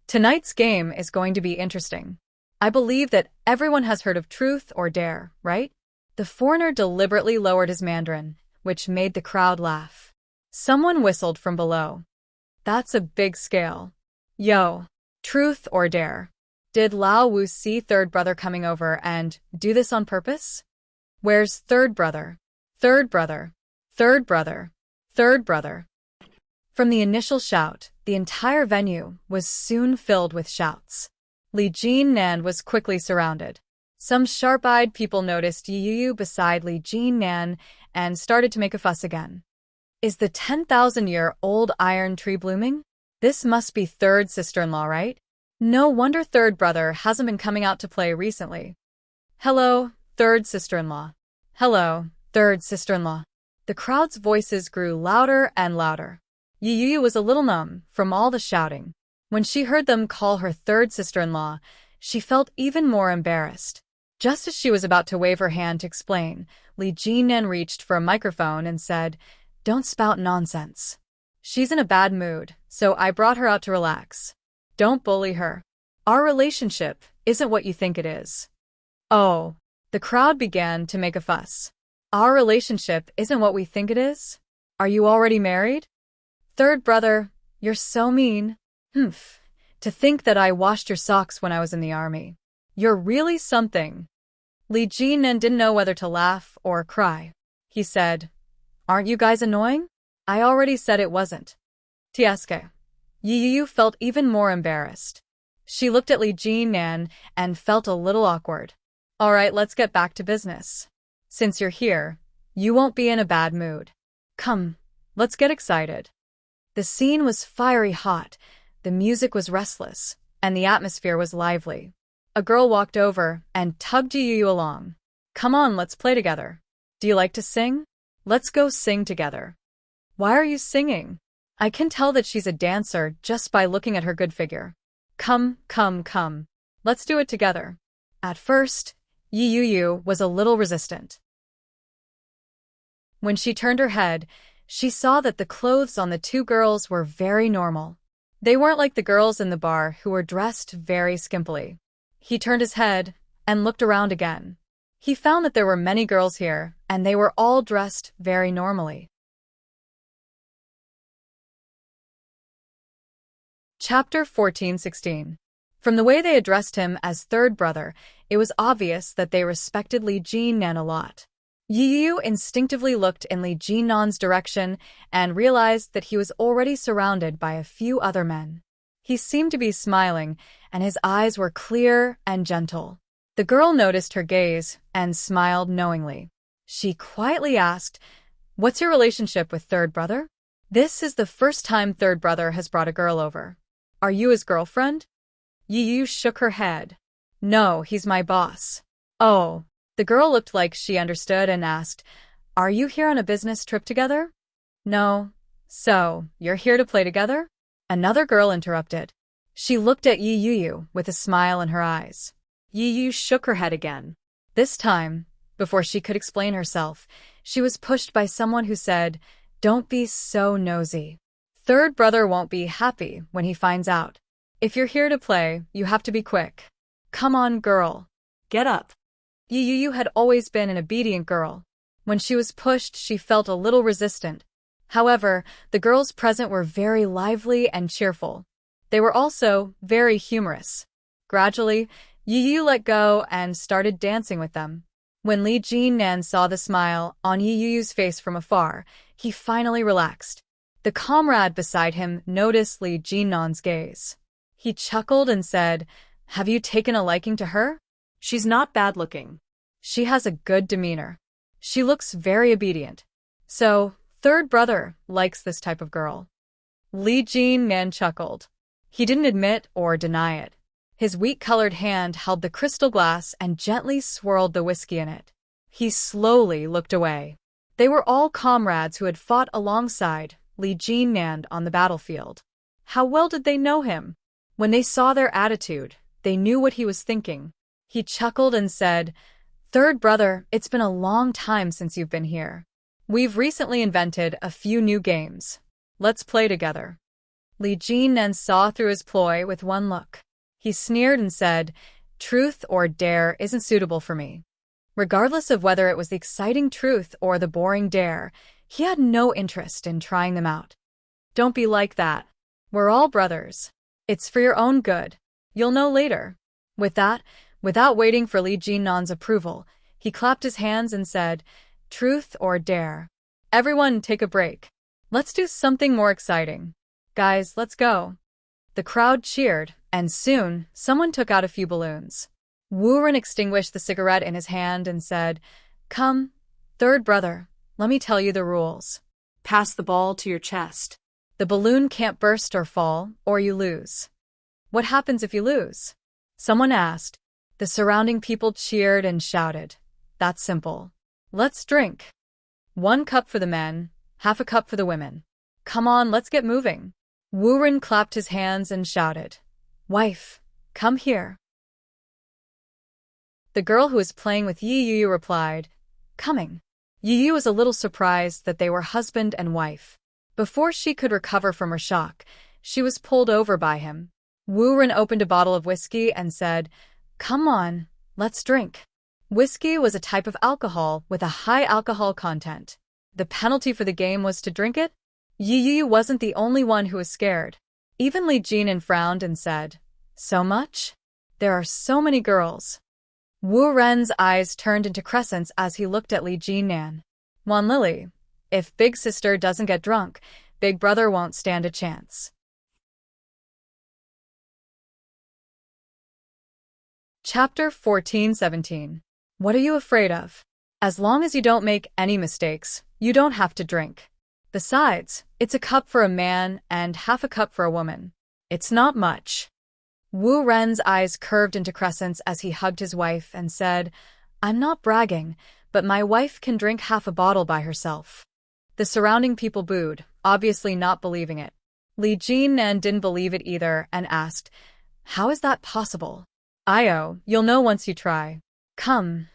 Tonight's game is going to be interesting. I believe that everyone has heard of Truth or Dare, right? The foreigner deliberately lowered his Mandarin, which made the crowd laugh. Someone whistled from below. That's a big scale. Yo. Truth or Dare. Did Lao Wu see third brother coming over and do this on purpose? Where's third brother? Third brother. Third brother. Third brother. From the initial shout, the entire venue was soon filled with shouts. Li Jinnan was quickly surrounded. Some sharp-eyed people noticed Yu beside Li Jinnan and started to make a fuss again. Is the 10,000-year-old iron tree blooming? This must be third sister-in-law, right? No wonder third brother hasn't been coming out to play recently. Hello, third sister-in-law. Hello, third sister-in-law. The crowd's voices grew louder and louder. Yu was a little numb from all the shouting. When she heard them call her third sister-in-law, she felt even more embarrassed. Just as she was about to wave her hand to explain, Li Jinnan reached for a microphone and said, "Don't spout nonsense. She's in a bad mood, so I brought her out to relax. Don't bully her. Our relationship isn't what you think it is." Oh, the crowd began to make a fuss. Our relationship isn't what we think it is? Are you already married? Third brother, you're so mean. Humph. To think that I washed your socks when I was in the army. You're really something. Li Jinnan didn't know whether to laugh or cry. He said, "Aren't you guys annoying? I already said it wasn't." Tieske. Yu felt even more embarrassed. She looked at Li Jinnan and felt a little awkward. All right, let's get back to business. Since you're here, you won't be in a bad mood. Come, let's get excited. The scene was fiery hot, the music was restless, and the atmosphere was lively. A girl walked over and tugged Yu along. Come on, let's play together. Do you like to sing? Let's go sing together. Why are you singing? I can tell that she's a dancer just by looking at her good figure. Come. Let's do it together. At first, Yu was a little resistant. When she turned her head, she saw that the clothes on the two girls were very normal. They weren't like the girls in the bar who were dressed very skimpily. He turned his head and looked around again. He found that there were many girls here, and they were all dressed very normally. Chapter 14-16. From the way they addressed him as third brother, it was obvious that they respected Li Jinnan a lot. Yu instinctively looked in Li Jinnan's direction and realized that he was already surrounded by a few other men. He seemed to be smiling, and his eyes were clear and gentle. The girl noticed her gaze and smiled knowingly. She quietly asked, "What's your relationship with third brother?" This is the first time third brother has brought a girl over. Are you his girlfriend? Yu shook her head. No, he's my boss. Oh. The girl looked like she understood and asked, "Are you here on a business trip together?" No. So, you're here to play together? Another girl interrupted. She looked at Yu with a smile in her eyes. Yu shook her head again. This time, before she could explain herself, she was pushed by someone who said, "Don't be so nosy. Third brother won't be happy when he finds out. If you're here to play, you have to be quick. Come on, girl. Get up." Yu had always been an obedient girl. When she was pushed, she felt a little resistant. However, the girls present were very lively and cheerful. They were also very humorous. Gradually, Yu let go and started dancing with them. When Li Jinnan saw the smile on Yu's face from afar, he finally relaxed. The comrade beside him noticed Li Jinnan's gaze. He chuckled and said, "Have you taken a liking to her? She's not bad-looking. She has a good demeanor. She looks very obedient. So, third brother likes this type of girl." Li Jinnan chuckled. He didn't admit or deny it. His wheat-colored hand held the crystal glass and gently swirled the whiskey in it. He slowly looked away. They were all comrades who had fought alongside Li Jinnan on the battlefield. How well did they know him? When they saw their attitude, they knew what he was thinking. He chuckled and said, "Third brother, it's been a long time since you've been here. We've recently invented a few new games. Let's play together." Li Jinnan saw through his ploy with one look. He sneered and said, "Truth or dare isn't suitable for me." Regardless of whether it was the exciting truth or the boring dare, he had no interest in trying them out. "Don't be like that. We're all brothers. It's for your own good. You'll know later." With that, without waiting for Li Jinnan's approval, he clapped his hands and said, "Truth or dare. Everyone take a break. Let's do something more exciting. Guys, let's go." The crowd cheered, and soon, someone took out a few balloons. Wu Ren extinguished the cigarette in his hand and said, "Come, third brother, let me tell you the rules. Pass the ball to your chest. The balloon can't burst or fall, or you lose." "What happens if you lose?" someone asked. The surrounding people cheered and shouted. "That's simple. Let's drink. 1 cup for the men, half a cup for the women. Come on, let's get moving." Wu Ren clapped his hands and shouted, "Wife, come here." The girl who was playing with Yi Yu replied, "Coming." Yi Yu was a little surprised that they were husband and wife. Before she could recover from her shock, she was pulled over by him. Wu Ren opened a bottle of whiskey and said, "Come on, let's drink." Whiskey was a type of alcohol with a high alcohol content. The penalty for the game was to drink it? Yi Yu wasn't the only one who was scared. Even Li Jinnan frowned and said, "So much? There are so many girls." Wu Ren's eyes turned into crescents as he looked at Li Jinnan. "Wan Lily, if big sister doesn't get drunk, big brother won't stand a chance." Chapter 14-17. What are you afraid of? As long as you don't make any mistakes, you don't have to drink. Besides, it's a cup for a man and half a cup for a woman. It's not much. Wu Ren's eyes curved into crescents as he hugged his wife and said, "I'm not bragging, but my wife can drink half a bottle by herself." The surrounding people booed, obviously not believing it. Li Jinnan didn't believe it either and asked, "How is that possible?" "Io, you'll know once you try. Come,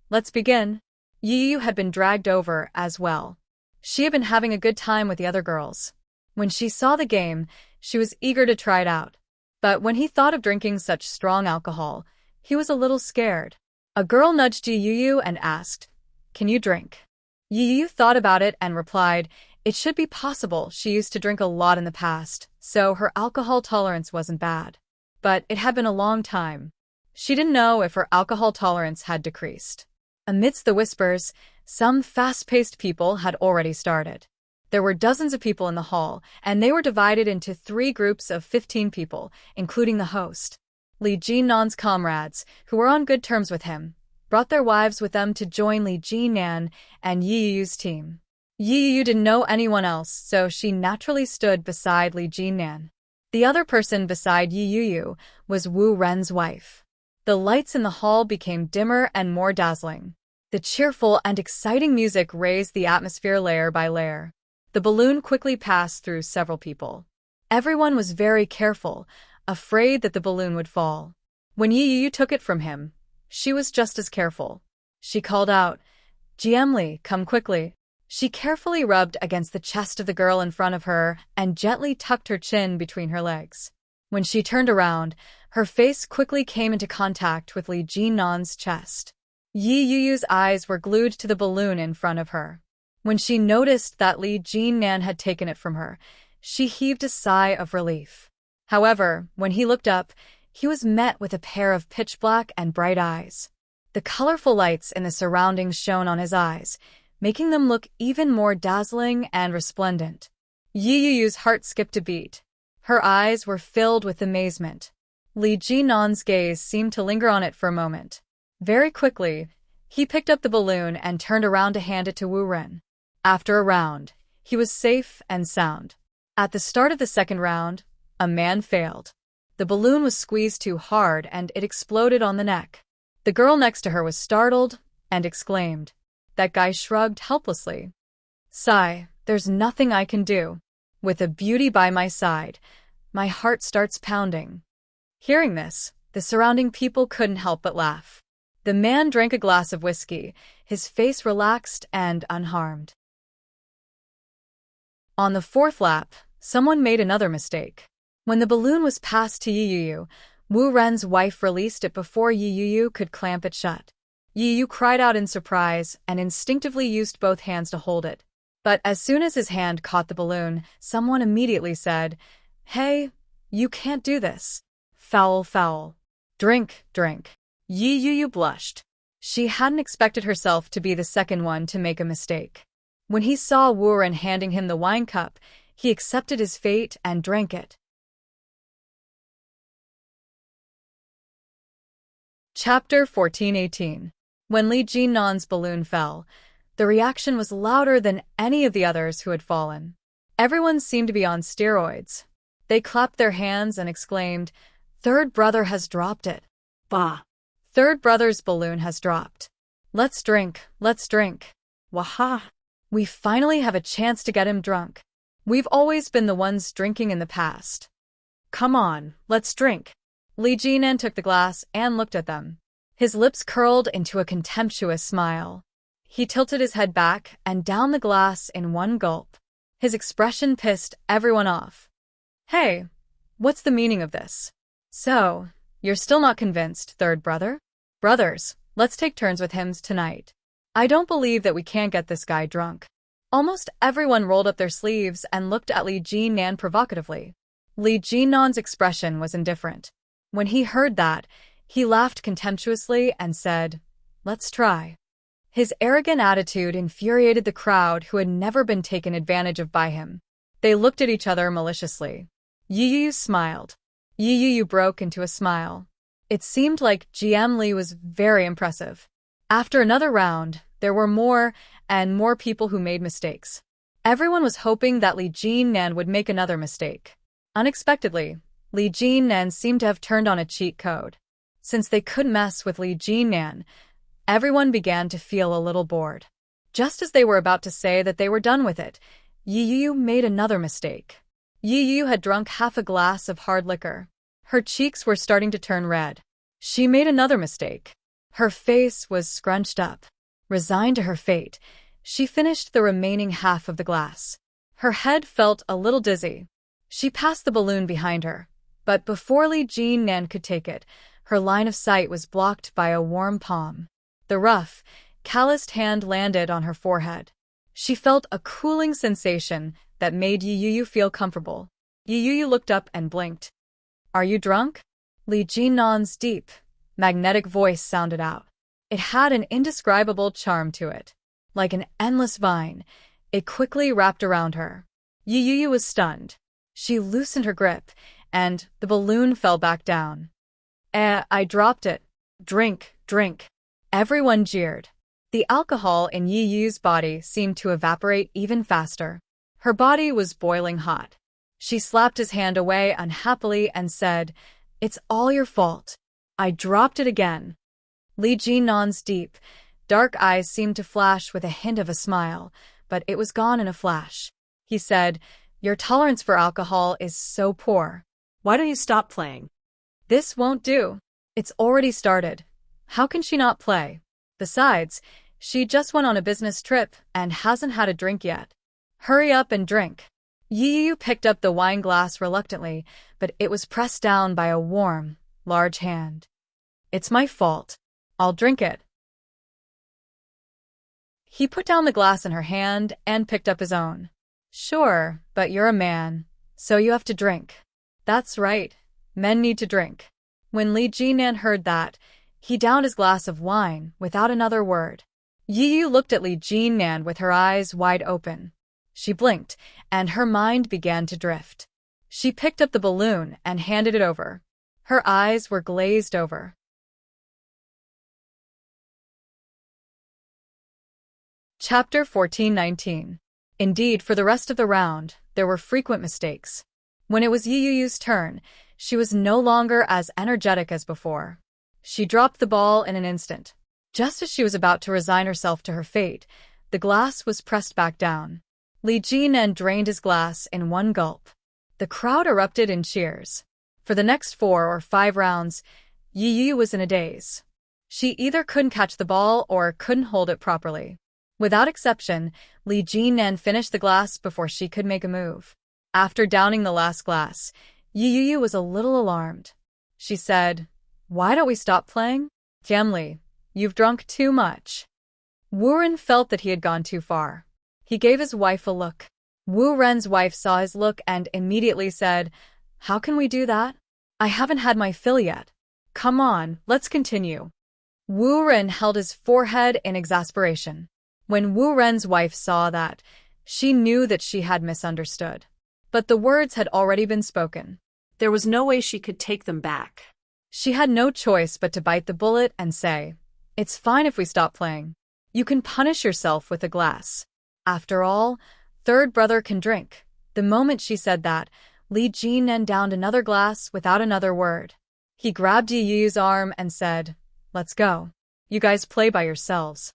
let's begin." Yi Yu had been dragged over as well. She had been having a good time with the other girls. When she saw the game, she was eager to try it out. But when he thought of drinking such strong alcohol, he was a little scared. A girl nudged Yi Yu and asked, "Can you drink?" Yi Yu thought about it and replied, it should be possible. She used to drink a lot in the past, so her alcohol tolerance wasn't bad. But it had been a long time. She didn't know if her alcohol tolerance had decreased. Amidst the whispers, some fast-paced people had already started. There were dozens of people in the hall, and they were divided into 3 groups of 15 people, including the host. Li Jinnan's comrades, who were on good terms with him, brought their wives with them to join Li Jinnan and Yi Yu's team. Yi Yu didn't know anyone else, so she naturally stood beside Li Jinnan. The other person beside Yi Yu was Wu Ren's wife. The lights in the hall became dimmer and more dazzling. The cheerful and exciting music raised the atmosphere layer by layer. The balloon quickly passed through several people. Everyone was very careful, afraid that the balloon would fall. When Yi Yu took it from him, she was just as careful. She called out, "Jiemli, come quickly." She carefully rubbed against the chest of the girl in front of her and gently tucked her chin between her legs. When she turned around, her face quickly came into contact with Li Jinnan's chest. Yi Yu's eyes were glued to the balloon in front of her. When she noticed that Li Jinnan had taken it from her, she heaved a sigh of relief. However, when he looked up, he was met with a pair of pitch-black and bright eyes. The colorful lights in the surroundings shone on his eyes, making them look even more dazzling and resplendent. Yi Yu's heart skipped a beat. Her eyes were filled with amazement. Li Jinnan's gaze seemed to linger on it for a moment. Very quickly, he picked up the balloon and turned around to hand it to Wu Ren. After a round, He was safe and sound. At the start of the second round, a man failed. The balloon was squeezed too hard and it exploded on the neck. The girl next to her was startled and exclaimed. That guy shrugged helplessly. Sigh, there's nothing I can do. With a beauty by my side, my heart starts pounding. Hearing this, the surrounding people couldn't help but laugh. The man drank a glass of whiskey, his face relaxed and unharmed. On the fourth lap, someone made another mistake. When the balloon was passed to Yu, Wu Ren's wife released it before Yu could clamp it shut. Yu cried out in surprise and instinctively used both hands to hold it. But as soon as his hand caught the balloon, someone immediately said, Hey, you can't do this. Foul, foul. Drink, drink. Yu blushed. She hadn't expected herself to be the second one to make a mistake. When he saw Wu Ren handing him the wine cup, he accepted his fate and drank it. Chapter 14:18. When Li Jinnan's balloon fell, the reaction was louder than any of the others who had fallen. Everyone seemed to be on steroids. They clapped their hands and exclaimed, Third brother has dropped it. Bah. Third brother's balloon has dropped. Let's drink, let's drink. Waha. We finally have a chance to get him drunk. We've always been the ones drinking in the past. Come on, let's drink. Li Jinnan took the glass and looked at them. His lips curled into a contemptuous smile. He tilted his head back and down the glass in one gulp. His expression pissed everyone off. Hey, what's the meaning of this? So, you're still not convinced, third brother? Brothers, let's take turns with him tonight. I don't believe that we can't get this guy drunk. Almost everyone rolled up their sleeves and looked at Li Jinnan provocatively. Li Jinnan's expression was indifferent. When he heard that, he laughed contemptuously and said, Let's try. His arrogant attitude infuriated the crowd who had never been taken advantage of by him. They looked at each other maliciously. Yu smiled. Yu broke into a smile. It seemed like GM Li was very impressive. After another round, there were more and more people who made mistakes. Everyone was hoping that Li Jinnan would make another mistake. Unexpectedly, Li Jinnan seemed to have turned on a cheat code. Since they couldn't mess with Li Jinnan, everyone began to feel a little bored. Just as they were about to say that they were done with it, Yu made another mistake. Yu had drunk half a glass of hard liquor. Her cheeks were starting to turn red. She made another mistake. Her face was scrunched up. Resigned to her fate, she finished the remaining half of the glass. Her head felt a little dizzy. She passed the balloon behind her, but before Li Jinnan could take it, her line of sight was blocked by a warm palm. The rough, calloused hand landed on her forehead. She felt a cooling sensation that made Yu feel comfortable. Yu looked up and blinked. Are you drunk? Li Jinnan's deep, magnetic voice sounded out. It had an indescribable charm to it. Like an endless vine, it quickly wrapped around her. Yu was stunned. She loosened her grip, and the balloon fell back down. I dropped it. Drink, drink. Everyone jeered. The alcohol in Yu's body seemed to evaporate even faster. Her body was boiling hot. She slapped his hand away unhappily and said, It's all your fault. I dropped it again. Li Jinnan's deep, dark eyes seemed to flash with a hint of a smile, but it was gone in a flash. He said, Your tolerance for alcohol is so poor. Why don't you stop playing? This won't do. It's already started. How can she not play? Besides, she just went on a business trip and hasn't had a drink yet. Hurry up and drink. Yu picked up the wine glass reluctantly, but it was pressed down by a warm, large hand. It's my fault. I'll drink it. He put down the glass in her hand and picked up his own. Sure, but you're a man, so you have to drink. That's right. Men need to drink. When Li Jinnan heard that, he downed his glass of wine without another word. Yu looked at Li Jinnan with her eyes wide open. She blinked, and her mind began to drift. She picked up the balloon and handed it over. Her eyes were glazed over. Chapter 14:19. Indeed, for the rest of the round, there were frequent mistakes. When it was Yuyu's turn, she was no longer as energetic as before. She dropped the ball in an instant. Just as she was about to resign herself to her fate, the glass was pressed back down. Li Jinan drained his glass in one gulp. The crowd erupted in cheers. For the next 4 or 5 rounds, Yiyu was in a daze. She either couldn't catch the ball or couldn't hold it properly. Without exception, Li Jinan finished the glass before she could make a move. After downing the last glass, Yiyu was a little alarmed. She said, "Why don't we stop playing? Jiamli, you've drunk too much." Wu Ren felt that he had gone too far. He gave his wife a look. Wu Ren's wife saw his look and immediately said, "How can we do that? I haven't had my fill yet. Come on, let's continue." Wu Ren held his forehead in exasperation. When Wu Ren's wife saw that, she knew that she had misunderstood. But the words had already been spoken. There was no way she could take them back. She had no choice but to bite the bullet and say, "It's fine if we stop playing. You can punish yourself with a glass. After all, third brother can drink." The moment she said that, Li Jinan downed another glass without another word. He grabbed Yuyu's arm and said, "Let's go. You guys play by yourselves."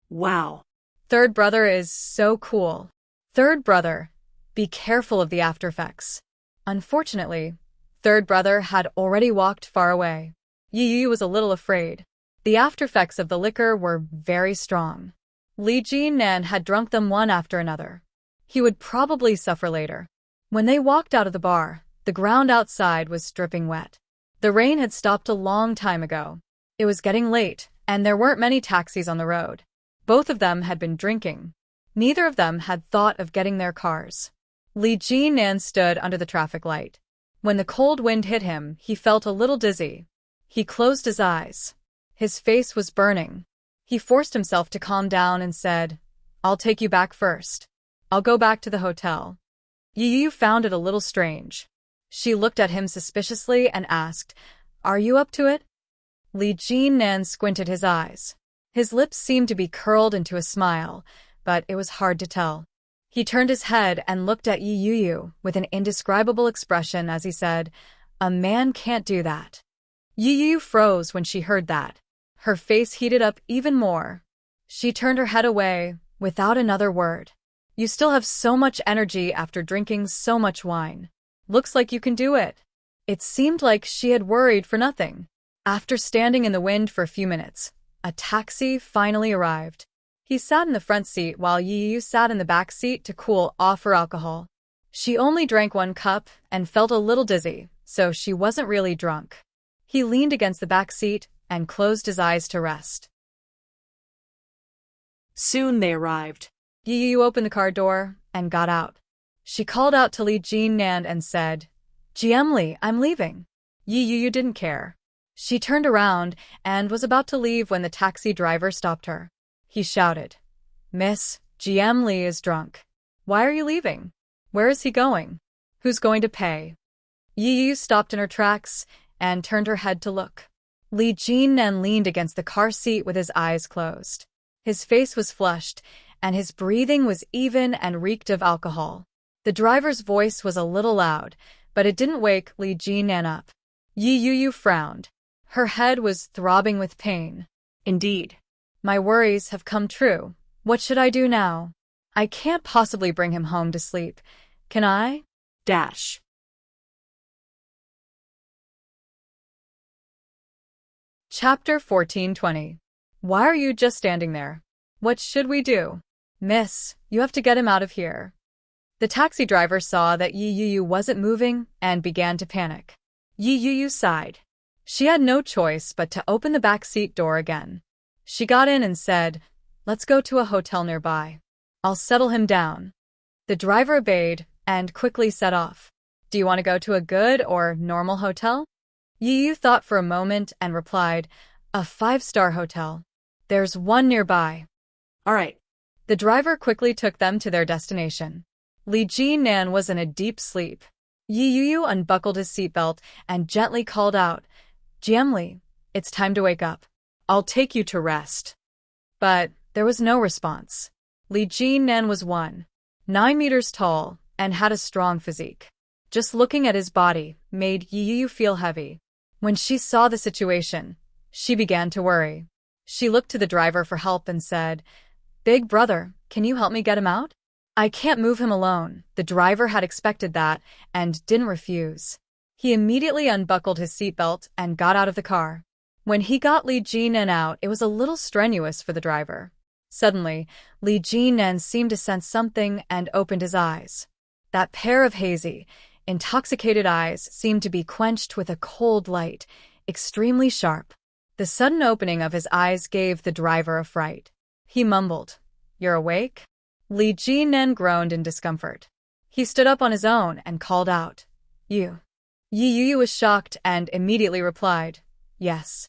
Wow. Third brother is so cool. Third brother, be careful of the aftereffects. Unfortunately, third brother had already walked far away. Yiyu was a little afraid. The aftereffects of the liquor were very strong. Li Jinan had drunk them one after another. He would probably suffer later. When they walked out of the bar, the ground outside was dripping wet. The rain had stopped a long time ago. It was getting late, and there weren't many taxis on the road. Both of them had been drinking. Neither of them had thought of getting their cars. Li Jinan stood under the traffic light. When the cold wind hit him, he felt a little dizzy. He closed his eyes. His face was burning. He forced himself to calm down and said, "I'll take you back first. I'll go back to the hotel." Yiyu found it a little strange. She looked at him suspiciously and asked, "Are you up to it?" Li Jinan squinted his eyes. His lips seemed to be curled into a smile, but it was hard to tell. He turned his head and looked at Yiyu with an indescribable expression as he said, "A man can't do that." Yiyu froze when she heard that. Her face heated up even more. She turned her head away, without another word. "You still have so much energy after drinking so much wine. Looks like you can do it." It seemed like she had worried for nothing. After standing in the wind for a few minutes, a taxi finally arrived. He sat in the front seat while Yiyu sat in the back seat to cool off her alcohol. She only drank 1 cup and felt a little dizzy, so she wasn't really drunk. He leaned against the back seat and closed his eyes to rest. Soon they arrived. Yiyu opened the car door and got out. She called out to Li Jinan and said, "Jiamli, I'm leaving." Yiyu didn't care. She turned around and was about to leave when the taxi driver stopped her. He shouted, "Miss, Jiamli is drunk. Why are you leaving? Where is he going? Who's going to pay?" Yiyu stopped in her tracks and turned her head to look. Li Jinan leaned against the car seat with his eyes closed. His face was flushed, and his breathing was even and reeked of alcohol. The driver's voice was a little loud, but it didn't wake Li Jinan up. Yiyu frowned. Her head was throbbing with pain. Indeed. My worries have come true. What should I do now? I can't possibly bring him home to sleep. Can I? Dash. Chapter 14:20. Why are you just standing there? What should we do? Miss, you have to get him out of here. The taxi driver saw that Yiyu wasn't moving and began to panic. Yiyu sighed. She had no choice but to open the back seat door again. She got in and said, "Let's go to a hotel nearby. I'll settle him down." The driver obeyed and quickly set off. "Do you want to go to a good or normal hotel?" Yiyu thought for a moment and replied, "A 5-star hotel. There's one nearby." All right. The driver quickly took them to their destination. Li Jinan was in a deep sleep. Yiyu unbuckled his seatbelt and gently called out, "Jiamli, it's time to wake up. I'll take you to rest." But there was no response. Li Jinan was won. 9 meters tall, and had a strong physique. Just looking at his body made Yu feel heavy. When she saw the situation, she began to worry. She looked to the driver for help and said, "Big brother, can you help me get him out? I can't move him alone." The driver had expected that and didn't refuse. He immediately unbuckled his seatbelt and got out of the car. When he got Li Jinan out, it was a little strenuous for the driver. Suddenly, Li Jinan seemed to sense something and opened his eyes. That pair of hazy, intoxicated eyes seemed to be quenched with a cold light, extremely sharp. The sudden opening of his eyes gave the driver a fright. He mumbled, "You're awake?" Li Jinan groaned in discomfort. He stood up on his own and called out, "You." Yu was shocked and immediately replied, "Yes."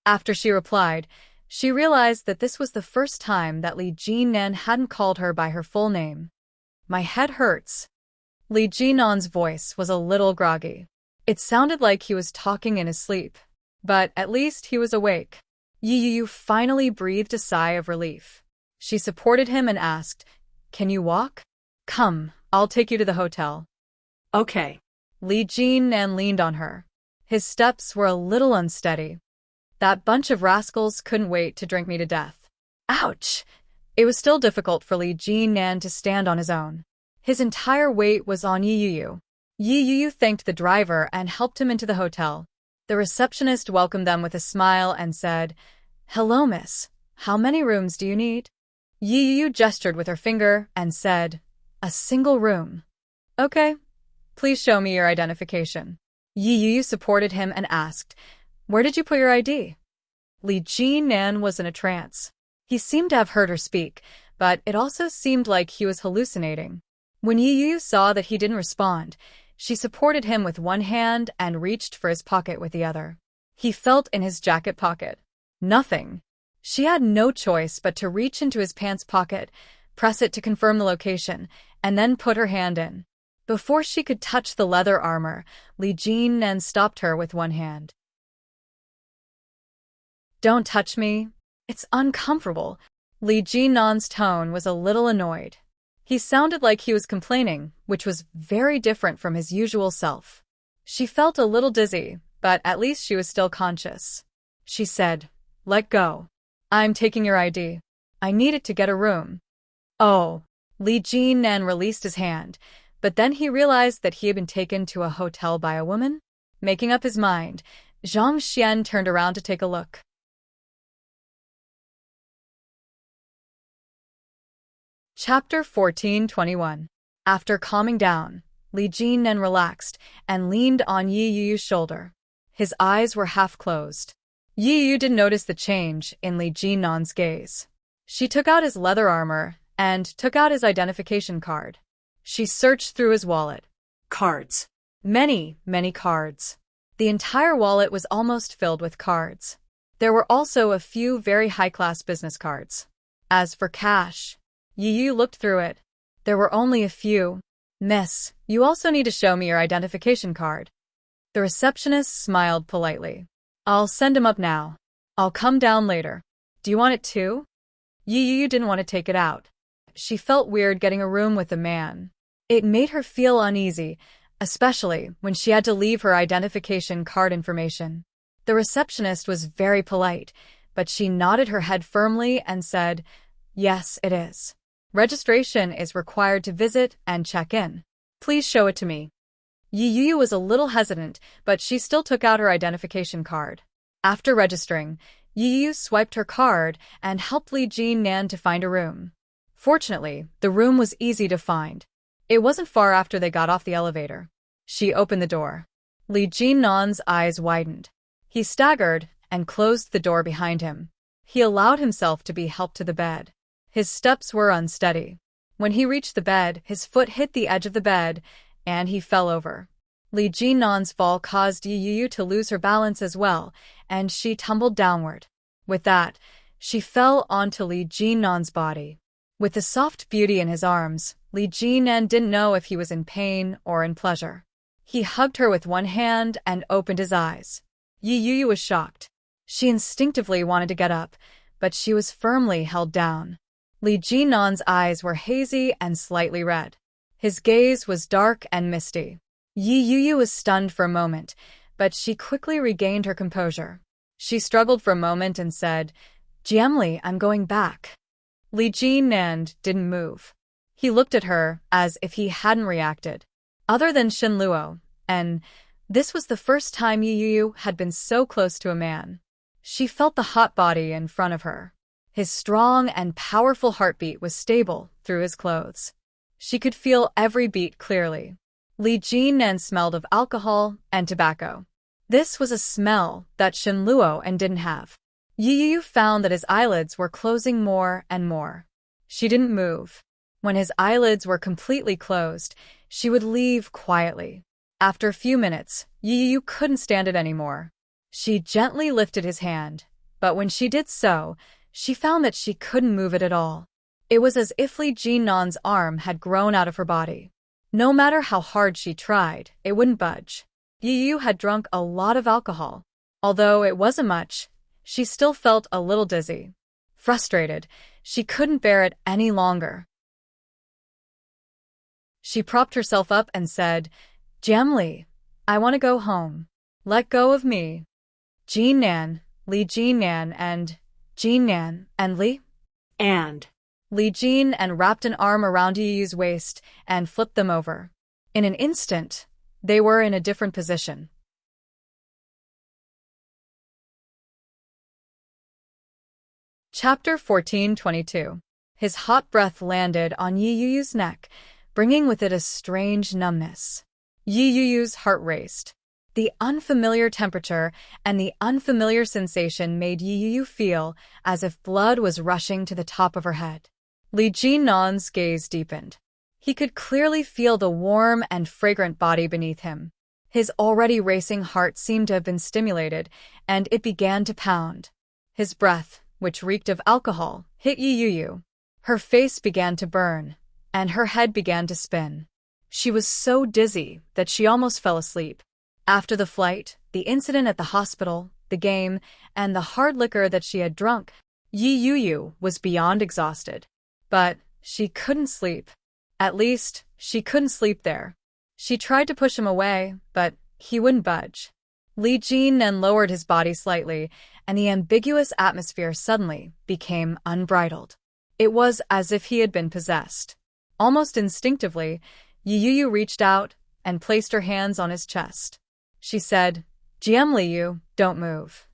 After she replied, she realized that this was the first time that Li Jinan hadn't called her by her full name. "My head hurts." Li Jinan's voice was a little groggy. It sounded like he was talking in his sleep, but at least he was awake. Yu finally breathed a sigh of relief. She supported him and asked, "Can you walk? Come, I'll take you to the hotel." Okay. Li Jinan leaned on her. His steps were a little unsteady. "That bunch of rascals couldn't wait to drink me to death." Ouch! It was still difficult for Li Jinan to stand on his own. His entire weight was on Yu. Yu thanked the driver and helped him into the hotel. The receptionist welcomed them with a smile and said, "Hello, miss. How many rooms do you need?" Yu gestured with her finger and said, "A single room." "Okay. Please show me your identification." Yu supported him and asked, "Where did you put your ID?" Li Jinan was in a trance. He seemed to have heard her speak, but it also seemed like he was hallucinating. When Yu saw that he didn't respond, she supported him with one hand and reached for his pocket with the other. He felt in his jacket pocket. Nothing. She had no choice but to reach into his pants pocket, press it to confirm the location, and then put her hand in. Before she could touch the leather armor, Li Jinan stopped her with one hand. "Don't touch me. It's uncomfortable." Li Jinan's tone was a little annoyed. He sounded like he was complaining, which was very different from his usual self. She felt a little dizzy, but at least she was still conscious. She said, "Let go. I'm taking your ID. I need it to get a room." "Oh." Li Jinan released his hand, but then he realized that he had been taken to a hotel by a woman. Making up his mind, Zhang Xian turned around to take a look. Chapter 14:21. After calming down, Li Jinan relaxed and leaned on Yiyu's shoulder. His eyes were half closed. Yiyu didn't notice the change in Li Jinan's gaze. She took out his leather armor and took out his identification card. She searched through his wallet. Cards. Many, many cards. The entire wallet was almost filled with cards. There were also a few very high-class business cards. As for cash, Yu looked through it. There were only a few. "Miss, you also need to show me your identification card." The receptionist smiled politely. "I'll send him up now. I'll come down later. Do you want it too?" Yu didn't want to take it out. She felt weird getting a room with a man. It made her feel uneasy, especially when she had to leave her identification card information. The receptionist was very polite, but she nodded her head firmly and said, "Yes, it is. Registration is required to visit and check in. Please show it to me." Yu was a little hesitant, but she still took out her identification card. After registering, Yu swiped her card and helped Li Jinan to find a room. Fortunately, the room was easy to find. It wasn't far after they got off the elevator. She opened the door. Li Jinan's eyes widened. He staggered and closed the door behind him. He allowed himself to be helped to the bed. His steps were unsteady. When he reached the bed, his foot hit the edge of the bed, and he fell over. Li Jinan's fall caused Yu to lose her balance as well, and she tumbled downward. With that, she fell onto Li Jinan's body. With the soft beauty in his arms, Li Jinan didn't know if he was in pain or in pleasure. He hugged her with one hand and opened his eyes. Yu was shocked. She instinctively wanted to get up, but she was firmly held down. Li Jinan's eyes were hazy and slightly red. His gaze was dark and misty. Yi Yuyu was stunned for a moment, but she quickly regained her composure. She struggled for a moment and said, "Jiemli, I'm going back." Li Jinan didn't move. He looked at her as if he hadn't reacted. Other than Shen Luo, and this was the first time Yi Yuyu had been so close to a man. She felt the hot body in front of her. His strong and powerful heartbeat was stable through his clothes. She could feel every beat clearly. Li Jinan smelled of alcohol and tobacco. This was a smell that Shen Luo didn't have. Yi Yuyu found that his eyelids were closing more and more. She didn't move. When his eyelids were completely closed, she would leave quietly. After a few minutes, Yi Yuyu couldn't stand it anymore. She gently lifted his hand, but when she did so, she found that she couldn't move it at all. It was as if Li Jinan's arm had grown out of her body. No matter how hard she tried, it wouldn't budge. Yi Yuyu had drunk a lot of alcohol. Although it wasn't much, she still felt a little dizzy. Frustrated, she couldn't bear it any longer. She propped herself up and said, "Jiemli, I want to go home. Let go of me." Jinan, Li Jinan and Jinan and Li? And Li Jinan wrapped an arm around Yi Yuyu's waist and flipped them over. In an instant, they were in a different position. Chapter 14:22. His hot breath landed on Yi Yuyu's neck, bringing with it a strange numbness. Yi Yuyu's heart raced. The unfamiliar temperature and the unfamiliar sensation made Yi Yuyu feel as if blood was rushing to the top of her head. Li Jinan's gaze deepened. He could clearly feel the warm and fragrant body beneath him. His already racing heart seemed to have been stimulated, and it began to pound. His breath, which reeked of alcohol, hit Yi Yuyu. Her face began to burn, and her head began to spin. She was so dizzy that she almost fell asleep. After the flight, the incident at the hospital, the game, and the hard liquor that she had drunk, Yi Yuyu was beyond exhausted. But she couldn't sleep. At least, she couldn't sleep there. She tried to push him away, but he wouldn't budge. Li Jinan lowered his body slightly, and the ambiguous atmosphere suddenly became unbridled. It was as if he had been possessed. Almost instinctively, Yi Yuyu reached out and placed her hands on his chest. She said, "Jiemli Yu, don't move."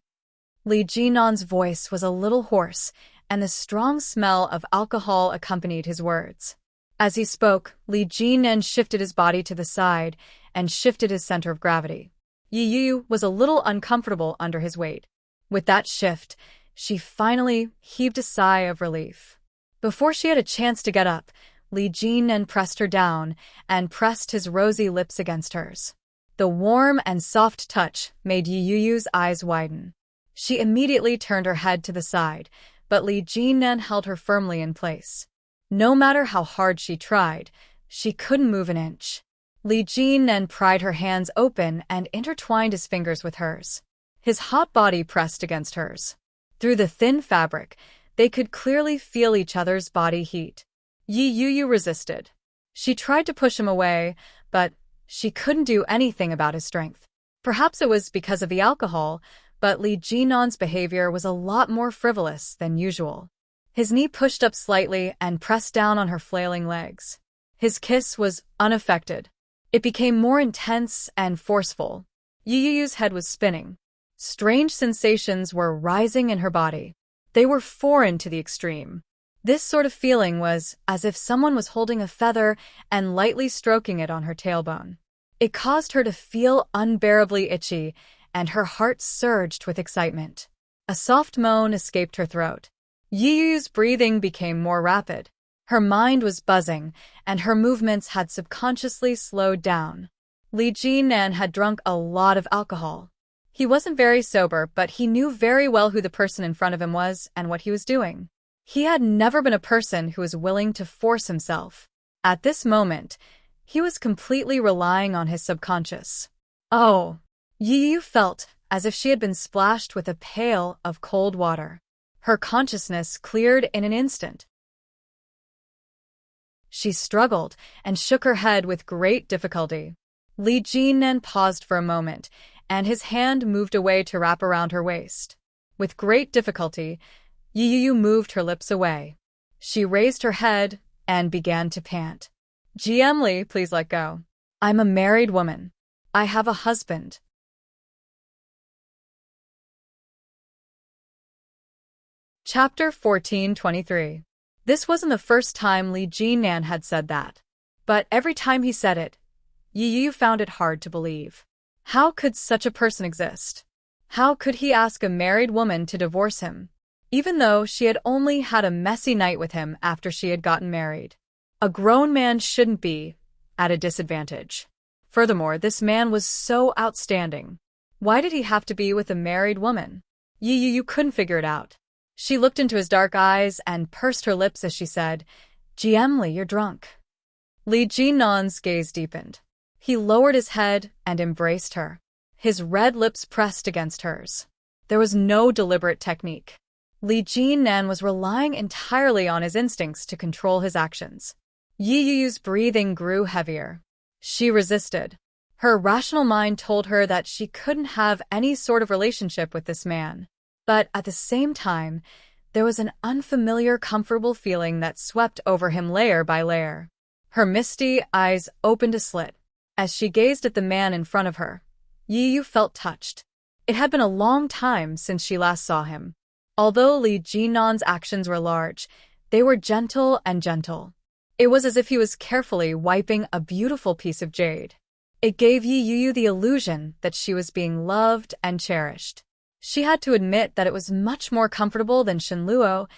Li Jinan's voice was a little hoarse, and the strong smell of alcohol accompanied his words. As he spoke, Li Jinan shifted his body to the side and shifted his center of gravity. Yi Yuyu was a little uncomfortable under his weight. With that shift, she finally heaved a sigh of relief. Before she had a chance to get up, Li Jinan pressed her down and pressed his rosy lips against hers. The warm and soft touch made Yi Yuyu's eyes widen. She immediately turned her head to the side, but Li Jinan held her firmly in place. No matter how hard she tried, she couldn't move an inch. Li Jinan pried her hands open and intertwined his fingers with hers. His hot body pressed against hers. Through the thin fabric, they could clearly feel each other's body heat. Yi Yuyu resisted. She tried to push him away, but she couldn't do anything about his strength. Perhaps it was because of the alcohol, but Li Jinan's behavior was a lot more frivolous than usual. His knee pushed up slightly and pressed down on her flailing legs. His kiss was unaffected. It became more intense and forceful. Yi Yuyu's head was spinning. Strange sensations were rising in her body. They were foreign to the extreme. This sort of feeling was as if someone was holding a feather and lightly stroking it on her tailbone. It caused her to feel unbearably itchy, and her heart surged with excitement. A soft moan escaped her throat. Yi Yu's breathing became more rapid. Her mind was buzzing, and her movements had subconsciously slowed down. Li Jinan had drunk a lot of alcohol. He wasn't very sober, but he knew very well who the person in front of him was and what he was doing. He had never been a person who was willing to force himself. At this moment, he was completely relying on his subconscious. Oh! Yi Yu felt as if she had been splashed with a pail of cold water. Her consciousness cleared in an instant. She struggled and shook her head with great difficulty. Li Jinnan paused for a moment, and his hand moved away to wrap around her waist. With great difficulty, Yi Yu moved her lips away. She raised her head and began to pant. GM Li, please let go. I'm a married woman. I have a husband. Chapter 14:23. This wasn't the first time Li Jinnan had said that. But every time he said it, Yi Yu found it hard to believe. How could such a person exist? How could he ask a married woman to divorce him, even though she had only had a messy night with him after she had gotten married? A grown man shouldn't be at a disadvantage. Furthermore, this man was so outstanding. Why did he have to be with a married woman? Yi Yu couldn't figure it out. She looked into his dark eyes and pursed her lips as she said, GM Li, you're drunk. Li Jinnan's gaze deepened. He lowered his head and embraced her. His red lips pressed against hers. There was no deliberate technique. Li Jinnan was relying entirely on his instincts to control his actions. Yi Yu's breathing grew heavier. She resisted. Her rational mind told her that she couldn't have any sort of relationship with this man. But at the same time, there was an unfamiliar, comfortable feeling that swept over him layer by layer. Her misty eyes opened a slit. As she gazed at the man in front of her, Yi Yu felt touched. It had been a long time since she last saw him. Although Li Jinnan's actions were large, they were gentle and gentle. It was as if he was carefully wiping a beautiful piece of jade. It gave Yi Yu the illusion that she was being loved and cherished. She had to admit that it was much more comfortable than Shenluo's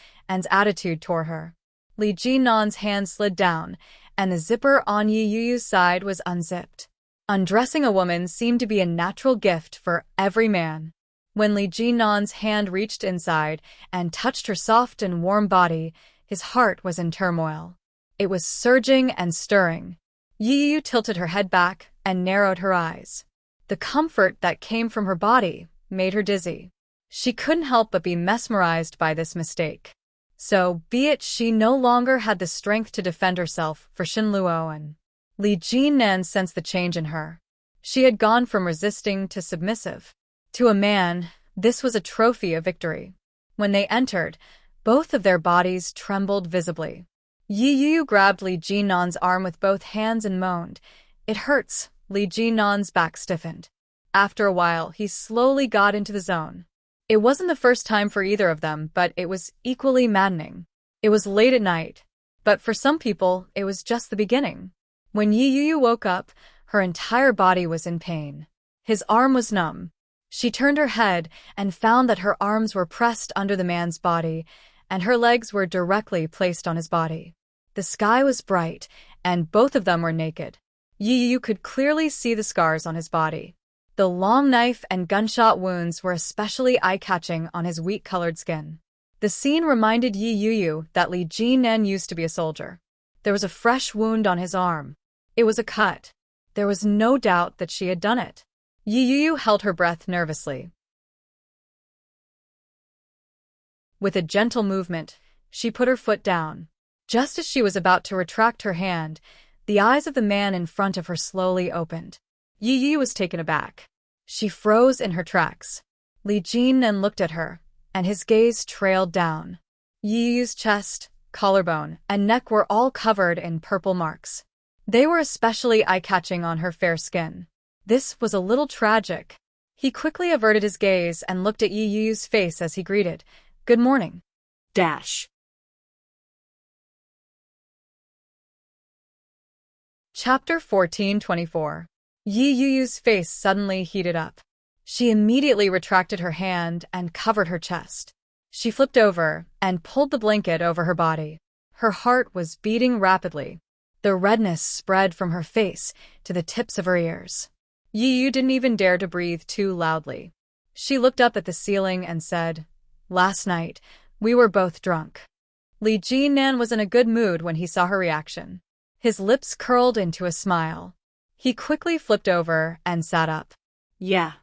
attitude toward her. Li Jinnan's hand slid down, and the zipper on Yi Yu's side was unzipped. Undressing a woman seemed to be a natural gift for every man. When Li Jinnan's hand reached inside and touched her soft and warm body, his heart was in turmoil. It was surging and stirring. Yi Yu tilted her head back and narrowed her eyes. The comfort that came from her body made her dizzy. She couldn't help but be mesmerized by this mistake. So, be it she no longer had the strength to defend herself for Shenluo, and Li Jinnan sensed the change in her. She had gone from resisting to submissive. To a man, this was a trophy of victory. When they entered, both of their bodies trembled visibly. Yi Yu grabbed Li Jinnan's arm with both hands and moaned, "It hurts." Li Jinnan's back stiffened. After a while, he slowly got into the zone. It wasn't the first time for either of them, but it was equally maddening. It was late at night, but for some people, it was just the beginning. When Yi Yu woke up, her entire body was in pain. His arm was numb. She turned her head and found that her arms were pressed under the man's body, and her legs were directly placed on his body. The sky was bright, and both of them were naked. Yi Yu could clearly see the scars on his body. The long knife and gunshot wounds were especially eye-catching on his wheat-colored skin. The scene reminded Yi Yu that Li Jinnan used to be a soldier. There was a fresh wound on his arm. It was a cut. There was no doubt that she had done it. Yi Yu held her breath nervously. With a gentle movement, she put her foot down. Just as she was about to retract her hand, the eyes of the man in front of her slowly opened. Yi Yu was taken aback. She froze in her tracks. Li Jinnan looked at her, and his gaze trailed down. Yi Yu's chest, collarbone, and neck were all covered in purple marks. They were especially eye-catching on her fair skin. This was a little tragic. He quickly averted his gaze and looked at Yi Yu's face as he greeted, "Good morning." Dash. Chapter 14:24. Yi Yu's face suddenly heated up. She immediately retracted her hand and covered her chest. She flipped over and pulled the blanket over her body. Her heart was beating rapidly. The redness spread from her face to the tips of her ears. Yi Yu didn't even dare to breathe too loudly. She looked up at the ceiling and said, "Last night, we were both drunk." Li Jinnan was in a good mood when he saw her reaction. His lips curled into a smile. He quickly flipped over and sat up. "Yeah."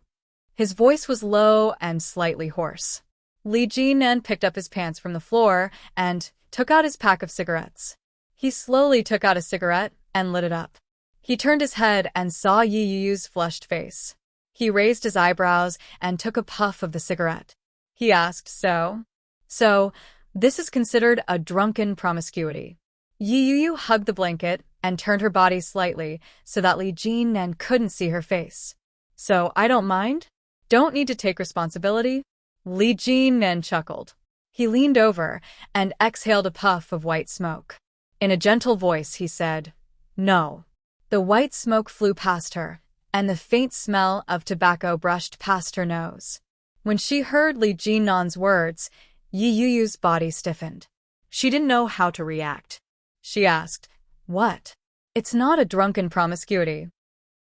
His voice was low and slightly hoarse. Li Jinnan picked up his pants from the floor and took out his pack of cigarettes. He slowly took out a cigarette and lit it up. He turned his head and saw Yi Yu's flushed face. He raised his eyebrows and took a puff of the cigarette. He asked, So, this is considered a drunken promiscuity. Yi Yu hugged the blanket and turned her body slightly so that Li Jinnan couldn't see her face. So, I don't mind? Don't need to take responsibility? Li Jinnan chuckled. He leaned over and exhaled a puff of white smoke. In a gentle voice, he said, No. The white smoke flew past her, and the faint smell of tobacco brushed past her nose. When she heard Li Jinnan's words, Yi Yu's body stiffened. She didn't know how to react. She asked, What? It's not a drunken promiscuity.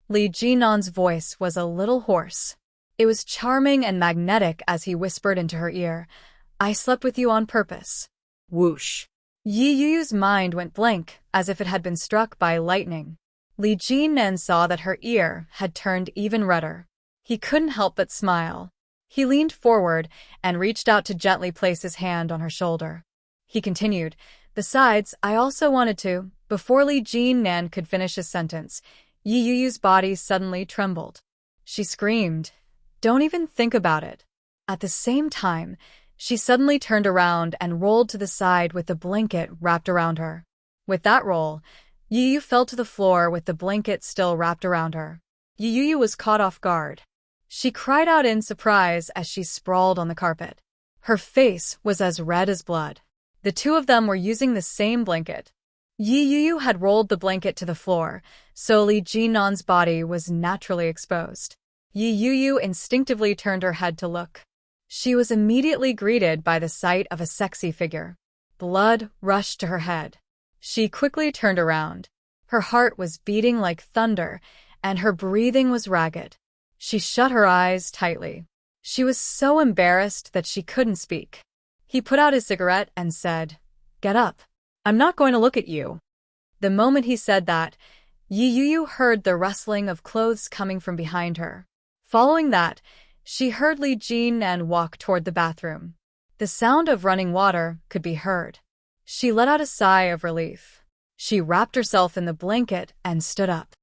Li Jinnan's voice was a little hoarse. It was charming and magnetic as he whispered into her ear, I slept with you on purpose. Whoosh. Yi Yu's mind went blank, as if it had been struck by lightning. Li Jinnan saw that her ear had turned even redder. He couldn't help but smile. He leaned forward and reached out to gently place his hand on her shoulder. He continued, Besides, I also wanted to. Before Li Jinnan could finish his sentence, Yi Yu's body suddenly trembled. She screamed, Don't even think about it. At the same time, she suddenly turned around and rolled to the side with the blanket wrapped around her. With that roll, Yi Yu fell to the floor with the blanket still wrapped around her. Yi Yu was caught off guard. She cried out in surprise as she sprawled on the carpet. Her face was as red as blood. The two of them were using the same blanket. Yi Yu had rolled the blanket to the floor, so Li Jinnan's body was naturally exposed. Yi Yu instinctively turned her head to look. She was immediately greeted by the sight of a sexy figure. Blood rushed to her head. She quickly turned around. Her heart was beating like thunder, and her breathing was ragged. She shut her eyes tightly. She was so embarrassed that she couldn't speak. He put out his cigarette and said, Get up. I'm not going to look at you. The moment he said that, Yi Yu heard the rustling of clothes coming from behind her. Following that, she heard Li Jinnan walk toward the bathroom. The sound of running water could be heard. She let out a sigh of relief. She wrapped herself in the blanket and stood up.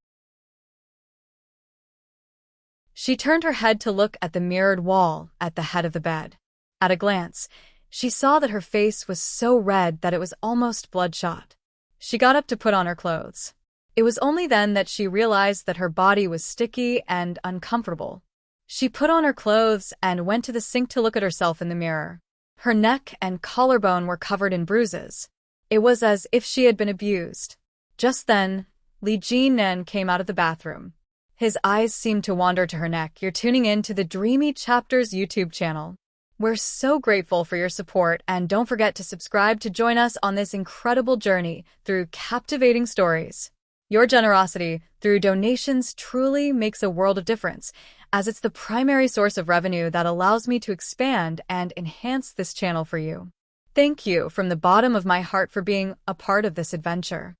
She turned her head to look at the mirrored wall at the head of the bed. At a glance, she saw that her face was so red that it was almost bloodshot. She got up to put on her clothes. It was only then that she realized that her body was sticky and uncomfortable. She put on her clothes and went to the sink to look at herself in the mirror. Her neck and collarbone were covered in bruises. It was as if she had been abused. Just then, Li Jinnan came out of the bathroom. His eyes seemed to wander to her neck. You're tuning in to the Dreamy Chapters YouTube channel. We're so grateful for your support, and don't forget to subscribe to join us on this incredible journey through captivating stories. Your generosity through donations truly makes a world of difference, as it's the primary source of revenue that allows me to expand and enhance this channel for you. Thank you from the bottom of my heart for being a part of this adventure.